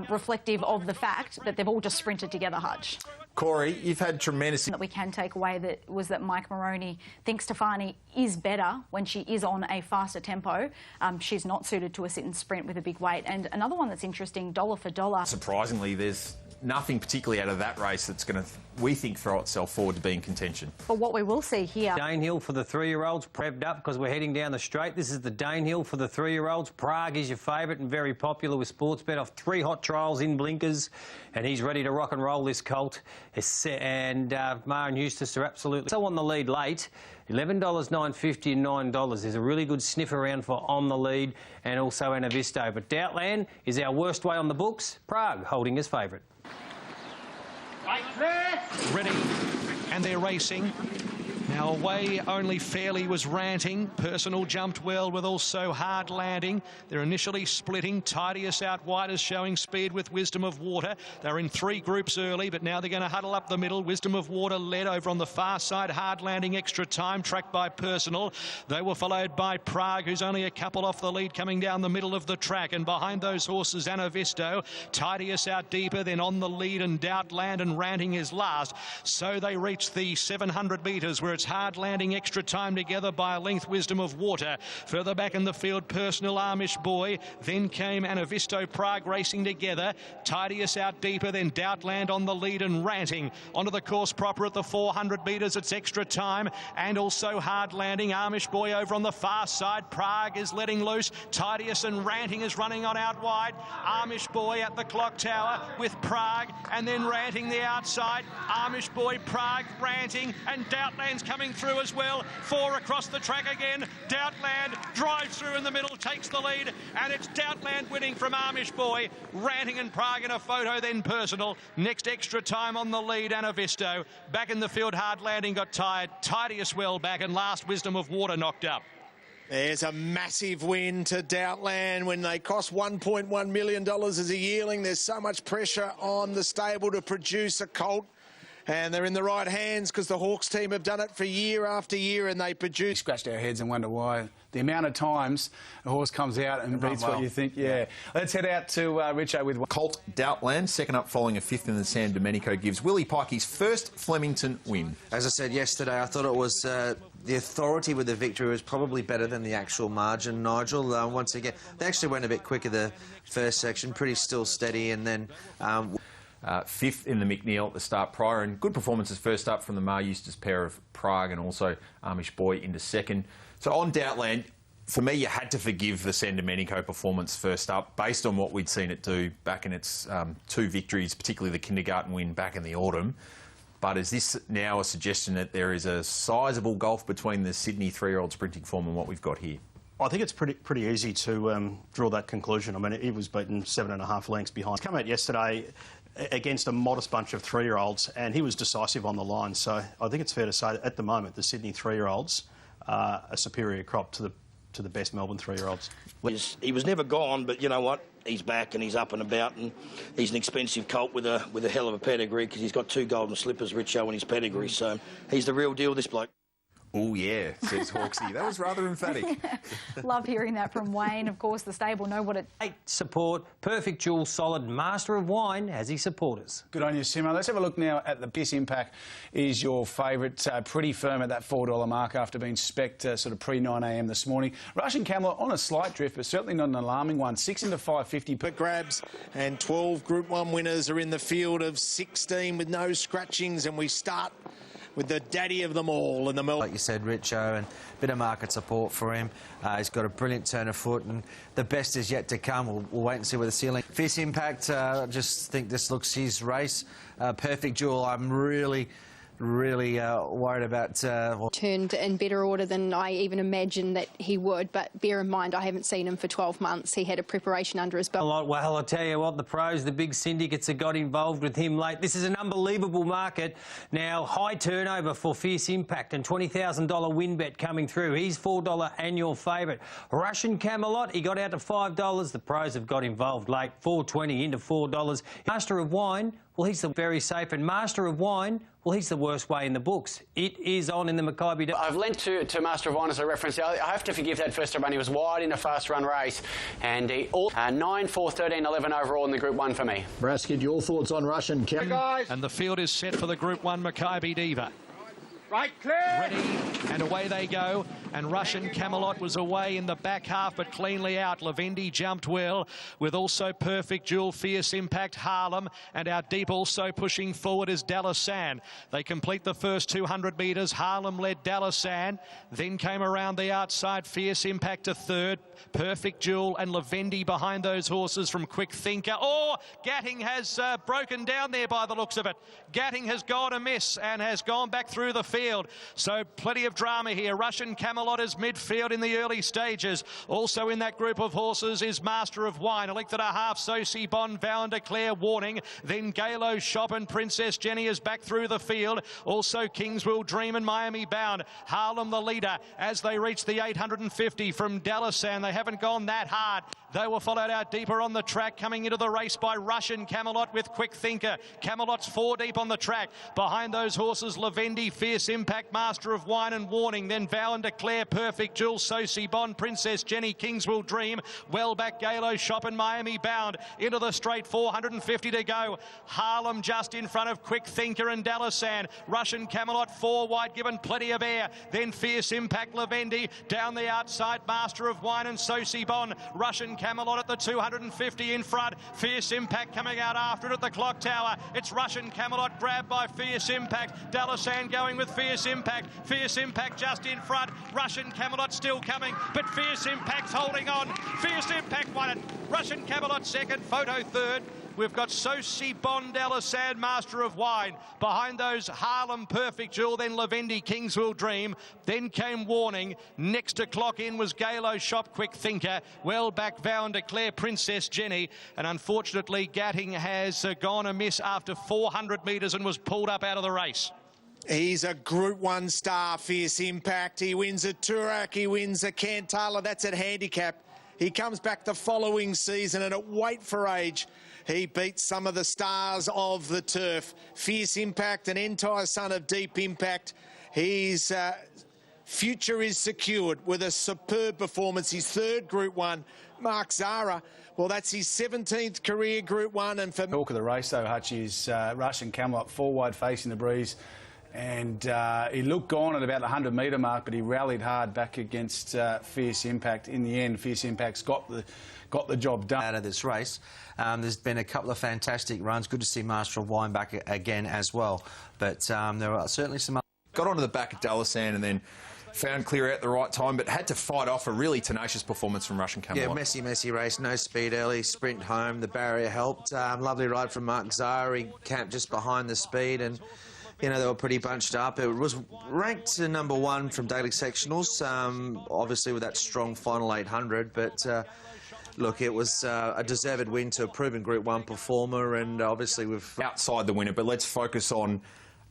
reflective of the fact that they've all just sprinted together, Hutch. Corey, you've had tremendous... That we can take away that Mike Moroney thinks Stefani is better when she is on a faster tempo. She's not suited to a sit and sprint with a big weight. And another one that's interesting, dollar for dollar. Surprisingly, there's nothing particularly out of that race that's going to, we think, throw itself forward to be in contention. But what we will see here... Danehill for the 3-year-olds, prepped up because we're heading down the straight. This is the Danehill for the 3-year-olds. Prague is your favourite and very popular with Sportsbet off 3 hot trials in blinkers, and he's ready to rock and roll this colt. And Mar and Eustace are absolutely... So on the lead late, $11.950 and $9. There's a really good sniff around for On the Lead and also Anavisto. But Doubtland is our worst way on the books. Prague holding as favourite. Ready, and they're racing. Now away only Fairly was ranting. Personal jumped well with also Hard Landing. They're initially splitting. Tidius out wide is showing speed with Wisdom of Water. They're in 3 groups early, but now they're going to huddle up the middle. Wisdom of Water led over on the far side. Hard Landing extra time, tracked by Personal. They were followed by Prague, who's only a couple off the lead coming down the middle of the track. And behind those horses, Anavisto. Tidius out deeper, then On the Lead, and Doubtland and Ranting is last. So they reach the 700 metres where it's Hard Landing extra time together by a length. Wisdom of Water. Further back in the field, Personal, Amish Boy. Then came Anavisto, Prague racing together. Tidius out deeper, then Doubtland On the Lead and Ranting. Onto the course proper at the 400 metres. It's extra time and also Hard Landing. Amish Boy over on the far side. Prague is letting loose. Tidius and Ranting is running on out wide. Amish Boy at the clock tower with Prague and then Ranting the outside. Amish Boy, Prague, Ranting, and Doubtland's coming through as well. 4 across the track again. Doubtland drives through in the middle, takes the lead, and it's Doubtland winning from Amish Boy. Ranting and Prague in a photo, then Personal. Next extra time On the Lead, Anavisto. Back in the field, Hard Landing got tired. Tidius well back, and last Wisdom of Water knocked up. There's a massive win to Doubtland when they cost $1.1 million as a yearling. There's so much pressure on the stable to produce a colt. And they're in the right hands because the Hawks team have done it for year after year and they produce. We scratched our heads and wonder why. The amount of times a horse comes out and beats what you think. Yeah. Let's head out to Richo with Colt Doubtland, second up following a 5th in the San Domenico, gives Willie Pike his first Flemington win. As I said yesterday, I thought it was the authority with the victory was probably better than the actual margin, Nigel. Once again, they actually went a bit quicker the first section, pretty still steady, and then... 5th in the McNeil at the start prior, and good performances first up from the Mar Eustace pair of Prague and also Amish Boy into second. So on Doubtland, for me, you had to forgive the San Domenico performance first up based on what we'd seen it do back in its 2 victories, particularly the kindergarten win back in the autumn. But is this now a suggestion that there is a sizable gulf between the Sydney 3-year-old sprinting form and what we've got here? I think it's pretty easy to draw that conclusion. I mean, he was beaten 7.5 lengths behind. He's come out yesterday against a modest bunch of 3-year-olds, and he was decisive on the line. So I think it's fair to say that at the moment the Sydney 3-year-olds are a superior crop to the best Melbourne 3-year-olds. He was never gone, but you know what? He's back and he's up and about, and he's an expensive colt with a hell of a pedigree because he's got 2 golden slippers, Richo, in his pedigree. So he's the real deal, this bloke. Oh, yeah, says Hawksy. That was rather emphatic. Love hearing that from Wayne. Of course, the stable know what it... Support, perfect jewel, solid, master of wine has his supporters. Good on you, Simo. Let's have a look now at the Biss Impact. Is your favourite, pretty firm at that $4 mark after being spec'd sort of pre-9 a.m. this morning. Russian Camelot on a slight drift, but certainly not an alarming one. 6 into 550 per grabs, and 12 Group 1 winners are in the field of 16 with no scratchings, and we start with the daddy of them all in the Melbourne. Like you said, Richo, and a bit of market support for him. He's got a brilliant turn of foot, and the best is yet to come. We'll wait and see where the ceiling. Biss Impact, I just think this looks his race. Perfect Jewel, I'm really really worried about... Turned in better order than I even imagined that he would, but bear in mind I haven't seen him for 12 months. He had a preparation under his belt. Well, I tell you what, the pros, the big syndicates have got involved with him late. This is an unbelievable market. Now, high turnover for Fierce Impact and $20,000 win bet coming through. He's $4 annual favourite. Russian Camelot, he got out to $5. The pros have got involved late. $4.20 into $4. Master of Wine, well, he's the very safe. And Master of Wine, well, he's the worst way in the books. It is on in the Makybe Diva. I've lent to Master of Wine as a reference. I have to forgive that first run. He was wide in a fast run race. And he 9, 4, 13, 11 overall in the Group 1 for me. Braskett, your thoughts on Russian Camelot? And the field is set for the Group 1 Makybe Diva. Right, clear! Ready, and away they go. And Russian Camelot was away in the back half, but cleanly out. Lavendi jumped well, with also Perfect Jewel, Fierce Impact, Harlem, and our deep also pushing forward is Dalasan. They complete the first 200 metres. Harlem led Dalasan, then came around the outside, Fierce Impact to third, Perfect Jewel and Lavendi behind those horses from Quick Thinker. Oh, Gatting has broken down there by the looks of it. Gatting has gone amiss and has gone back through the field. So plenty of drama here. Russian Camelot is midfield in the early stages. Also in that group of horses is Master of Wine, a length and a half, Soci Bon, Vow and Declare, Warning. Then Galo Shop and Princess Jenny is back through the field. Also Kings Will Dream and Miami Bound. Harlem the leader as they reach the 850 from Dalasan. They haven't gone that hard. They were followed out deeper on the track, coming into the race by Russian Camelot with Quick Thinker. Camelot's 4 deep on the track. Behind those horses, Lavendi, Fierce Impact, Master of Wine and Warning. Then Vow and Declare, Perfect Jewel, Soci Bon, Princess Jenny, Kings Will Dream. Well back, Galo Shop and Miami Bound. Into the straight, 450 to go. Harlem just in front of Quick Thinker and Dalasan. Russian Camelot 4 wide, given plenty of air. Then Fierce Impact, Lavendi. Down the outside, Master of Wine and Soci Bon. Russian Camelot at the 250 in front. Fierce Impact coming out after it at the clock tower. It's Russian Camelot grabbed by Fierce Impact. Dalasan going with Fierce Impact. Fierce Impact just in front. Russian Camelot still coming, but Fierce Impact's holding on. Fierce Impact won it. Russian Camelot second, Photo third. We've got Soci Bon, Dalasan, Master of Wine. Behind those, Harlem, Perfect Jewel, then Lavendi, Kings Will Dream. Then came Warning. Next to clock in was Galo Shop, Quick Thinker. Well back, Vow and Declare, Princess Jenny. And unfortunately, Gatting has gone amiss after 400 metres and was pulled up out of the race. He's a Group 1 star, Fierce Impact. He wins a Turak, he wins a Cantala. That's at handicap. He comes back the following season and at weight for age, he beats some of the stars of the turf. Fierce Impact, an entire son of Deep Impact. His future is secured with a superb performance. His third Group 1. Mark Zara, well, that's his 17th career Group 1. And for talk of the race, though, Hutch, is Russian Camelot 4 wide facing the breeze. And he looked gone at about the 100-metre mark, but he rallied hard back against Fierce Impact. In the end, Fierce Impact's got the job done. Out of this race, there's been a couple of fantastic runs. Good to see Master of Wine back again as well. But there are certainly some... Got onto the back of Dalasan and then found clear out at the right time, but had to fight off a really tenacious performance from Russian Camelot. Yeah, messy race. No speed early, sprint home. The barrier helped. Lovely ride from Mark Zara. He camped just behind the speed and... You know, they were pretty bunched up. It was ranked number 1 from daily sectionals, obviously with that strong final 800. But, look, it was a deserved win to a proven Group 1 performer, and obviously we've... Outside the winner, but let's focus on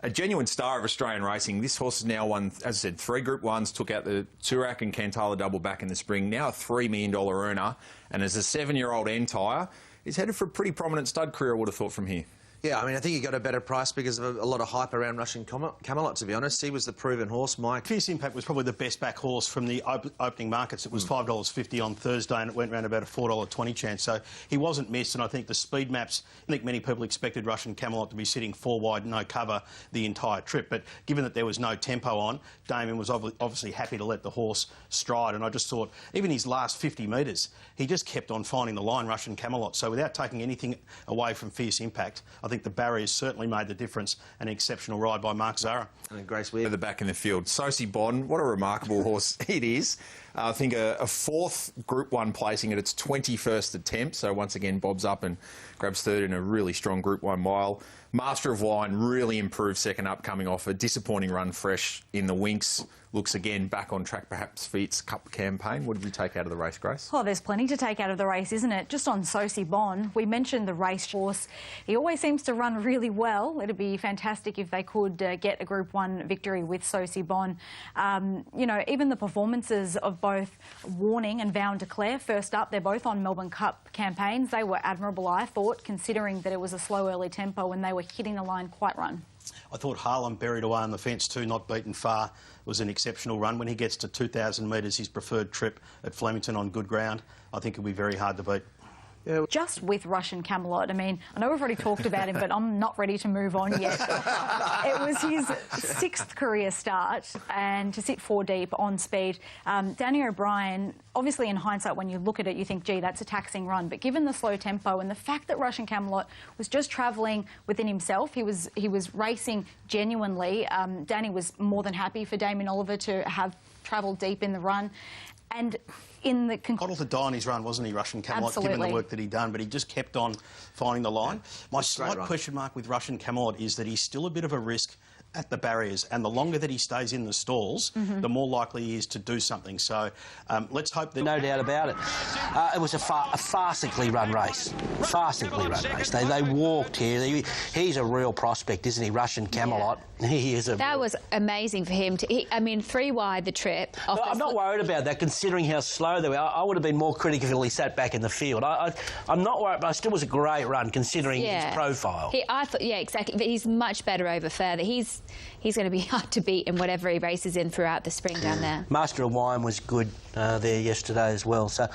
a genuine star of Australian racing. This horse has now won, as I said, 3 Group 1s, took out the Turak and Cantala double back in the spring, now a $3 million earner, and as a 7-year-old Entire, is headed for a pretty prominent stud career, I would have thought, from here. Yeah, I mean, I think he got a better price because of a lot of hype around Russian Camelot, to be honest. He was the proven horse, Mike. Fierce Impact was probably the best back horse from the opening markets. It was $5.50 on Thursday and it went around about a $4.20 chance. So he wasn't missed, and I think the speed maps, I think many people expected Russian Camelot to be sitting 4 wide, no cover the entire trip. But given that there was no tempo on, Damien was obviously happy to let the horse stride. And I just thought, even his last 50 metres, he just kept on finding the line, Russian Camelot. So without taking anything away from Fierce Impact, I think the barriers certainly made the difference. An exceptional ride by Mark Zara. And Grace Weir. The back in the field. Soci Bon, what a remarkable horse it is. I think a fourth Group 1 placing at its 21st attempt. So once again, bobs up and grabs third in a really strong Group 1 mile. Master of Wine really improved second up, coming off a disappointing run fresh in the Winks. Looks again back on track, perhaps for its Cup campaign. What did you take out of the race, Grace? Oh, there's plenty to take out of the race, isn't it? Just on Sosi Bon, we mentioned the race horse. He always seems to run really well. It'd be fantastic if they could get a Group 1 victory with Sosi Bon. You know, even the performances of both Warning and Vow and Declare, first up, they're both on Melbourne Cup campaigns. They were admirable, I thought, considering that it was a slow early tempo when they were hitting the line quite run. I thought Harlem buried away on the fence too, not beaten far, was an exceptional run. When he gets to 2,000 metres, his preferred trip at Flemington on good ground, I think it'll be very hard to beat. Yeah. Just with Russian Camelot, I mean, I know we've already talked about him, but I'm not ready to move on yet. It was his 6th career start, and to sit 4 deep on speed. Danny O'Brien, obviously in hindsight, when you look at it, you think, gee, that's a taxing run. But given the slow tempo and the fact that Russian Camelot was just travelling within himself, he was racing genuinely. Danny was more than happy for Damien Oliver to have travelled deep in the run. And in the Coddle to die on his run, wasn't he, Russian Camelot, Absolutely. given the work that he'd done, but he just kept on finding the line. My slight question mark with Russian Camelot is that he's still a bit of a risk at the barriers, and the longer that he stays in the stalls, the more likely he is to do something. So let's hope that... No doubt about it. It was a farcically run race. Farcically run race. They walked here. He's a real prospect, isn't he, Russian Camelot? Yeah. He is a... That was amazing for him. I mean, 3 wide the trip. I'm not worried about that, considering how slow they were. I would have been more critical if he sat back in the field. I'm not worried, but it still was a great run, considering his profile. I thought, yeah, exactly. But he's much better over further. He's going to be hard to beat in whatever he races in throughout the spring down there. Master of Wine was good there yesterday as well. So